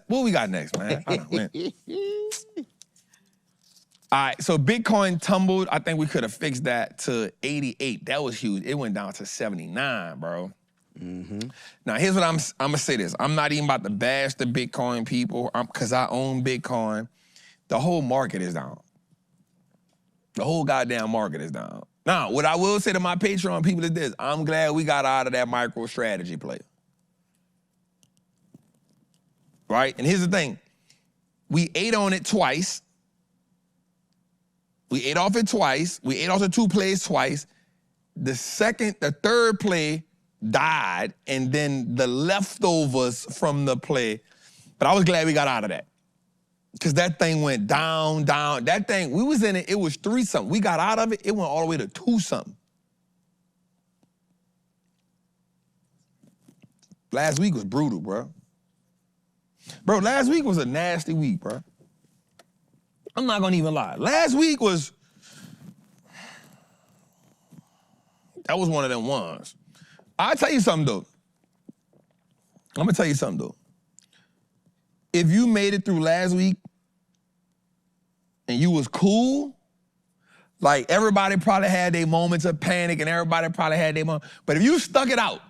what we got next, man? All right, so Bitcoin tumbled. I think we could have fixed that to 88. That was huge. It went down to 79, bro. Now, here's what I'm gonna say this. I'm not even about to bash the Bitcoin people because I own Bitcoin. The whole market is down. The whole goddamn market is down. Now, what I will say to my Patreon people is this. I'm glad we got out of that MicroStrategy play. Right? And here's the thing. We ate on it twice. We ate off it twice. We ate off the 2 plays twice. The third play died, and then the leftovers from the play. But I was glad we got out of that. Because that thing went down. That thing, we was in it, it was 3-something. We got out of it, it went all the way to 2-something. Last week was brutal, bro. Bro, last week was a nasty week, bro. I'm not gonna even lie. Last week was, that was one of them ones. I'll tell you something, though. I'm gonna tell you something, though. If you made it through last week and you was cool, like everybody probably had their moments of panic and everybody probably had their moments, but if you stuck it out,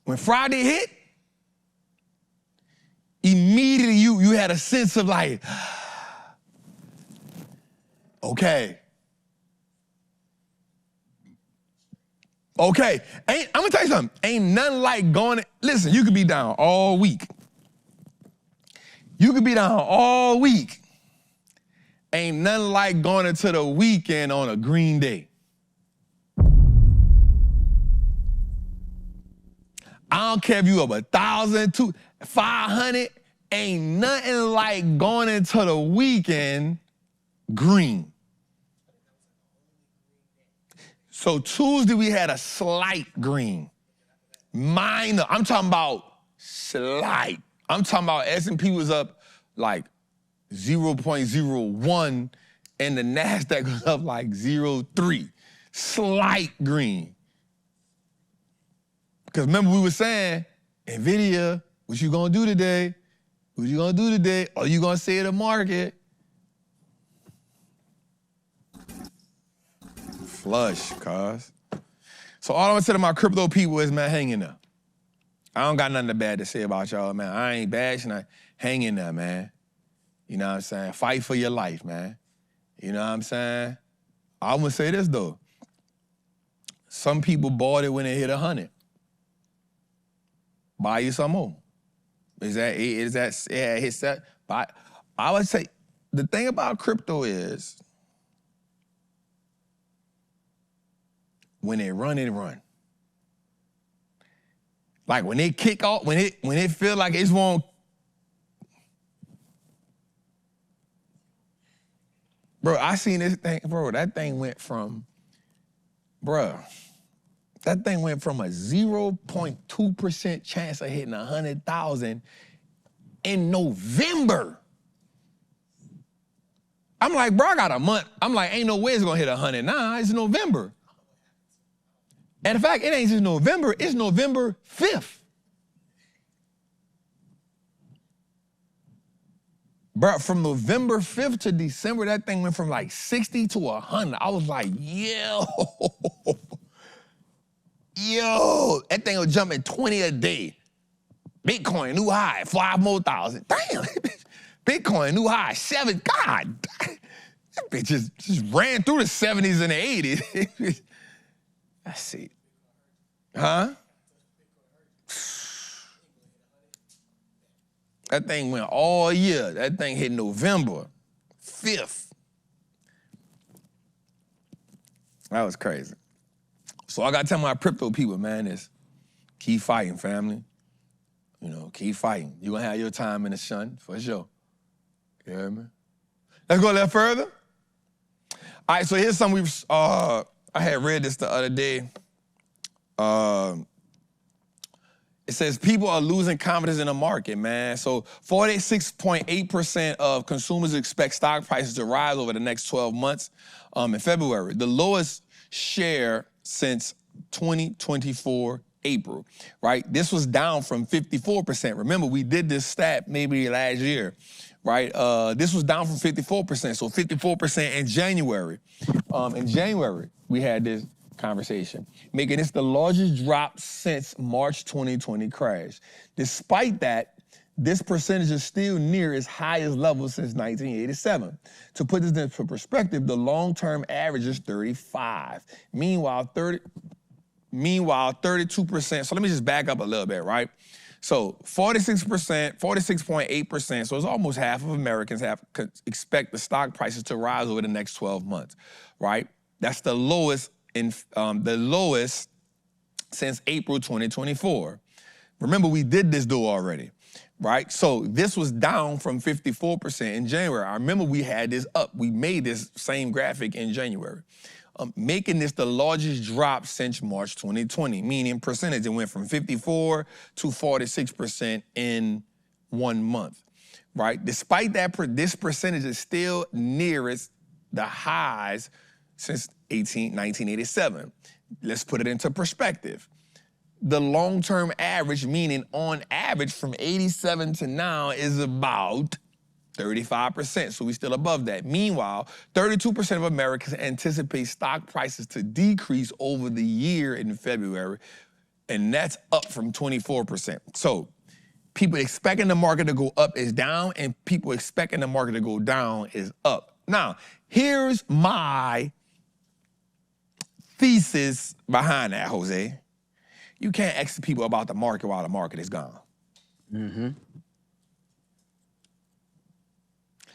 when Friday hit, immediately you had a sense of like, okay. Okay, I'm gonna tell you something. Ain't nothing like listen, you could be down all week. You could be down all week. Ain't nothing like going into the weekend on a green day. I don't care if you up 1,000, 500, ain't nothing like going into the weekend green. So Tuesday we had a slight green. Minor, I'm talking about slight. I'm talking about S&P was up like 0.01 and the NASDAQ was up like 0.3, slight green. Because remember we were saying, NVIDIA, what you gonna do today? What you gonna do today? Are you gonna say the market? Flush, cuz. So all I'm gonna say to my crypto people is, man, hang in there. I don't got nothing bad to say about y'all, man. I ain't bashing, hang in there, man. You know what I'm saying? Fight for your life, man. You know what I'm saying? I'm gonna say this though. Some people bought it when it hit 100. Buy you some more. Yeah, hits that? But I would say the thing about crypto is when it run. Like when it kick off, when it feel like it's won't. Bro, I seen this thing, bro. That thing went from a 0.2% chance of hitting 100,000 in November. I'm like, bro, I got a month. I'm like, ain't no way it's gonna hit 100. Nah, it's November. And in fact, it ain't just November, it's November 5th. Bro, from November 5th to December, that thing went from like 60 to 100. I was like, yo, that thing was jumping 20 a day. Bitcoin, new high, 5 more thousand. Damn, Bitcoin, new high, 7. God, that bitch just ran through the 70s and the 80s. I see. Huh? That thing went all year. That thing hit November 5th. That was crazy. So I gotta tell my crypto people, man, is keep fighting, family. You know, keep fighting. You're gonna have your time in the sun, for sure. You hear me? Let's go a little further. All right, so here's something I had read this the other day. It says people are losing confidence in the market, man. So 46.8% of consumers expect stock prices to rise over the next 12 months in February, the lowest share since 2024 April, right? This was down from 54%. Remember, we did this stat maybe last year, right? This was down from 54%, so 54% in January. In January, we had this conversation, making this the largest drop since March 2020 crash. Despite that, this percentage is still near its highest level since 1987. To put this into perspective, the long-term average is 35. Meanwhile, 32%, so let me just back up a little bit, right? So 46%, 46.8%, so it's almost half of Americans expect the stock prices to rise over the next 12 months, right? That's the lowest since April 2024. Remember, we did this though already, right? So this was down from 54% in January. I remember we had this up. We made this same graphic in January, making this the largest drop since March 2020, meaning percentage, it went from 54 to 46% in 1 month, right? Despite that, this percentage is still nearest the highs since 1987. Let's put it into perspective. The long-term average, meaning on average from 87 to now, is about 35%, so we're still above that. Meanwhile, 32% of Americans anticipate stock prices to decrease over the year in February, and that's up from 24%. So people expecting the market to go up is down, and people expecting the market to go down is up. Now, here's my thesis behind that, Jose. You can't ask people about the market while the market is gone. Mm-hmm.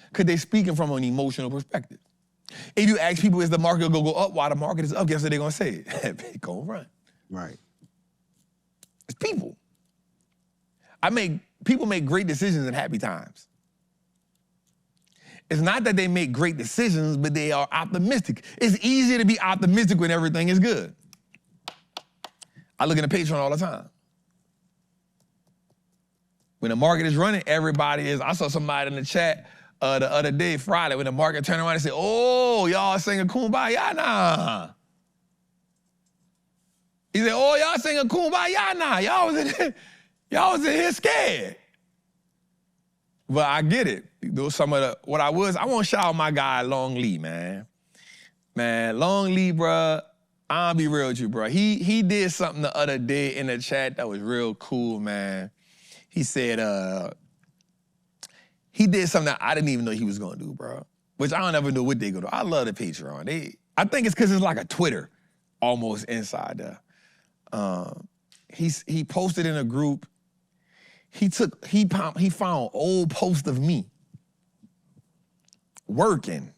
Because they're speaking from an emotional perspective. If you ask people, is the market gonna go up while the market is up, guess what they're gonna say? It's gonna run. Right. It's people. People make great decisions in happy times. It's not that they make great decisions, but they are optimistic. It's easier to be optimistic when everything is good. I look at the Patreon all the time. When the market is running, everybody is. I saw somebody in the chat the other day, Friday, when the market turned around and said, oh, y'all singing Kumbaya now. He said, oh, y'all singing Kumbaya now. Y'all was in here scared. But I get it. Those some of the, I want to shout out my guy, Long Lee, man. Man, Long Lee, bruh, I'll be real with you, bruh. He did something the other day in the chat that was real cool, man. He said, he did something that I didn't even know he was going to do, bro. Which I don't ever know what they go to. I love the Patreon. I think it's because it's like a Twitter almost inside there. He posted in a group. He found old posts of me working.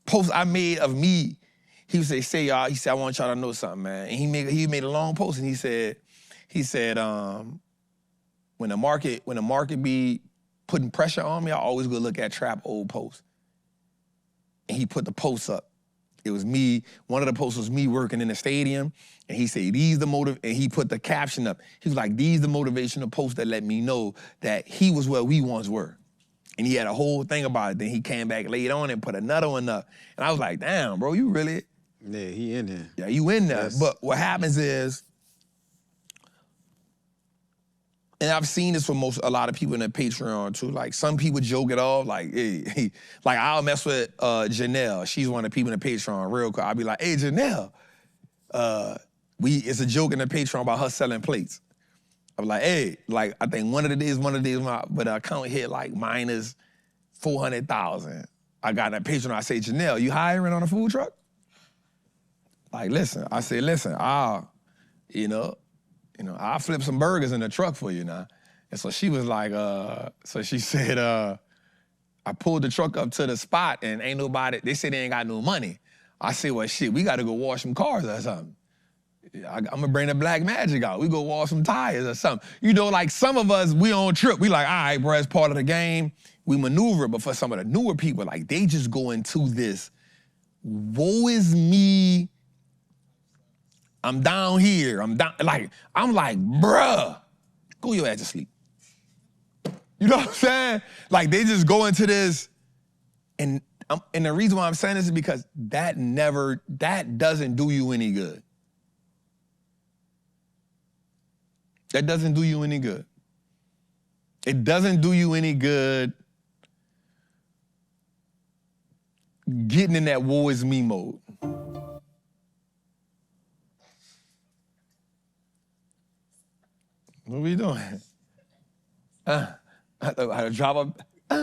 Posts I made of me. He would say y'all. He said, I want y'all to know something, man. And he made a long post and he said, when the market be putting pressure on me, I always go look at Trap old posts. And he put the posts up. It was me, one of the posts was me working in the stadium, and he said, and he put the caption up. He was like, these the motivational posts that let me know that he was where we once were. And he had a whole thing about it. Then he came back later on and put another one up. And I was like, damn, bro, you really? Yeah, he in there. Yeah, you in there. Yes. But what happens is, and I've seen this for a lot of people in the Patreon too. Like some people joke it off, like, hey, like I'll mess with Janelle. She's one of the people in the Patreon real quick. I'll be like, hey, Janelle, it's a joke in the Patreon about her selling plates. I'm like, hey, like I think one of the days, but the account hit like minus 400,000. I got in that Patreon. I say, Janelle, you hiring on a food truck? Like, listen, I'll flip some burgers in the truck for you now. And so she was like, she said, I pulled the truck up to the spot and ain't nobody, they said they ain't got no money. I said, well, shit, we got to go wash some cars or something. I'm going to bring the black magic out. We go wash some tires or something. You know, like some of us, we on trip. We like, all right, bro, it's part of the game. We maneuver. But for some of the newer people, like they just go into this, woe is me. I'm down here. I'm like, bruh, go your ass to sleep. You know what I'm saying? Like they just go into this, and the reason why I'm saying this is because that doesn't do you any good. That doesn't do you any good. It doesn't do you any good getting in that woe is me mode. What are we doing? I drop a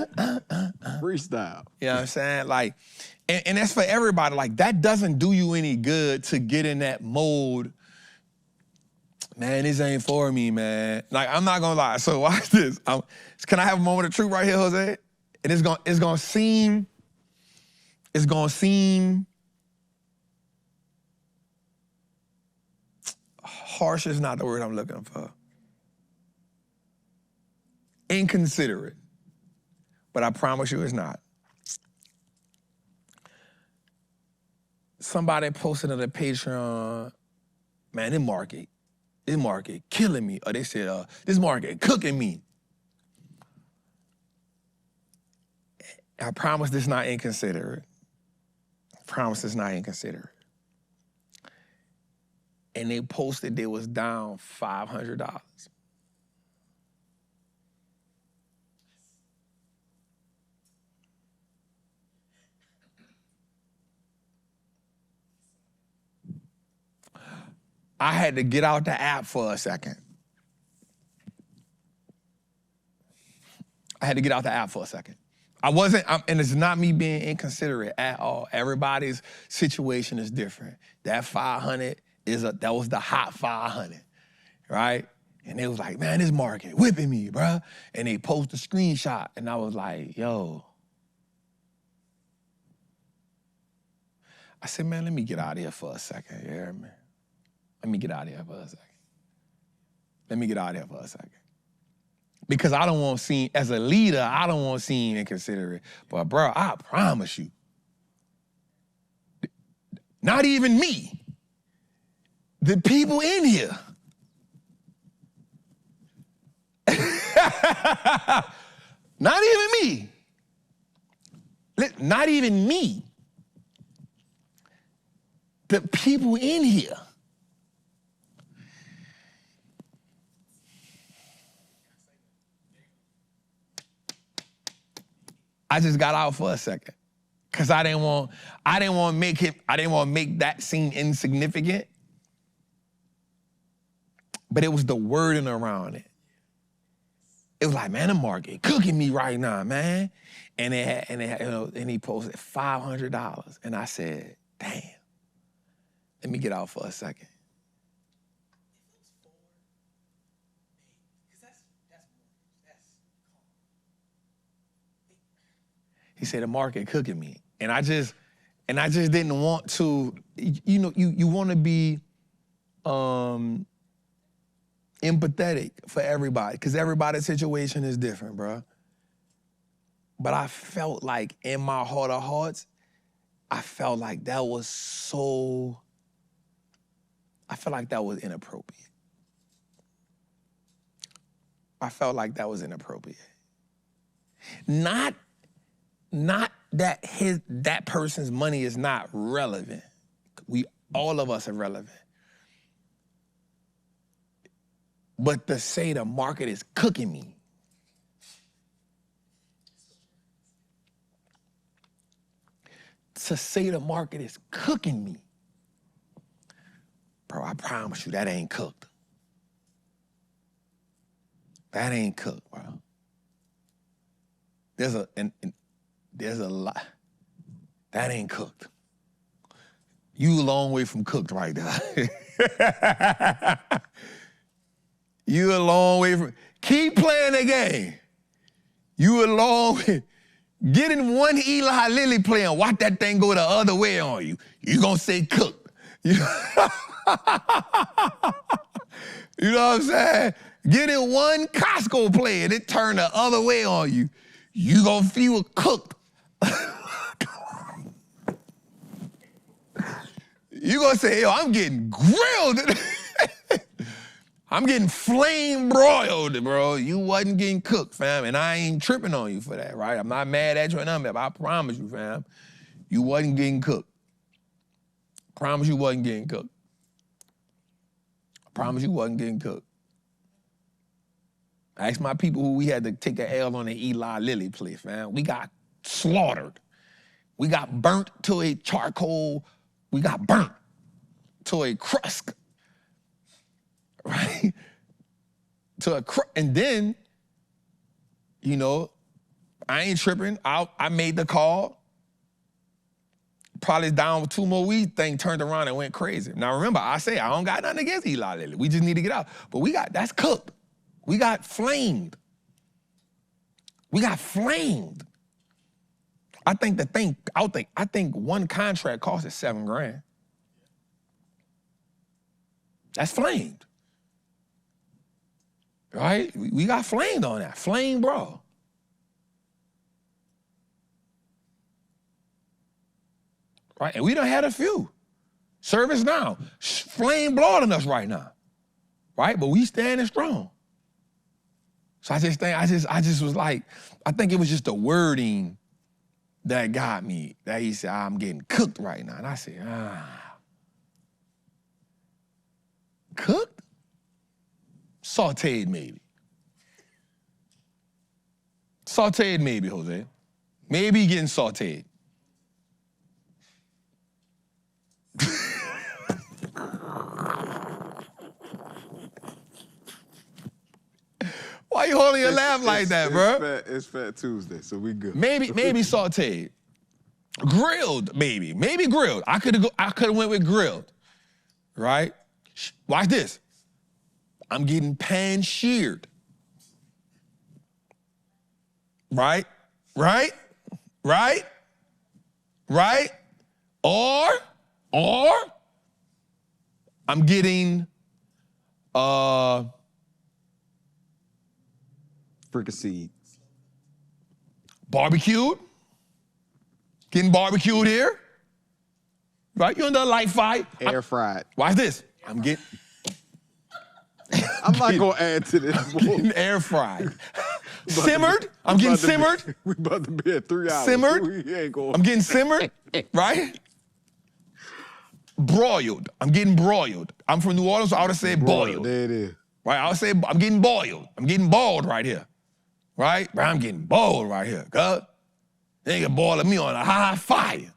Freestyle. You know what I'm saying? Like, and that's for everybody. Like, that doesn't do you any good to get in that mode. Man, this ain't for me, man. Like, I'm not gonna lie. So watch this. Can I have a moment of truth right here, Jose? And it's gonna seem harsh is not the word I'm looking for. Inconsiderate. But I promise you it's not. Somebody posted on the Patreon, man, this market killing me. Or they said, this market cooking me. I promise this not inconsiderate. I promise it's not inconsiderate. And they posted they was down $500. I had to get out the app for a second. And it's not me being inconsiderate at all. Everybody's situation is different. That 500 that was the hot 500, right? And they was like, man, this market whipping me, bruh. And they post a screenshot, and I was like, yo. I said, man, let me get out of here for a second, you hear me? Let me get out of here for a second. Because I don't want to seem, as a leader, I don't want to seem inconsiderate. But bro, I promise you, not even me, the people in here, not even me, not even me. The people in here. I just got out for a second. Cause I didn't want to make that seem insignificant. But it was the wording around it. It was like, man, the market cooking me right now, man. And he posted $500. And I said, damn, let me get out for a second. He said, the market cooking me. And I just didn't want to, you want to be empathetic for everybody, because everybody's situation is different, bro. But I felt like in my heart of hearts, I felt like that was inappropriate. I felt like that was inappropriate. Not that that person's money is not relevant. All of us are relevant. But to say the market is cooking me. To say the market is cooking me. Bro, I promise you that ain't cooked. That ain't cooked, bro. There's a lot. That ain't cooked. You a long way from cooked right there. You a long way from, keep playing the game. You a long way. Getting one Eli Lilly play and watch that thing go the other way on you. You gonna say cooked. You know what I'm saying? Getting one Costco play and it turn the other way on you. You gonna feel cooked. You gonna say, yo, I'm getting grilled. I'm getting flame broiled, bro. You wasn't getting cooked, fam, and I ain't tripping on you for that, right? I'm not mad at you or nothing, but I promise you, fam, you wasn't getting cooked. Promise you wasn't getting cooked. I promise you wasn't getting cooked. I asked my people who we had to take an L on the Eli Lilly play, fam. We got slaughtered. We got burnt to a charcoal. We got burnt to a crust. Right? And then, I ain't tripping. I made the call. Probably down with 2 more weeks, thing turned around and went crazy. Now remember, I say I don't got nothing against Eli Lilly. We just need to get out. But that's cooked. We got flamed. I think one contract cost us $7,000. That's flamed. Right? We got flamed on that. Flame, bro. Right? And we done had a few. Service now. Flame blowing us right now. Right? But we standing strong. So I just was like, I think it was just the wording that got me. That he said, I'm getting cooked right now. And I said, cooked? Sauteed maybe. Sauteed maybe, Jose. Maybe getting sauteed. Why you holding your laugh like that, bro? It's Fat Tuesday, so we good. Maybe sauteed. Grilled, maybe. Maybe grilled. I could have went with grilled. Right? Watch this. I'm getting pan-seared. Right? Or I'm getting fricasseed. Barbecued. Getting barbecued here. Right? You under a light fight. Air fried. Watch this. I'm not gonna add to this. I'm getting air fried. Simmered. I'm getting simmered. We about to be at 3 hours. Simmered. We ain't going. I'm getting simmered, right? Broiled. I'm getting broiled. I'm from New Orleans, so I would have said boiled. There it is. Right? I would say I'm getting boiled. I'm getting boiled right here. Right? Bro, I'm getting boiled right here. Cuz they nigga boiling me on a high fire.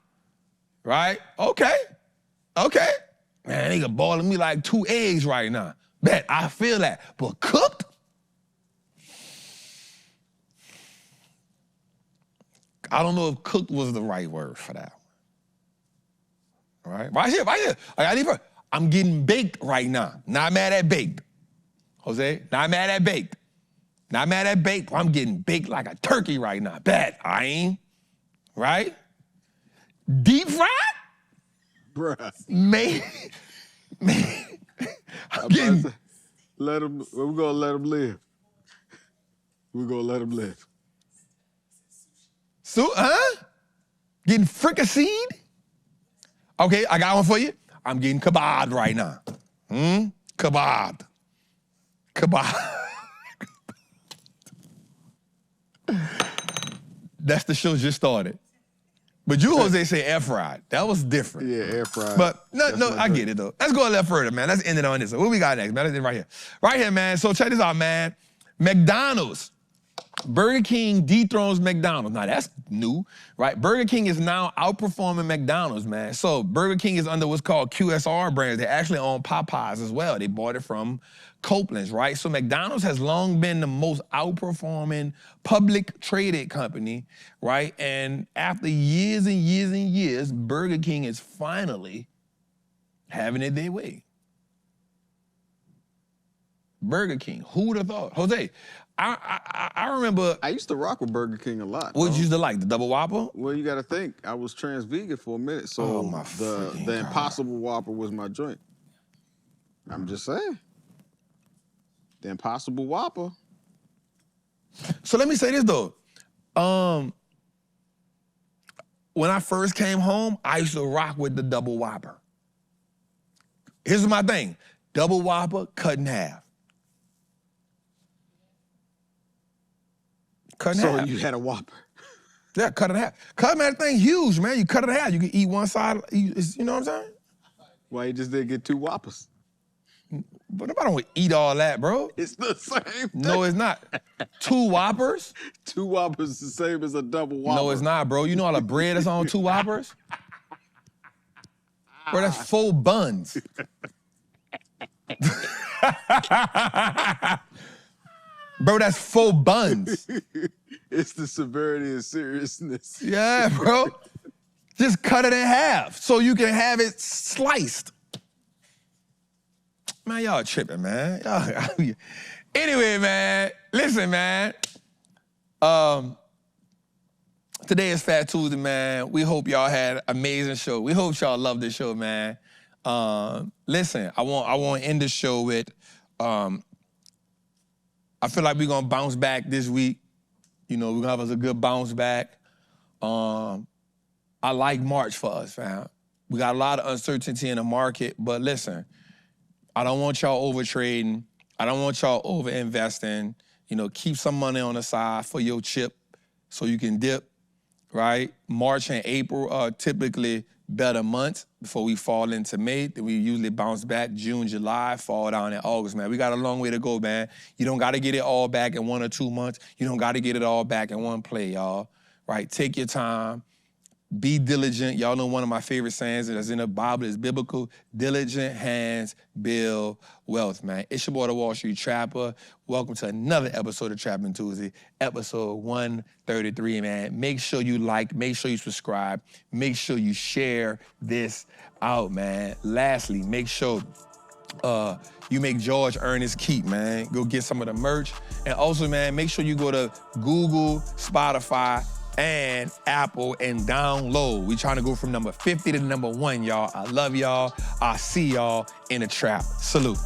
Right? Okay. Okay. Man, nigga boiling me like 2 eggs right now. Bet, I feel that. But cooked? I don't know if cooked was the right word for that. All right? Right here. I'm getting baked right now. Not mad at baked. Jose, not mad at baked. Not mad at baked, but I'm getting baked like a turkey right now. Bet, I ain't. Right? Deep fried? Bruh. Man. I'm getting... We're gonna let him live. We're gonna let him live. So, getting fricasseed? Okay, I got one for you. I'm getting kebab right now. Kebab. That's the show just started. But you, Jose, say air fried. That was different. Yeah, air fried. But no, I get it though. Let's go a little further, man. Let's end it on this. What we got next, man? Let's end right here. Right here, man. So check this out, man. McDonald's. Burger King dethrones McDonald's. Now that's new, right? Burger King is now outperforming McDonald's, man. So Burger King is under what's called QSR brands. They actually own Popeyes as well. They bought it from Copeland's, right? So McDonald's has long been the most outperforming public traded company, right? And after years and years and years, Burger King is finally having it their way. Burger King, who would have thought? Jose, I remember. I used to rock with Burger King a lot. What you used to like, the double Whopper? Well, you got to think. I was trans-vegan for a minute, so the Impossible Whopper was my joint. I'm just saying. The Impossible Whopper. So let me say this though. When I first came home, I used to rock with the double Whopper. Here's my thing. Double Whopper, cut in half. Cut in half. So you had a Whopper. Yeah, cut it in half. Cut, man, that thing huge, man. You cut it in half. You can eat one side, you know what I'm saying? Why you just didn't get 2 Whoppers? But nobody don't eat all that, bro. It's the same thing. No, it's not. 2 Whoppers? 2 Whoppers is the same as a double Whopper. No, it's not, bro. You know all the bread that's on 2 Whoppers? Bro, that's 4 buns. Bro, that's 4 buns. It's the severity and seriousness. Yeah, bro. Just cut it in half so you can have it sliced. Man, y'all tripping, man. Anyway, man, listen, man. Today is Fat Tuesday, man. We hope y'all had an amazing show. We hope y'all love this show, man. Listen, I want to end the show with, I feel like we're going to bounce back this week. You know, we're going to have us a good bounce back. I like March for us, fam. We got a lot of uncertainty in the market, but listen, I don't want y'all over trading. I don't want y'all over investing. You know, keep some money on the side for your chip so you can dip, right? March and April are typically better months before we fall into May. Then we usually bounce back June, July, fall down in August, man. We got a long way to go, man. You don't got to get it all back in 1 or 2 months. You don't got to get it all back in one play, y'all, right? Take your time. Be diligent. Y'all know one of my favorite sayings that's in the Bible is biblical. Diligent hands build wealth, man. It's your boy, the Wall Street Trapper. Welcome to another episode of Trappin' Tuesday, episode 133, man. Make sure you like, make sure you subscribe, make sure you share this out, man. Lastly, make sure you make George earn his keep, man. Go get some of the merch. And also, man, make sure you go to Google, Spotify, and Apple and download. We trying to go from number 50 to number 1, y'all. I love y'all. I'll see y'all in the trap. Salute.